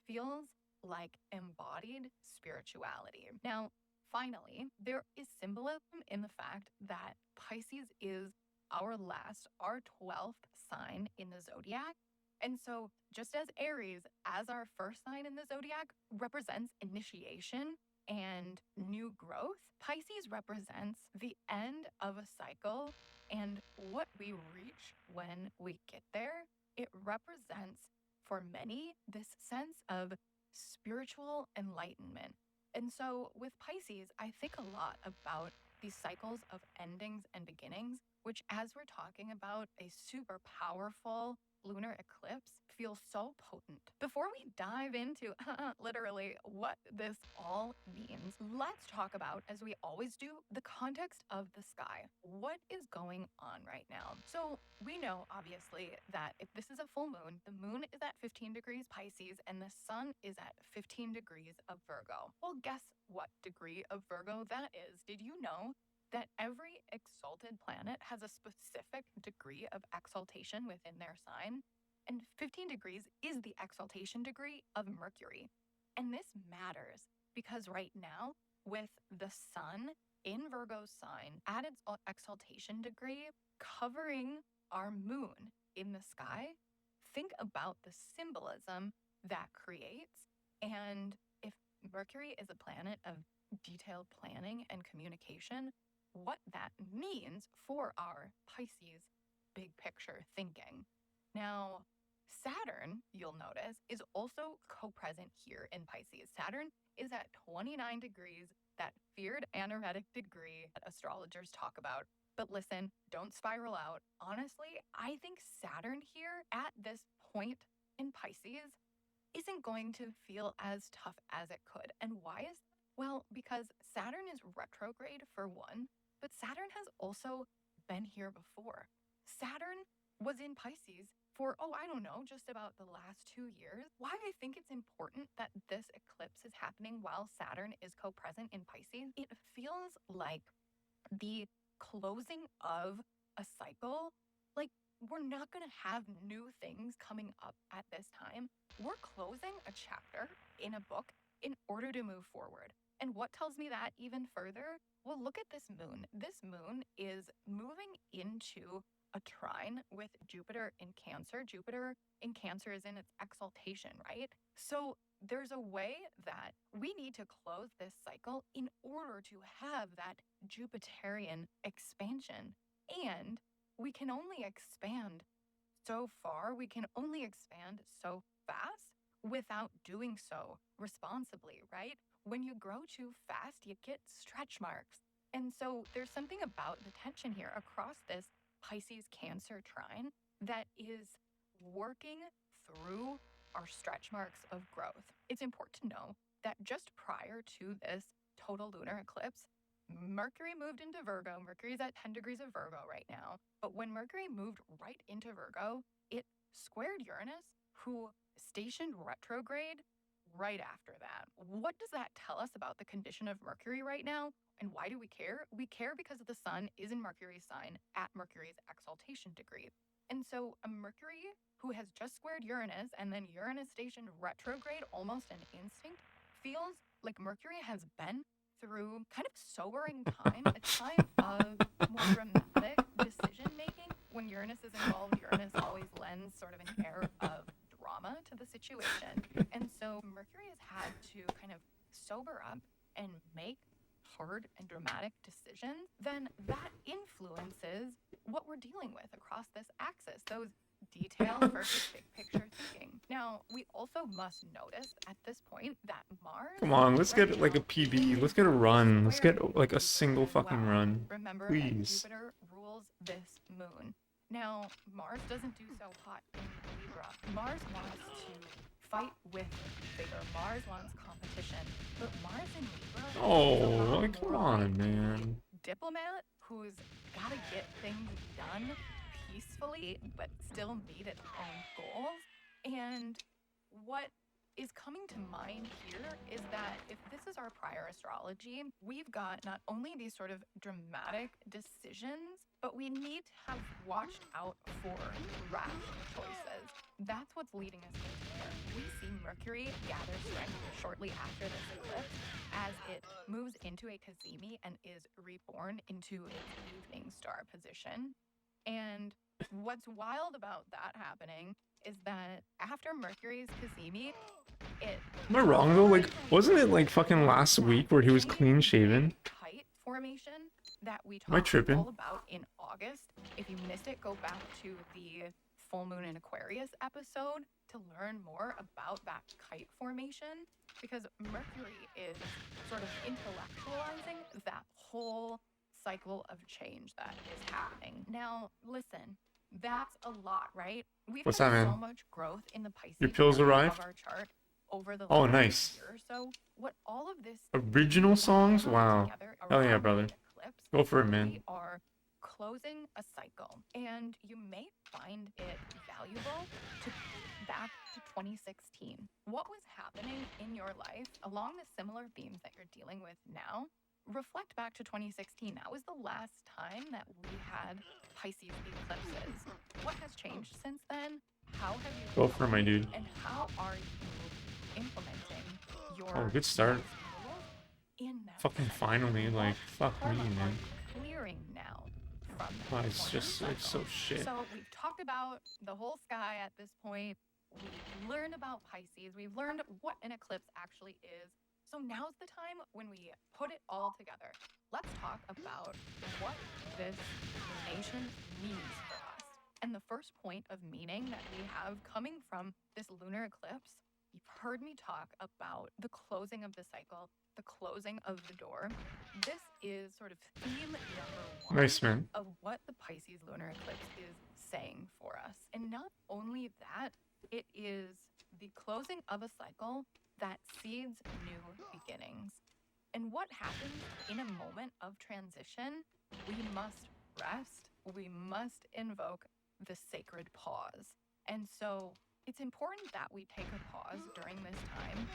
feels like embodied spirituality. Now, finally, there is symbolism in the fact that Pisces is our 12th sign in the zodiac. And so, just as Aries, as our first sign in the zodiac, represents initiation and new growth, Pisces represents the end of a cycle and what we reach when we get there. It represents, for many, this sense of spiritual enlightenment. And so with Pisces, I think a lot about these cycles of endings and beginnings, which, as we're talking about a super powerful lunar eclipse, feels so potent. Before we dive into literally what this all means, let's talk about, as we always do, the context of the sky. What is going on right now? So we know, obviously, that if this is a full moon, the moon is at 15 degrees Pisces and the sun is at 15 degrees of Virgo. Well, guess what degree of Virgo that is? Did you know that every exalted planet has a specific degree of exaltation within their sign? And 15 degrees is the exaltation degree of Mercury. And this matters because right now, with the sun in Virgo's sign at its exaltation degree, covering our moon in the sky. Think about the symbolism that creates. And if Mercury is a planet of detailed planning and communication, what that means for our Pisces big picture thinking. Now, Saturn, you'll notice, is also co-present here in Pisces. Saturn is at 29 degrees, that feared aneretic degree that astrologers talk about. But listen, don't spiral out. Honestly, I think Saturn here at this point in Pisces isn't going to feel as tough as it could. And why is that? Well, because Saturn is retrograde for one, but Saturn has also been here before. Saturn was in Pisces for, I don't know, just about the last 2 years. Why I think it's important that this eclipse is happening while Saturn is co-present in Pisces, it feels like the closing of a cycle. Like, we're not going to have new things coming up at this time. We're closing a chapter in a book in order to move forward. And what tells me that even further? Well, look at this moon. This moon is moving into a trine with Jupiter in Cancer. Jupiter in Cancer is in its exaltation, right? So there's a way that we need to close this cycle in order to have that Jupiterian expansion. And we can only expand so far, we can only expand so fast without doing so responsibly, right? When you grow too fast, you get stretch marks. And so there's something about the tension here across this Pisces Cancer trine that is working through our stretch marks of growth. It's important to know that just prior to this total lunar eclipse, Mercury moved into Virgo. Mercury's at 10 degrees of Virgo right now. But when Mercury moved right into Virgo, it squared Uranus, who stationed retrograde right after that. What does that tell us about the condition of Mercury right now? And why do we care? We care because the sun is in Mercury's sign at Mercury's exaltation degree. And so a Mercury who has just squared Uranus and then Uranus stationed retrograde almost an instinct feels like Mercury has been through kind of sobering time, a time of more dramatic decision making. When Uranus is involved, Uranus always lends sort of an air of drama to the situation. And so Mercury has had to kind of sober up and make hard and dramatic decisions. Then that influences what we're dealing with across this axis, those detail versus big picture thinking. Now, we also must notice at this point that Mars... Come on, let's get like a PB. Let's get a run. Let's get like a single fucking run. Remember please. That Jupiter rules this moon. Now, Mars doesn't do so hot in Libra. Mars wants to fight with vigor. Mars wants competition. But Mars in Libra... Oh, like, come on, man. Diplomat who's got to get things done peacefully, but still meet its own goals. And what is coming to mind here is that if this is our prior astrology, we've got not only these sort of dramatic decisions, but we need to have watched out for rash choices. That's what's leading us into here. We see Mercury gather strength shortly after this eclipse as it moves into a Cazimi and is reborn into its evening star position. And what's wild about that happening is that after Mercury's Cazimi, Am I wrong though? Like, wasn't it like fucking last week where he was clean shaven? Kite formation that we Am I talked tripping? all about in August. If you missed it, go back to the full moon in Aquarius episode to learn more about that kite formation, because Mercury is sort of intellectualizing that whole cycle of change that is happening. Now, listen, that's a lot, right? We've What's had that, man? so much growth in the Pisces Your pills area arrived? of our chart over the Oh, last nice. year or so. What all of this Original songs? coming Wow. together Hell yeah, around brother. the eclipse, Go for it, man. we are closing a cycle, and you may find it valuable to think back to 2016. What was happening in your life along the similar themes that you're dealing with now? Reflect back to 2016. That was the last time that we had Pisces eclipses. What has changed since then? How have you Go for it, my dude. and how are you implementing your Oh, good start. next goals in that Fucking cycle? finally, like, fuck me, Karma are man. you clearing now from that Oh, it's lunar just, it's so cycle? shit. So we've talked about the whole sky at this point. We've learned about Pisces. We've learned what an eclipse actually is. So now's the time when we put it all together. Let's talk about what this lunation means for us. And the first point of meaning that we have coming from this lunar eclipse, you've heard me talk about the closing of the cycle, the closing of the door. This is sort of theme number one Nice, man. of what the Pisces lunar eclipse is saying for us. And not only that, it is the closing of a cycle that seeds new beginnings. And what happens in a moment of transition? We must rest. We must invoke the sacred pause. And so it's important that we take a pause during this time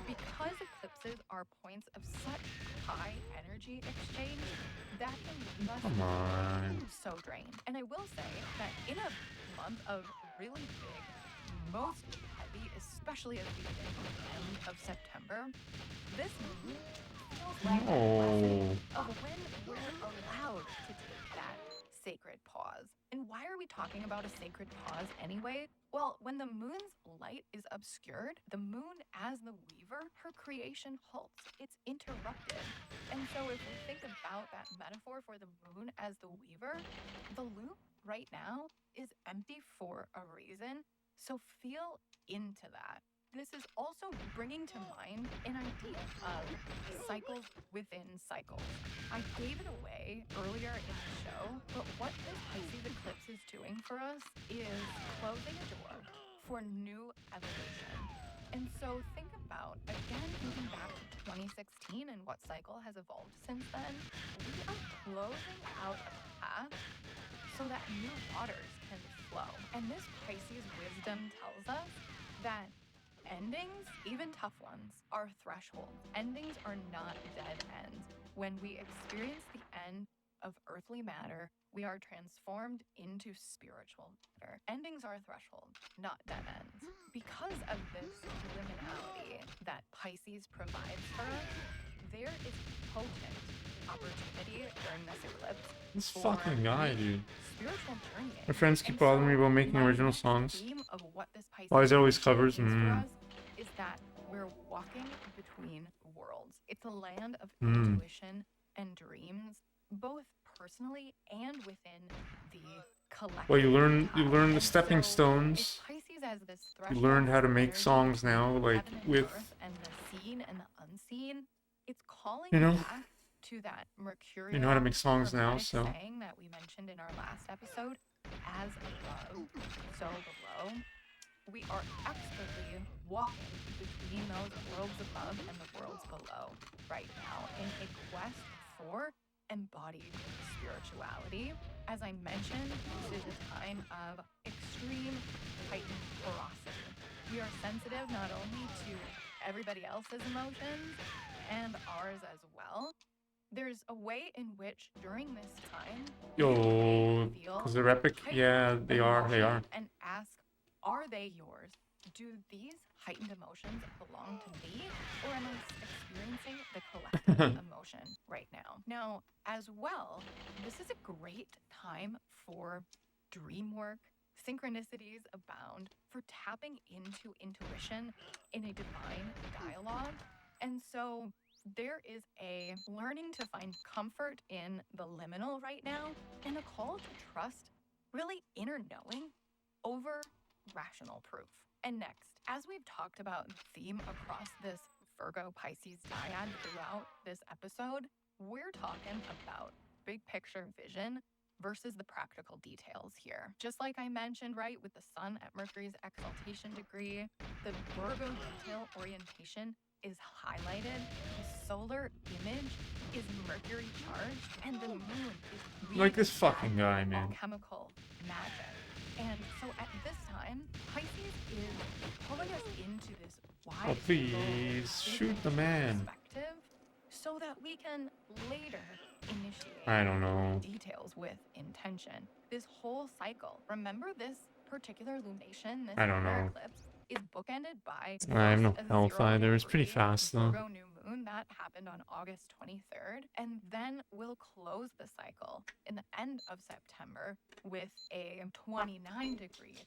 because eclipses are points of such high energy exchange that can leave us Come on. so drained. And I will say that in a month of really big, most heavy, especially at the beginning and end of September, this moon feels like a lesson of when we're allowed to take that sacred pause. And why are we talking about a sacred pause anyway? Well, when the moon's light is obscured, the moon as the weaver, her creation halts. It's interrupted. And so if we think about that metaphor for the moon as the weaver, the loop right now is empty for a reason. So feel into that. This is also bringing to mind an idea of cycles within cycles. I gave it away earlier in the show, but what this Pisces eclipse is doing for us is closing a door for new evolution. And so think about, again, moving back to 2016 and what cycle has evolved since then. We are closing out a path so that new waters can flow. And this Pisces wisdom tells us that endings, even tough ones, are thresholds. Endings are not dead ends. When we experience the end of earthly matter, we are transformed into spiritual matter. Endings are thresholds, not dead ends. Because of this liminality that Pisces provides for us, there is potent opportunity during this eclipse. This fucking guy, dude. Spiritual journey. My friends keep bothering me about making my original next songs. theme of what this Pisces Why is it always eclipse covers? is for us is that we're walking between worlds. It's a land of intuition and dreams, both personally and within the collective. Well, you learn the And stepping so stones. if Pisces has this You learned how to threshold make energy songs now, between like heaven and with, earth and the seen and the unseen. It's calling you know, back to that mercurial you know how to make songs now, hermetic so. saying that we mentioned in our last episode, as above, so below. We are expertly walking between those worlds above and the worlds below right now in a quest for embodied spirituality. As I mentioned, this is a time of extreme heightened ferocity. We are sensitive not only to everybody else's emotions and ours as well. There's a way in which during this time, Yo, because they're epic. Yeah, they are. And ask, are they yours? Do these heightened emotions belong to me, or am I experiencing the collective emotion right now? Now, as well, this is a great time for dream work. Synchronicities abound, for tapping into intuition in a divine dialogue. And so there is a learning to find comfort in the liminal right now and a call to trust really inner knowing over rational proof. And next, as we've talked about the theme across this Virgo Pisces dyad throughout this episode, we're talking about big picture vision versus the practical details here. Just like I mentioned, right, with the sun at Mercury's exaltation degree, the Virgo detail orientation is highlighted. The solar image is Mercury charged, and the moon is Like this fucking guy, man. Chemical magic. And so at this time, Pisces is pulling us into this wide Oh, please, shoot the man. perspective so that we can later initiate I don't know. details with intention. This whole cycle, remember this particular lunation, this I don't lunar know. eclipse is bookended by I have no first a health 0 either. It's pretty degree fast though. Virgo new moon that happened on August 23rd, and then we'll close the cycle in the end of September with a 29-degree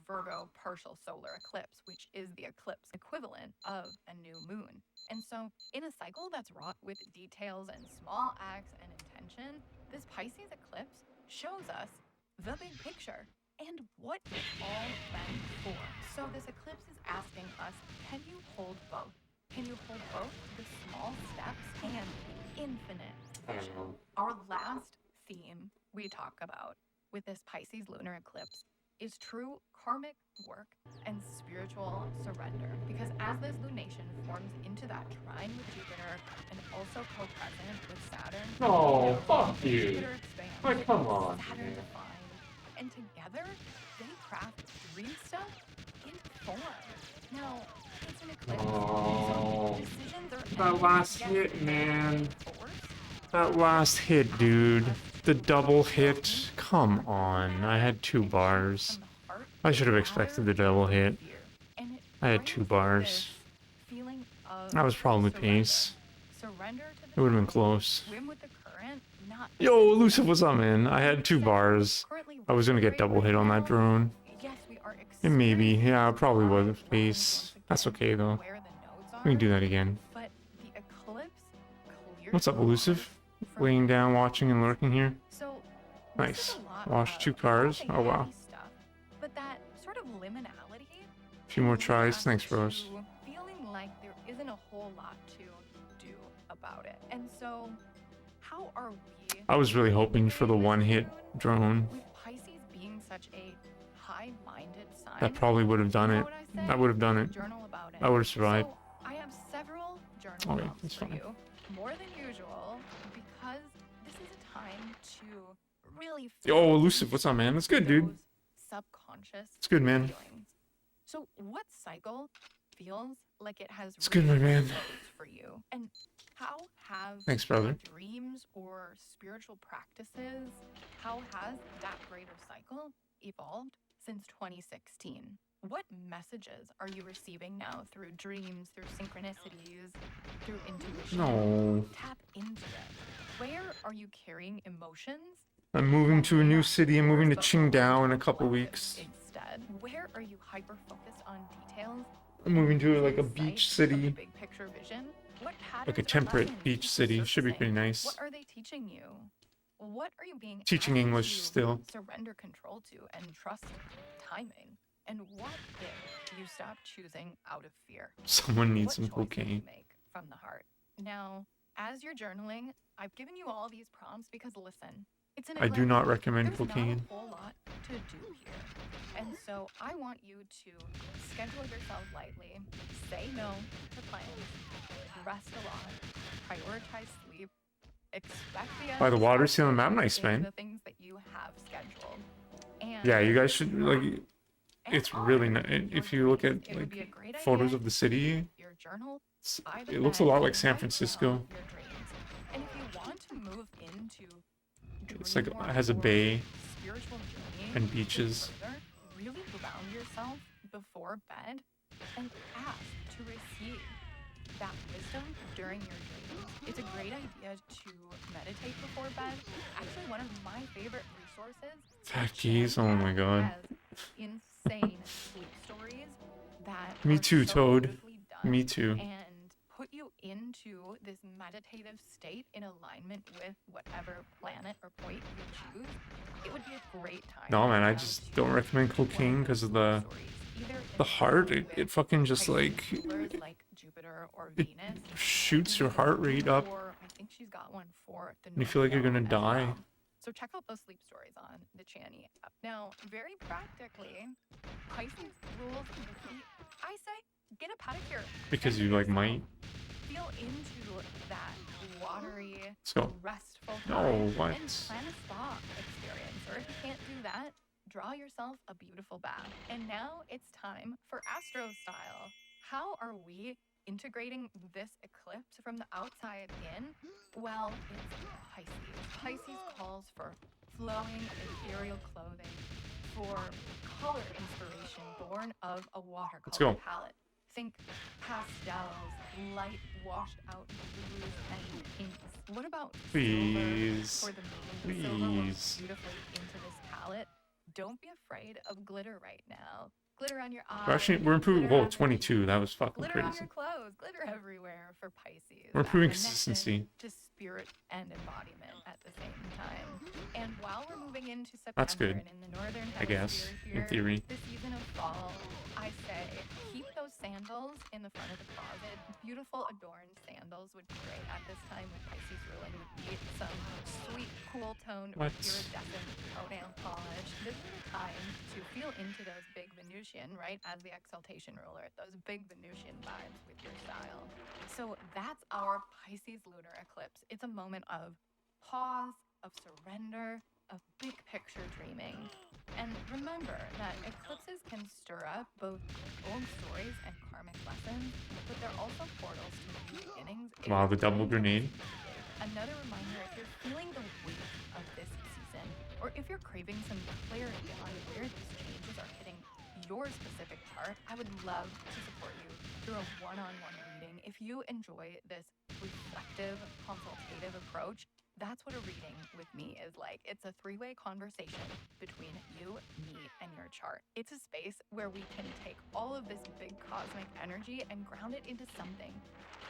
Virgo partial solar eclipse, which is the eclipse equivalent of a new moon. And so, in a cycle that's wrought with details and small acts and intention, this Pisces eclipse shows us the big picture and what it's all meant for. So this eclipse is asking us, can you hold both? Can you hold both the small steps and the infinite vision? Our last theme we talk about with this Pisces lunar eclipse is true karmic work and spiritual surrender. Because as this lunation forms into that trine with Jupiter and also co-present with Saturn, Oh, fuck you. Jupiter expands, Like, come on, Saturn man. defines, and together they craft dream stuff into form. Now, it's an eclipse, Oh, so decisions are that last hit, man. That last hit, dude. The double hit. Come on. I had 2 bars. I should have expected the double hit. I had 2 bars. That was probably pace. It would have been close. Yo, Elusive, what's up, man? I had 2 bars. I was gonna get double hit on that drone. And maybe. Yeah, I probably was pace. That's okay, though. We can do that again. What's up, Elusive? Laying down, watching, and lurking here. Nice. Wash 2 cars. Oh, wow. But that sort of liminality. A few more tries. Thanks, bros. Feeling like there isn't a whole lot to do about it. And so, how are we? I was really hoping for the 1-hit drone. With Pisces being such a high-minded sign, That probably would have done it. That would have done it. Journal about it. I would have survived. So, I have several journal Okay, prompts that's for fine. you, more than usual, because this is a time to really Yo, Elusive, what's up, man? That's good, dude. those subconscious It's good, man. feelings. So what cycle feels like it has It's good, my man. closed for you? And how have Thanks, brother. dreams or spiritual practices, how has that greater cycle evolved since 2016? What messages are you receiving now through dreams, through synchronicities, through intuition? No. Tap into it. Where are you carrying emotions? I'm moving to a new city. I'm moving to Qingdao in a couple weeks. Instead, where are you hyper-focused on details? I'm moving to like a Insight beach of city. the big picture vision? What Like a patterns or temperate lessons beach keep city. Should be pretty surfacing? nice. What are they teaching you? What are you being Teaching asked English to still. surrender control to and trust timing? And what if you stop choosing out of fear? Someone needs some What choices you cocaine. make from the heart. Now, as you're journaling, I've given you all these prompts because listen, it's an I do eclipse. not recommend There's cocaine. not a whole lot to do here. And so I want you to schedule yourself lightly, say no to plans, rest a lot, prioritize sleep, expect the By the water, unexpected see on the map, nice, in man. the things that you have scheduled. And Yeah, you guys should, like, it's really nice. your If you look dreams, at, it would be a like, great photos idea of the city, your journal by the it looks a bed lot like and San write Francisco. down your dreams. And if you want to move into It's like, dream it has a work or bay spiritual journey and even beaches. further, really ground yourself before bed and ask to receive that wisdom during your dreams. It's a great idea to meditate before bed. Actually, one of my favorite resources. Fat keys, oh my god. Has insane sleep stories that Me are too, so Toad. beautifully done Me too. and put you into this meditative state in alignment with whatever planet or point you choose. It would be a great time. No, man, I now just to don't recommend explore cocaine because of those the stories, either the in heart. alignment It with fucking just Pisces like rulers like Jupiter or it Venus. shoots your either heart rate up. or I think she's got one for the And you feel like you're North gonna Node as die. well. So check out those sleep stories on the Chani app. Now, very practically, Pisces rules the feet. I say get a pedicure. Because you like might. Feel into that watery, Let's go. restful No, time what? and plan a spa experience. Or if you can't do that, draw yourself a beautiful bath. And now it's time for Astro Style. How are we integrating this eclipse from the outside in? Well, it's Pisces. Pisces calls for flowing ethereal clothing, for color inspiration born of a watercolor Let's go. palette. Think pastels, light washed out blues and pinks. What about Please. silver for the moon? Silver works Please. beautifully into this palette. Don't be afraid of glitter right now. Glitter on your eyes. We're actually, we're improving. glitter Whoa, on your 22. That was fucking glitter on crazy. your clothes, glitter everywhere for Pisces. We're That improving connection consistency. to spirit and embodiment at the same time. And while we're moving into September That's good, and in the northern I guess, hemisphere in here, theory. the season of fall, I say keep those sandals in the front of the closet. Beautiful adorned sandals would be great at this time with Pisces ruling would be some sweet, cool toned What? iridescent toenail polish. This is the time to feel into those big Venusian, right? As the exaltation ruler, those big Venusian vibes with your style. So that's our Pisces lunar eclipse. It's a moment of pause, of surrender, of big picture dreaming. And remember that eclipses can stir up both old stories and karmic lessons, but they're also portals to new beginnings. Wow, the double grenade. Another reminder, if you're feeling the weight of this season, or if you're craving some clarity on where these changes are hitting your specific chart, I would love to support you through a one-on-one reading. If you enjoy this reflective, consultative approach, that's what a reading with me is like. It's a three-way conversation between you, me, and your chart. It's a space where we can take all of this big cosmic energy and ground it into something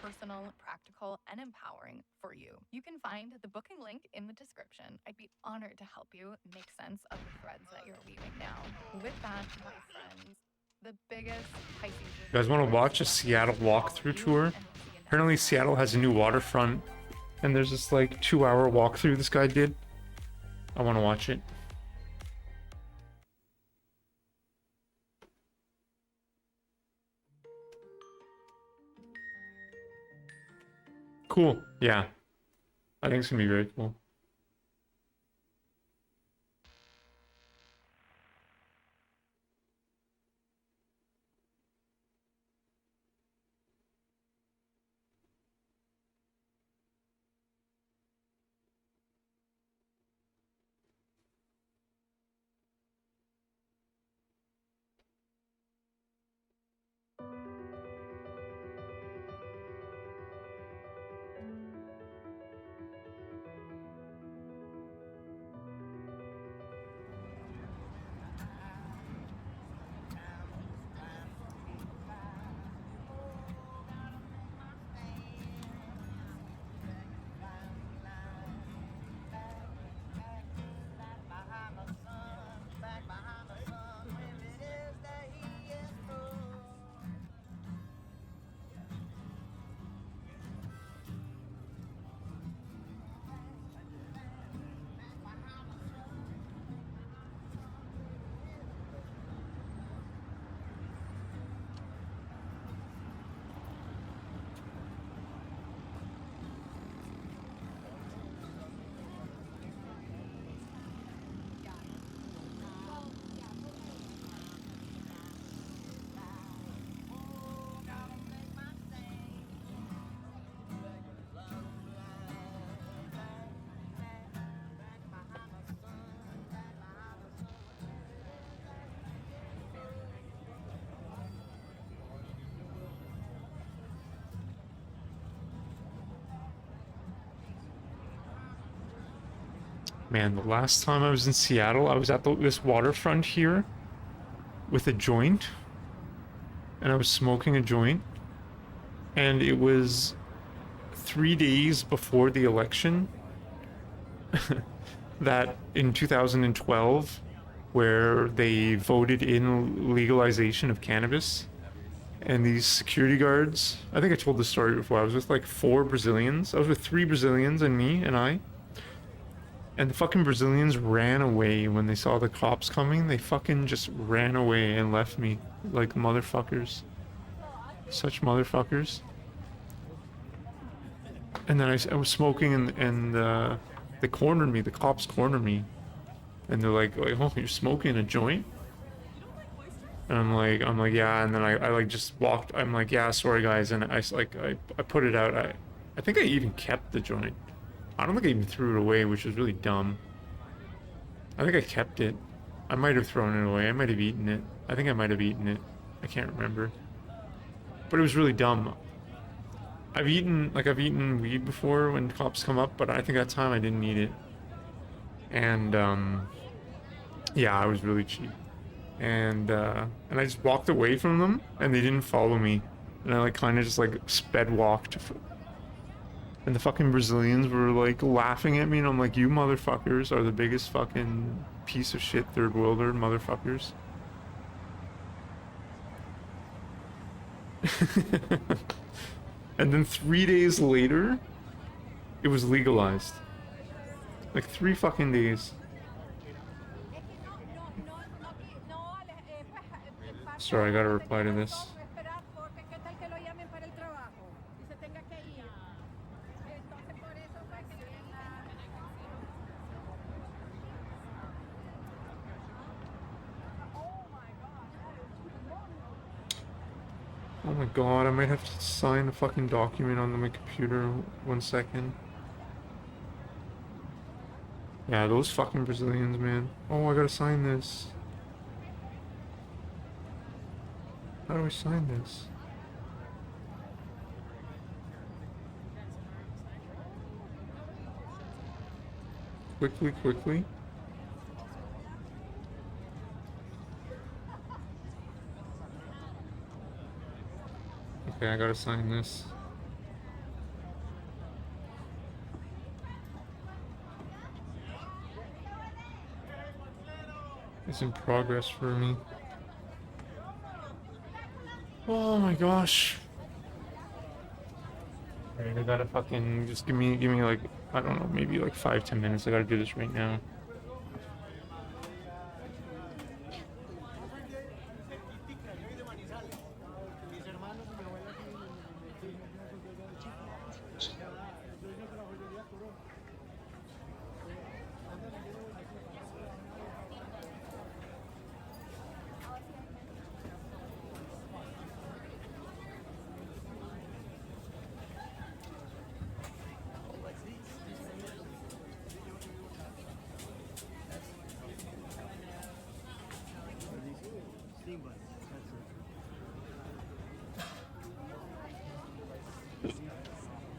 personal, practical, and empowering for you. You can find the booking link in the description. I'd be honored to help you make sense of the threads that you're weaving now. With that, my friends, the biggest Pisces... You guys want to watch a Seattle walkthrough tour? Apparently Seattle has a new waterfront, and there's this like 2-hour walkthrough this guy did. I want to watch it. Cool. Yeah. I think it's gonna be very cool. Man, the last time I was in Seattle, I was at this waterfront here with a joint, and I was smoking a joint, and it was 3 days before the election that in 2012, where they voted in legalization of cannabis, and these security guards, I think I told this story before, I was with like 4 Brazilians, I was with 3 Brazilians and me and I. And the fucking Brazilians ran away when they saw the cops coming. They fucking just ran away and left me. Like motherfuckers. Such motherfuckers. And then I was smoking and they cornered me. The cops cornered me. And they're like, oh, you're smoking a joint? And I'm like, yeah. And then I like just walked. I'm like, yeah, sorry guys. And I put it out. I think I even kept the joint. I don't think I even threw it away, which was really dumb. I think I kept it. I might have thrown it away. I might have eaten it. I think I might have eaten it. I can't remember. But it was really dumb. I've eaten weed before when cops come up, but I think that time I didn't eat it. And, yeah, I was really cheap. And I just walked away from them, and they didn't follow me. And I, like, kind of just, like, sped walked. And the fucking Brazilians were, like, laughing at me, and I'm like, you motherfuckers are the biggest fucking piece of shit third worlder motherfuckers. And then 3 days later, it was legalized. Like 3 fucking days. Sorry, I gotta reply to this. Oh my god, I might have to sign a fucking document on my computer. 1 second. Yeah, those fucking Brazilians, man. Oh, I gotta sign this. How do I sign this? Quickly. Okay, I gotta sign this. It's in progress for me. Oh my gosh. Alright, I gotta fucking just give me like, I don't know, maybe like 5-10 minutes. I gotta do this right now.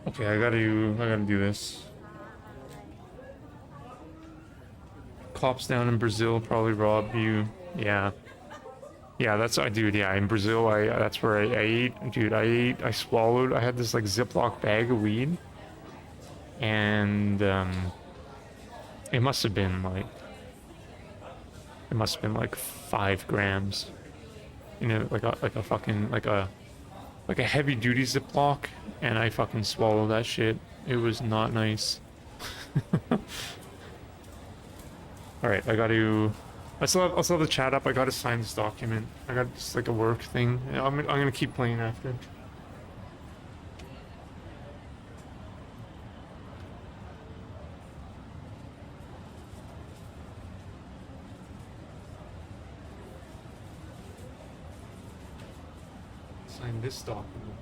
Okay, I gotta do this. Cops down in Brazil probably robbed you. Yeah. Yeah, that's dude, yeah, in Brazil that's where I ate. Dude, I swallowed. I had this like Ziploc bag of weed. And it must have been like 5 grams. You know, like a fucking like a heavy duty Ziploc, and I fucking swallowed that shit. It was not nice. Alright, I still have the chat up. I gotta sign this document. I got just like a work thing. I'm gonna keep playing after. Sign this document.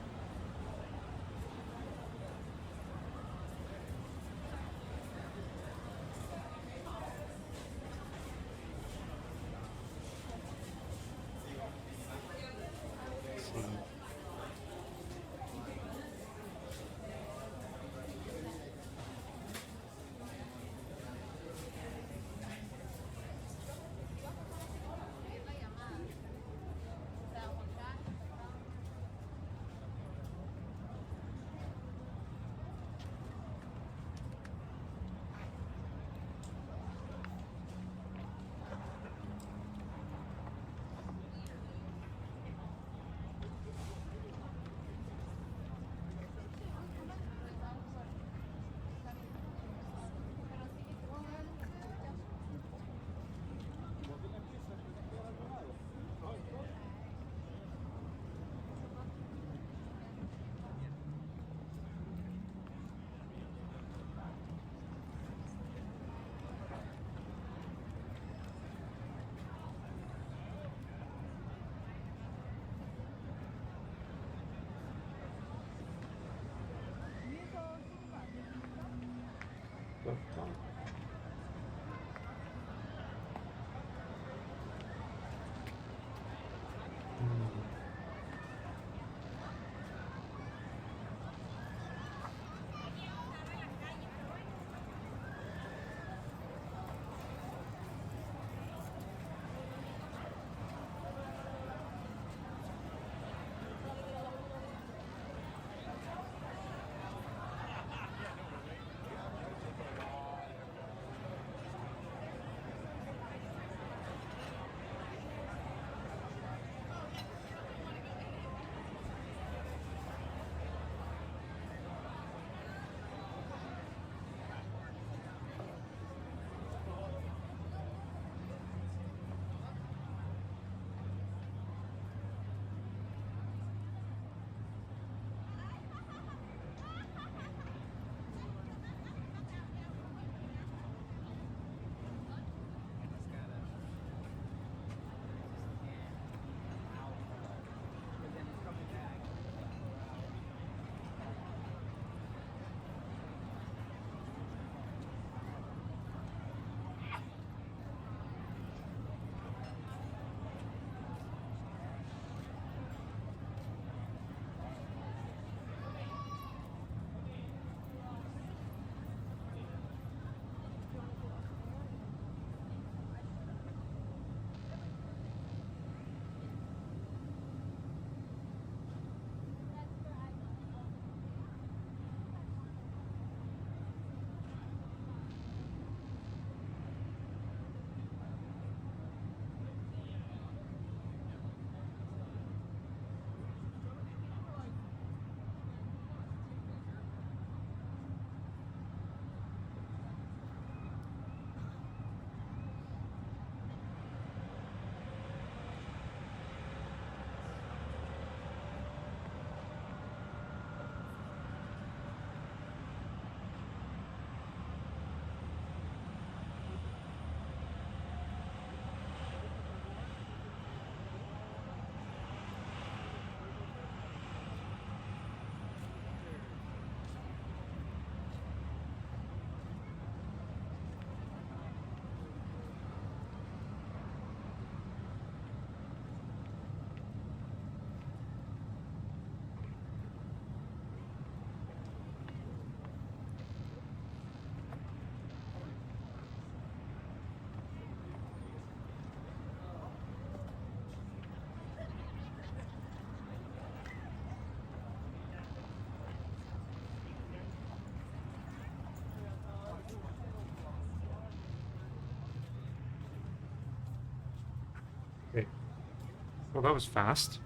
Well, that was fast.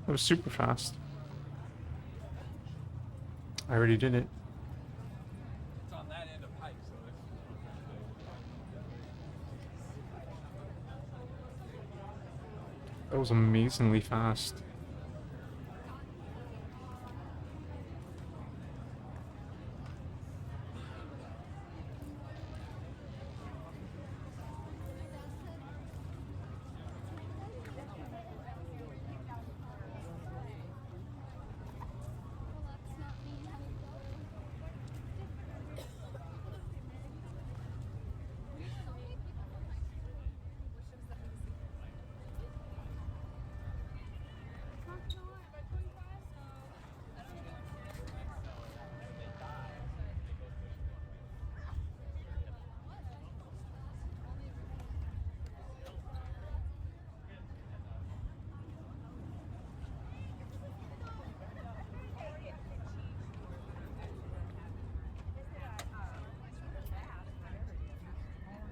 That was super fast. I already did it. It's on that end of Pike, so That was amazingly fast.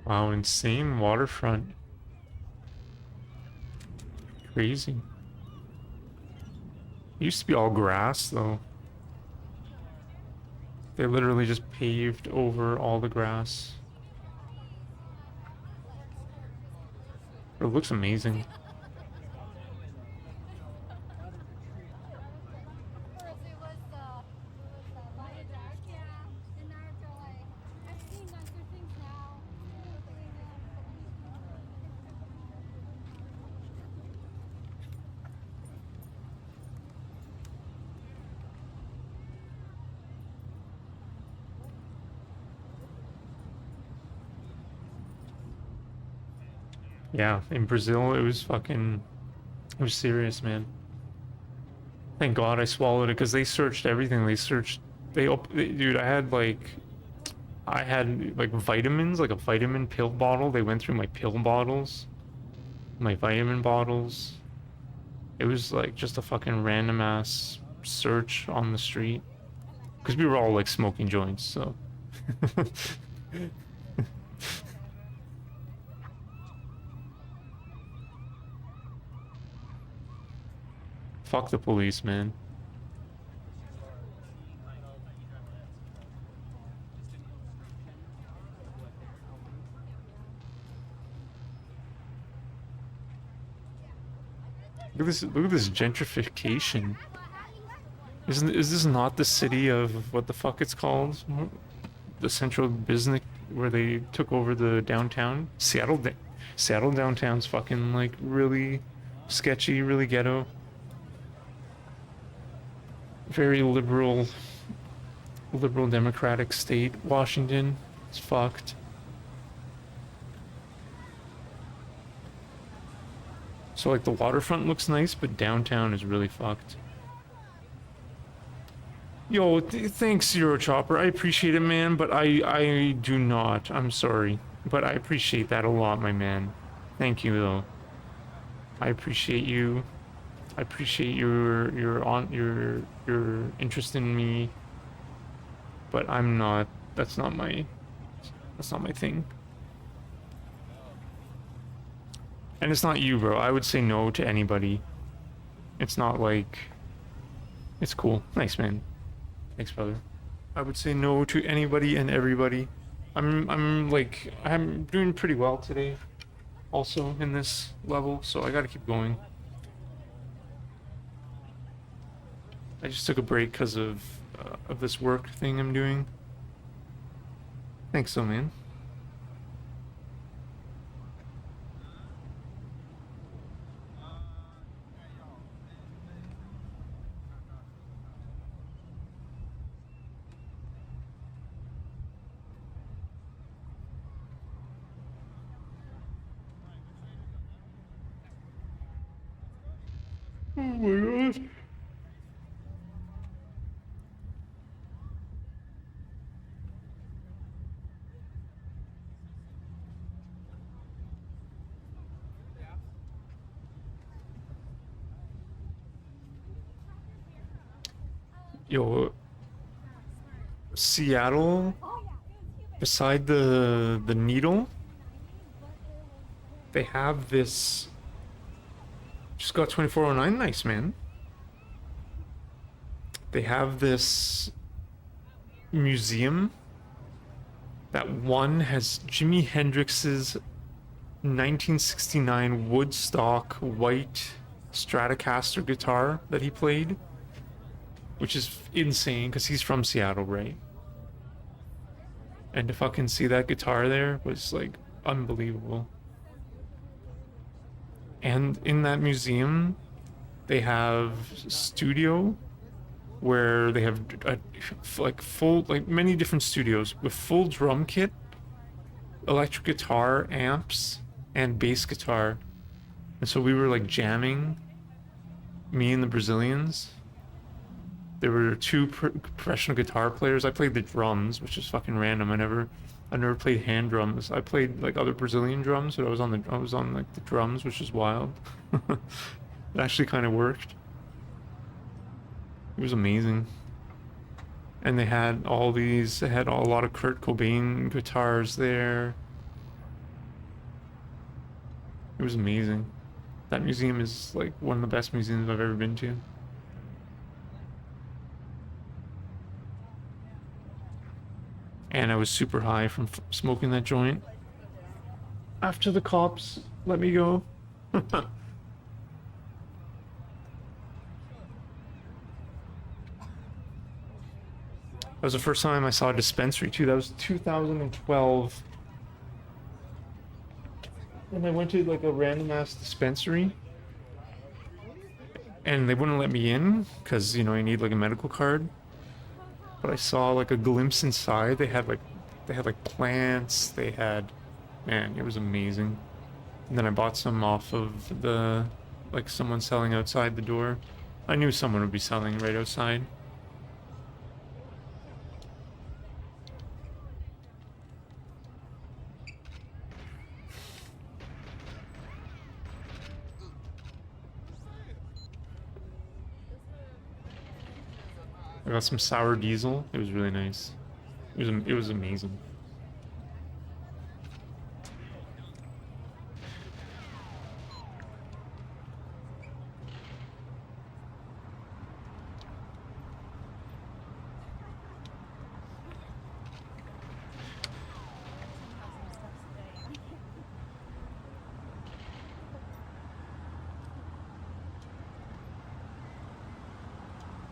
Wow, insane waterfront. Crazy. It used to be all grass, though. They literally just paved over all the grass. It looks amazing. Yeah, in Brazil, it was serious, man. Thank God I swallowed it, because they searched everything. Dude, I had like vitamins, like a vitamin pill bottle. They went through my pill bottles, my vitamin bottles. It was like just a fucking random ass search on the street. Because we were all like smoking joints, so. Fuck the police, man. Look at this gentrification. Is this not the city of what the fuck it's called? The central business where they took over the downtown? Seattle downtown's fucking like really sketchy, really ghetto. Very liberal democratic state. Washington. It's fucked. So like the waterfront looks nice, but downtown is really fucked. Yo, thanks, Eurochopper. I appreciate it, man, but I do not. I'm sorry. But I appreciate that a lot, my man. Thank you, though. I appreciate you. I appreciate your interest in me. But I'm not. That's not my thing. And it's not you, bro. I would say no to anybody. It's not like... It's cool. Nice, man. Thanks, brother. I would say no to anybody and everybody. I'm doing pretty well today. Also in this level, so I gotta keep going. I just took a break because of this work thing I'm doing. Thanks, though, man. Oh my god. Yo, Seattle, beside the needle, they have this Just got 2409. Nice, man. They have this museum that one has Jimi Hendrix's 1969 Woodstock white Stratocaster guitar that he played, which is insane because he's from Seattle, right? And to fucking see that guitar there was like unbelievable. And in that museum, they have a studio where they have many different studios with full drum kit, electric guitar, amps, and bass guitar. And so we were like jamming, me and the Brazilians. There were two professional guitar players. I played the drums, which is fucking random. I never played hand drums. I played like other Brazilian drums, but I was on like the drums, which is wild. It actually kind of worked. It was amazing. And they had a lot of Kurt Cobain guitars there. It was amazing. That museum is like one of the best museums I've ever been to. And I was super high from smoking that joint. After the cops let me go. That was the first time I saw a dispensary too. That was 2012. And I went to like a random ass dispensary. And they wouldn't let me in because, you know, you need like a medical card. But I saw like a glimpse inside. They had like plants. They had, man, it was amazing. And then I bought some off of the, like someone selling outside the door. I knew someone would be selling right outside. I got some sour diesel. It was really nice. It was amazing.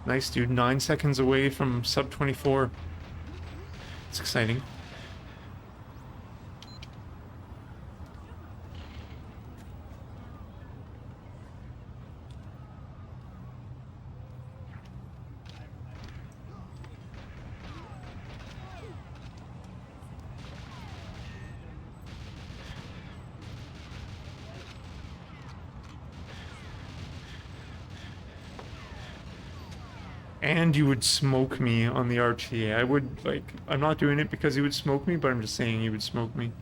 Nice, dude. 9 seconds away from sub 24. It's exciting. And you would smoke me on the RTA. I would, like, I'm not doing it because he would smoke me, but I'm just saying he would smoke me.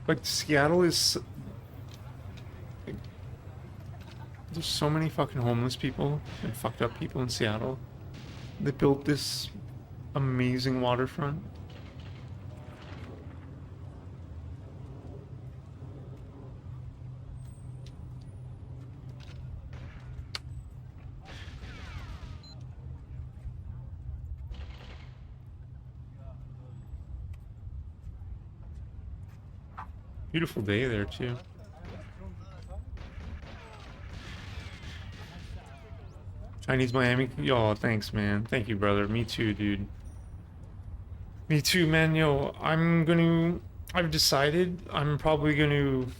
Like, Seattle is... like, there's so many fucking homeless people and fucked up people in Seattle. They built this amazing waterfront. Beautiful day there too. Chinese Miami. Oh, thanks, man. Thank you, brother. Me too, dude. Me too, man. Yo, I've decided I'm probably I'm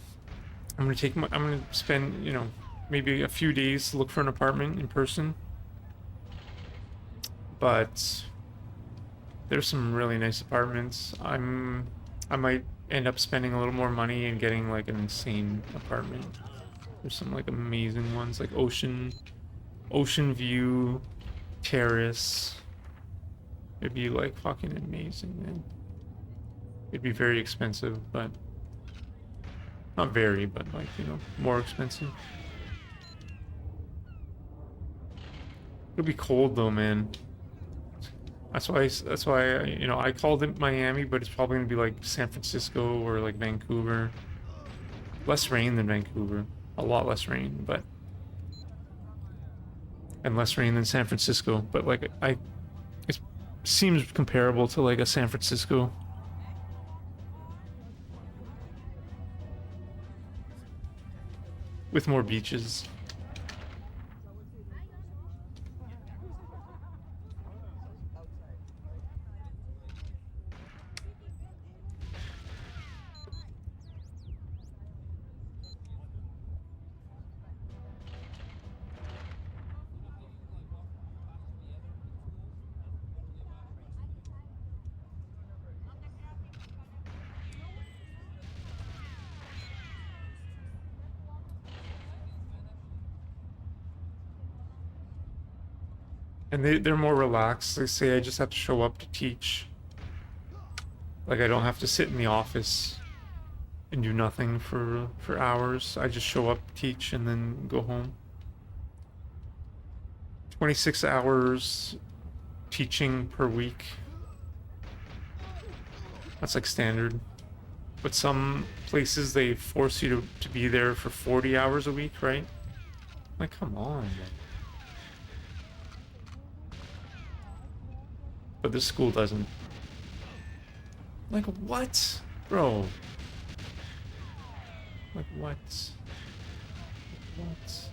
gonna spend, you know, maybe a few days to look for an apartment in person. But there's some really nice apartments. I might end up spending a little more money and getting like an insane apartment. There's some like amazing ones, like ocean view, terrace. It'd be like fucking amazing, man. It'd be very expensive, but not very, but like, you know, more expensive. It'll be cold though, man. That's why you know, I called it Miami, but it's probably gonna be like San Francisco or like Vancouver. Less rain than Vancouver. A lot less rain, but and less rain than San Francisco, but like it seems comparable to like a San Francisco. With more beaches. And they're more relaxed. They say I just have to show up to teach. Like I don't have to sit in the office and do nothing for hours. I just show up, teach, and then go home. 26 hours teaching per week. That's like standard. But some places they force you to be there for 40 hours a week, right? Like, come on. But this school doesn't. Like, what? Bro. Like, what? What?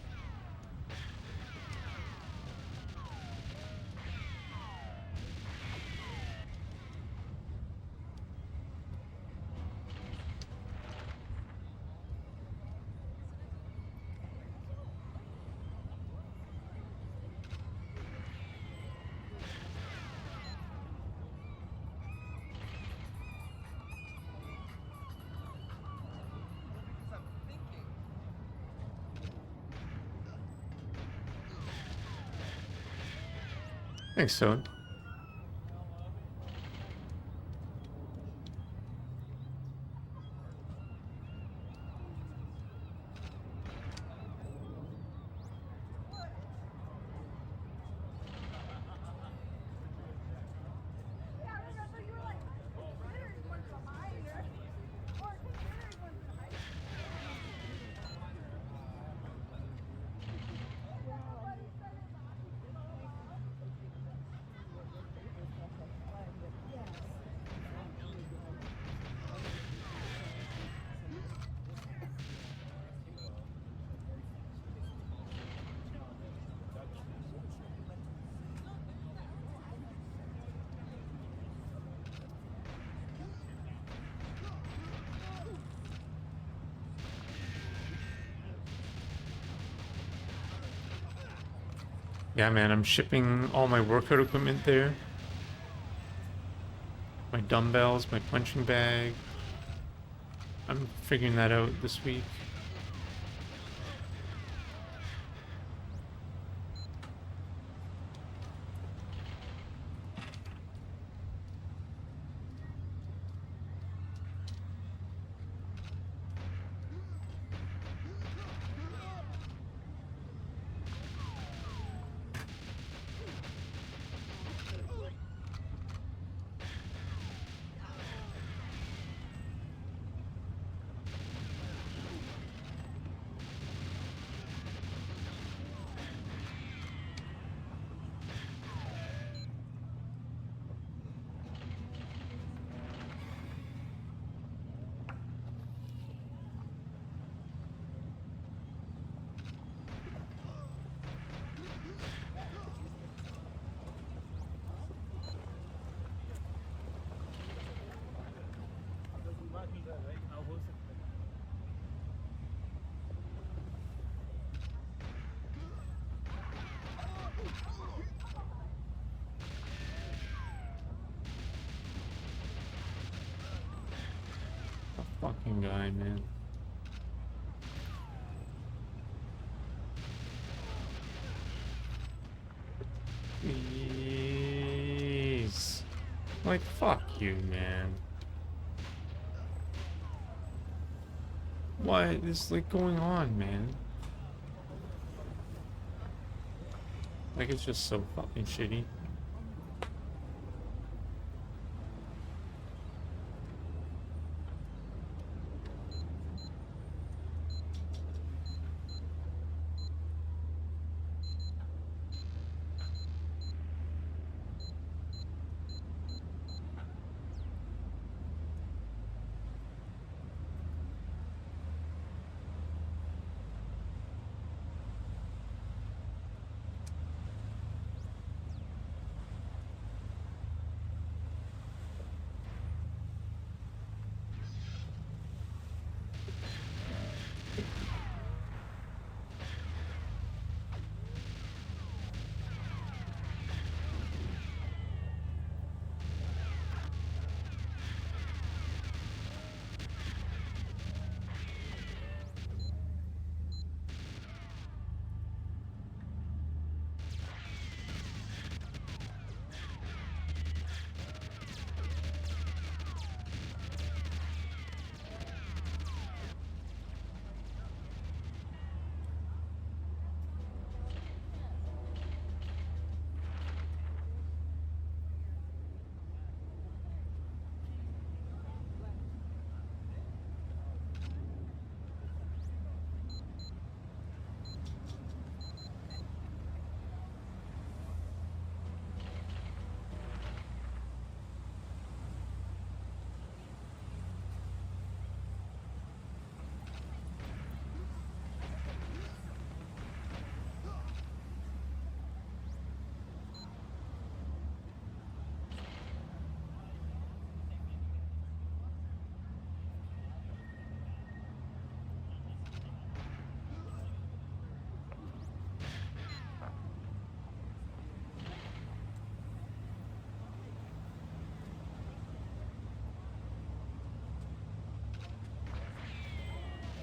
Thanks, Toad. Yeah, man, I'm shipping all my workout equipment there. My dumbbells, my punching bag. I'm figuring that out this week. Fucking guy, man. Please. Like, fuck you, man. What is, like, going on, man? Like, it's just so fucking shitty.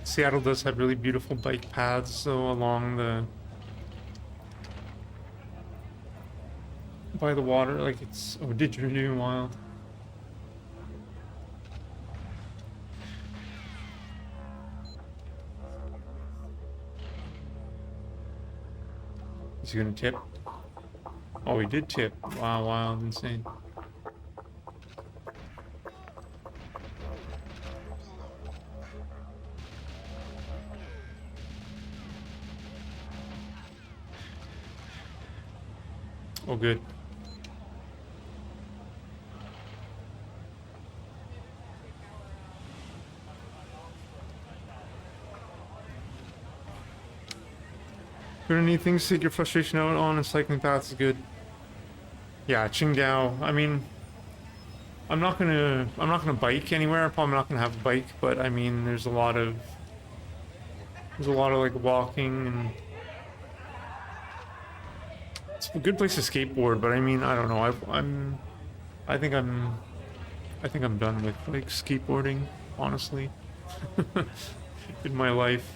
Seattle does have really beautiful bike paths, though, along the... by the water, like it's... oh, did you do wild? Is he gonna tip? Oh, he did tip. Wow, wild, insane. Oh, good. There are any things to take your frustration out on, and cycling paths is good. Yeah, Qingdao. I mean, I'm not gonna bike anywhere. I'm probably not gonna have a bike, but I mean, there's a lot of like walking, and it's a good place to skateboard. But I mean, I don't know. I think I'm done with like skateboarding, honestly, in my life.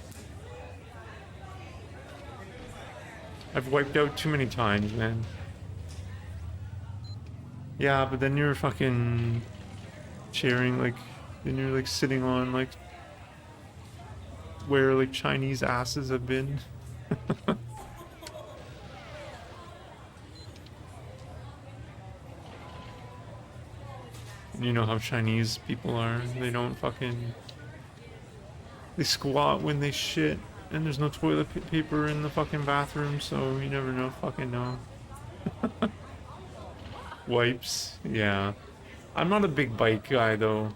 I've wiped out too many times, man. Yeah, but then you're fucking cheering, like, then you're like sitting on like where like Chinese asses have been. And you know how Chinese people are. They don't fucking... they squat when they shit. And there's no toilet paper in the fucking bathroom, so you never know, fucking know. Wipes, yeah. I'm not a big bike guy, though.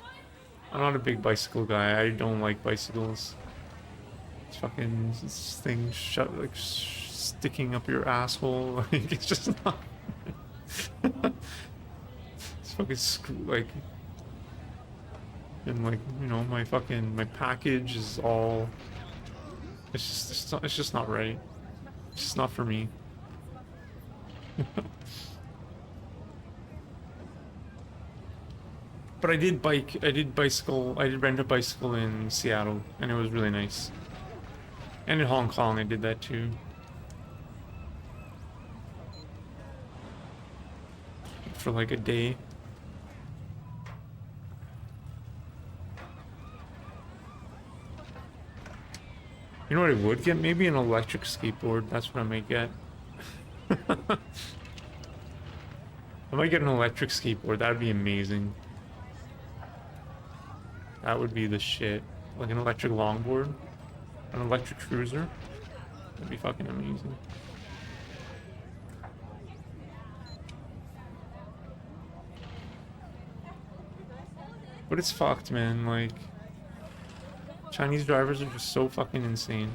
I'm not a big bicycle guy. I don't like bicycles. It's fucking this thing like sticking up your asshole. Like, it's just not... it's fucking like... And like, you know, my package is all, it's just not right. It's just not for me. But I did rent a bicycle in Seattle, and it was really nice. And in Hong Kong I did that too. For like a day. You know what I would get? Maybe an electric skateboard. That's what I might get. I might get an electric skateboard. That'd be amazing. That would be the shit. Like an electric longboard. An electric cruiser. That'd be fucking amazing. But it's fucked, man. Like, Chinese drivers are just so fucking insane.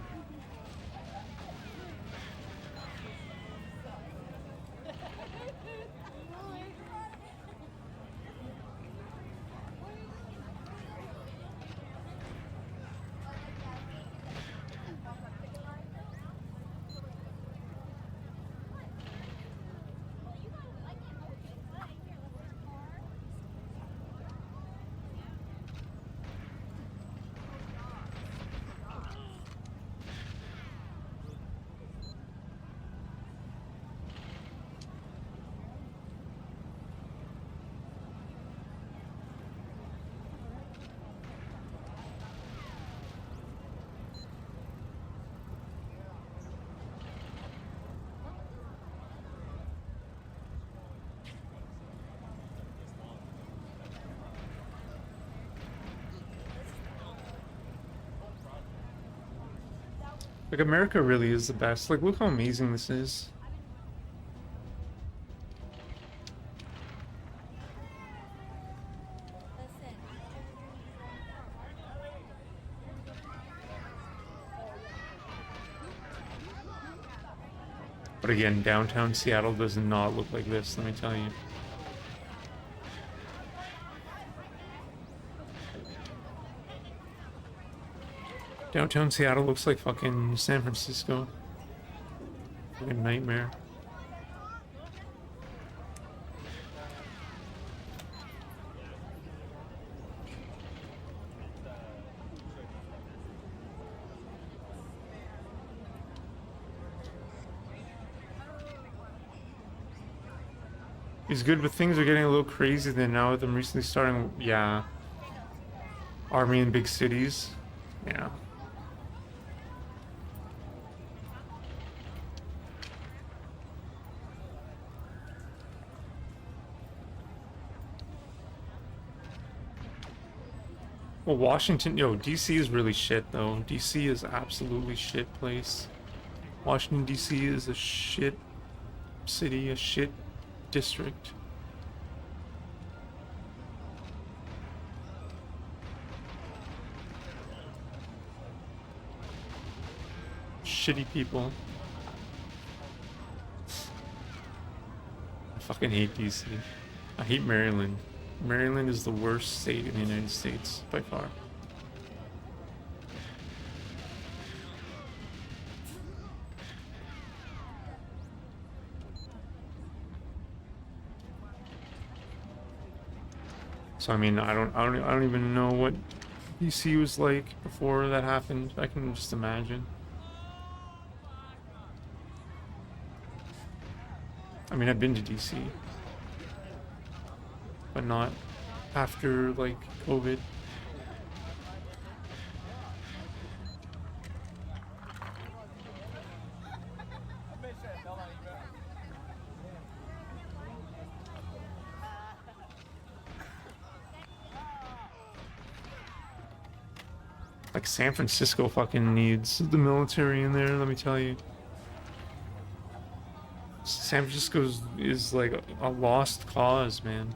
Like, America really is the best. Like, look how amazing this is. But again, downtown Seattle does not look like this, let me tell you. Downtown Seattle looks like fucking San Francisco. Like a nightmare. It's good, but things are getting a little crazy then now with them recently starting, yeah. Army in big cities. Yeah. Well, Washington, yo, DC is really shit, though. DC is absolutely shit place. Washington, DC is a shit city, a shit district. Shitty people. I fucking hate DC. I hate Maryland. Maryland is the worst state in the United States, by far. So I mean, I don't even know what DC was like before that happened. I can just imagine. I mean, I've been to DC, but not after, like, COVID. Like, San Francisco fucking needs the military in there, let me tell you. San Francisco is like a lost cause, man.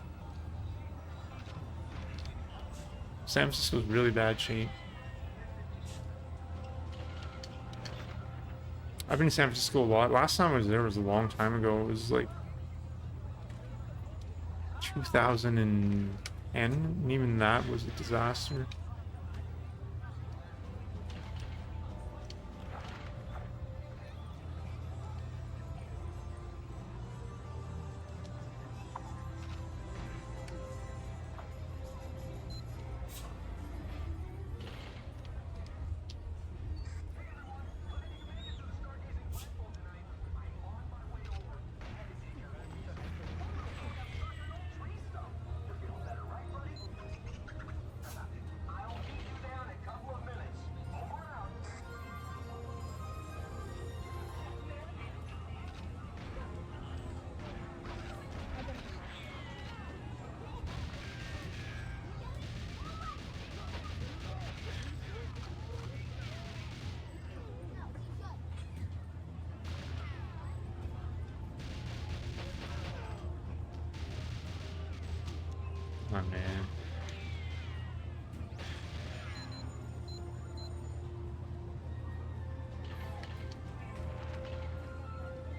San Francisco's really bad shape. I've been to San Francisco a lot. Last time I was there was a long time ago. It was like 2008 And even that was a disaster. Oh man.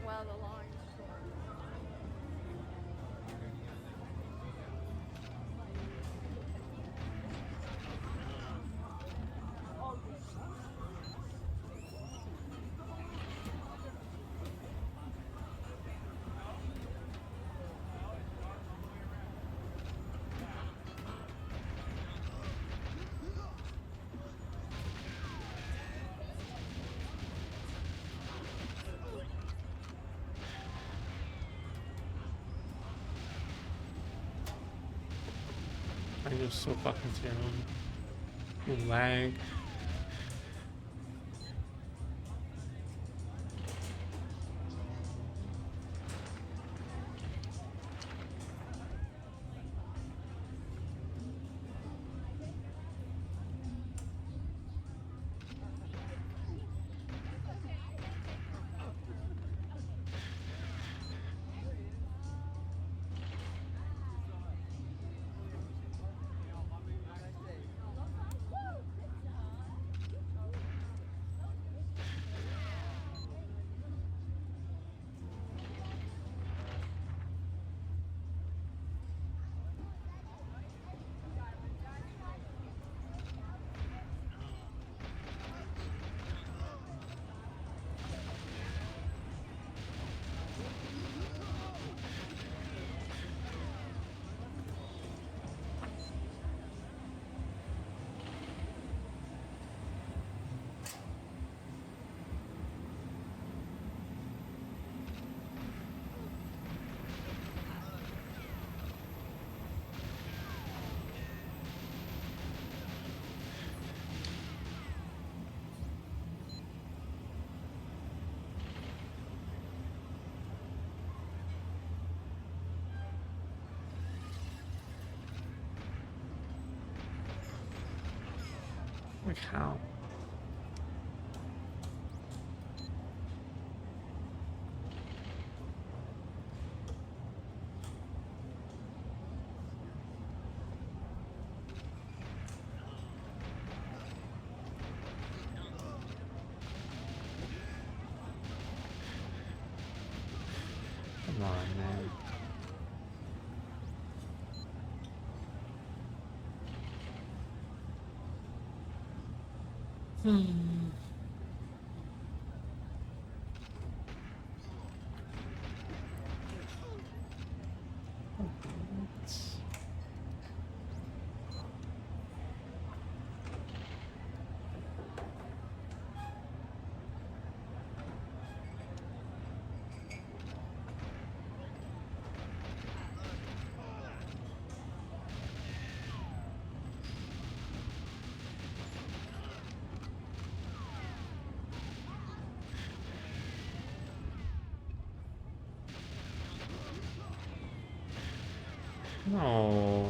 Well, the line's short. I'm just so fucking terrible. Lag. Like how? Come on, man. No.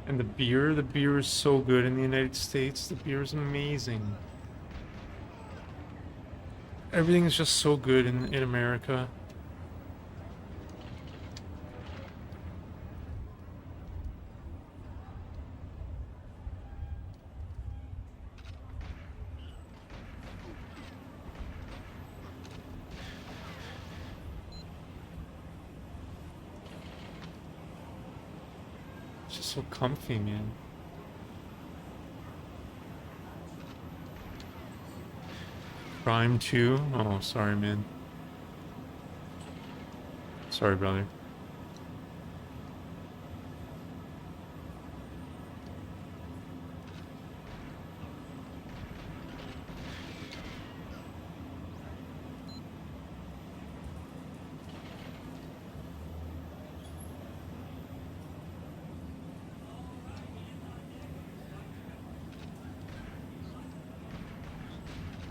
And the beer is so good in the United States. The beer is amazing. Everything is just so good in America. It's just so comfy, man. Prime 2? Oh, sorry, man. Sorry, brother.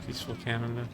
Peaceful Canada.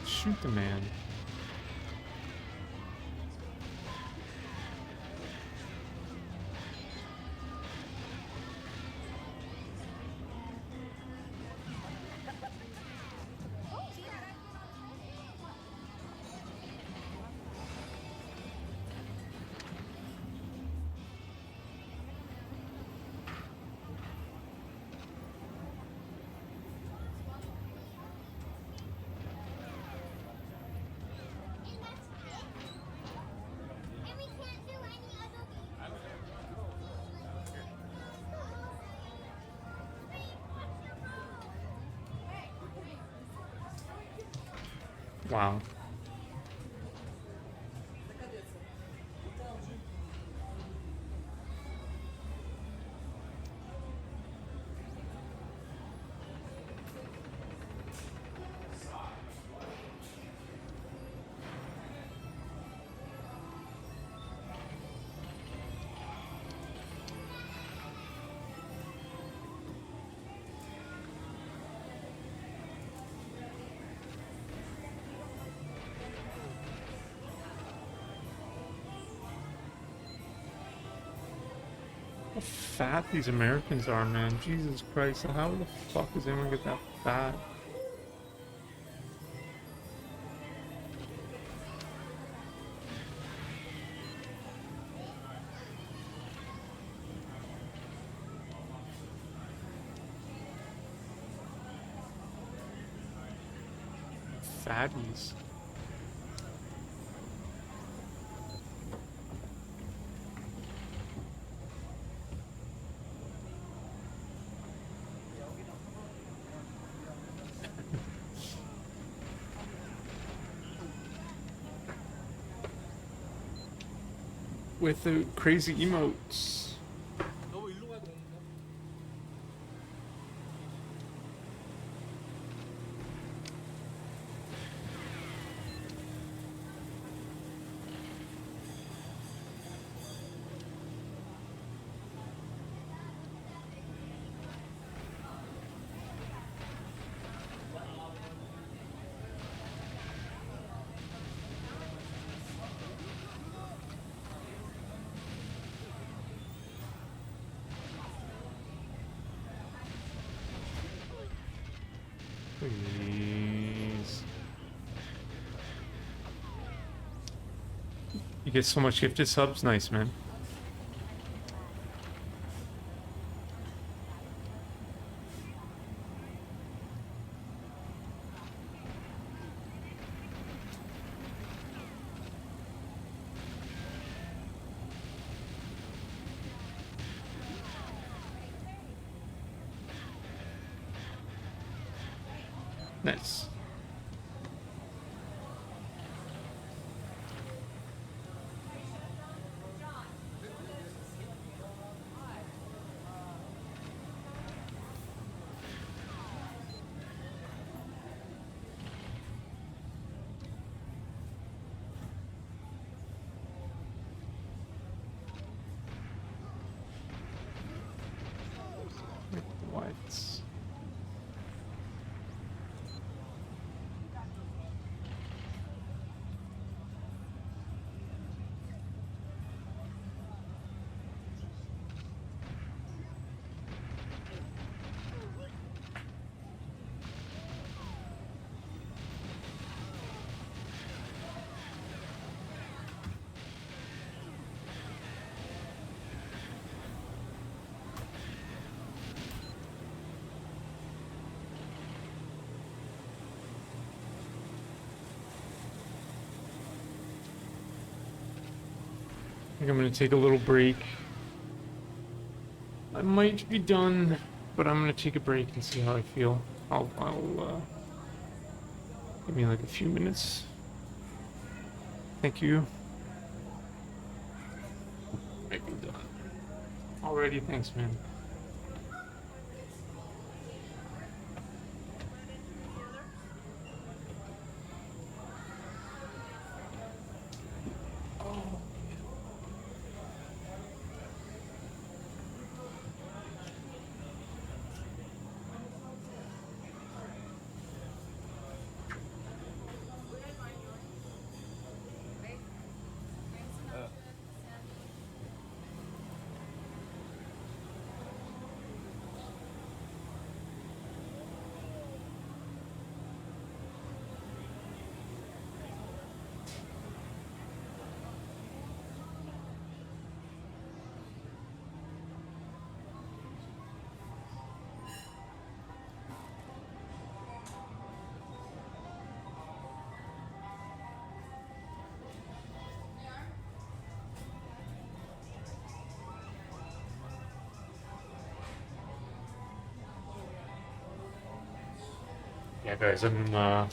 Shoot the man. Wow. How fat these Americans are, man. Jesus Christ, how the fuck does anyone get that fat? Fatties. With the crazy emotes. Please. You get so much gifted subs. Nice, man. Nice. Whites. I think I'm gonna take a little break. I might be done, but I'm gonna take a break and see how I feel. I'll give me like a few minutes. Thank you. Might be done. Already, thanks, man. Yeah, guys, I'm done.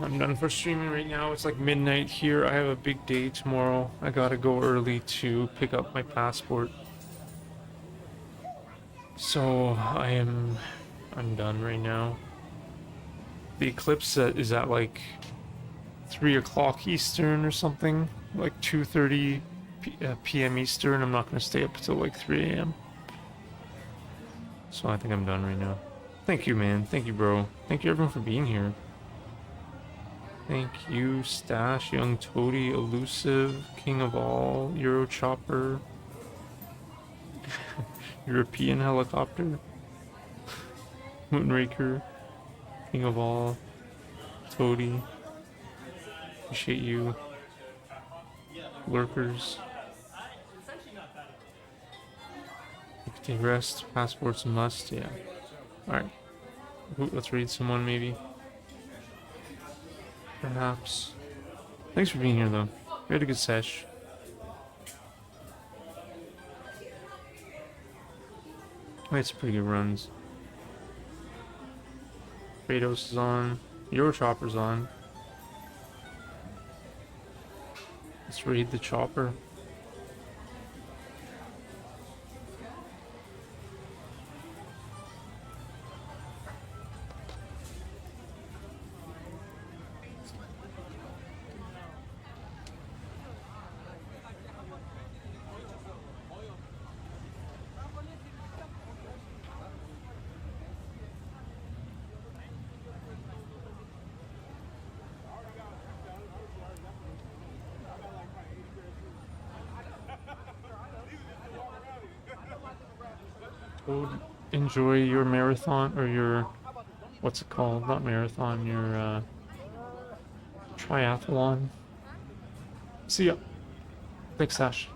I'm done for streaming right now. It's like midnight here. I have a big day tomorrow. I gotta go early to pick up my passport. So I'm done right now. The eclipse is at like 3 o'clock Eastern or something, like 2:30 p.m. Eastern. I'm not gonna stay up until like 3 a.m. So I think I'm done right now. Thank you, man. Thank you, bro. Thank you, everyone, for being here. Thank you, Stash, Young Toady, Elusive, King of All, Euro Chopper, European Helicopter, Moonraker, King of All, Toady. Appreciate you. Lurkers. Take rest. Passports a must. Yeah. Alright. Let's read someone maybe. Perhaps. Thanks for being here though. We had a good sesh. We had some pretty good runs. Kratos is on. Euro Chopper's on. Let's raid the chopper. Enjoy your marathon or your what's it called? Not marathon, your triathlon. See ya. Thanks, Ash.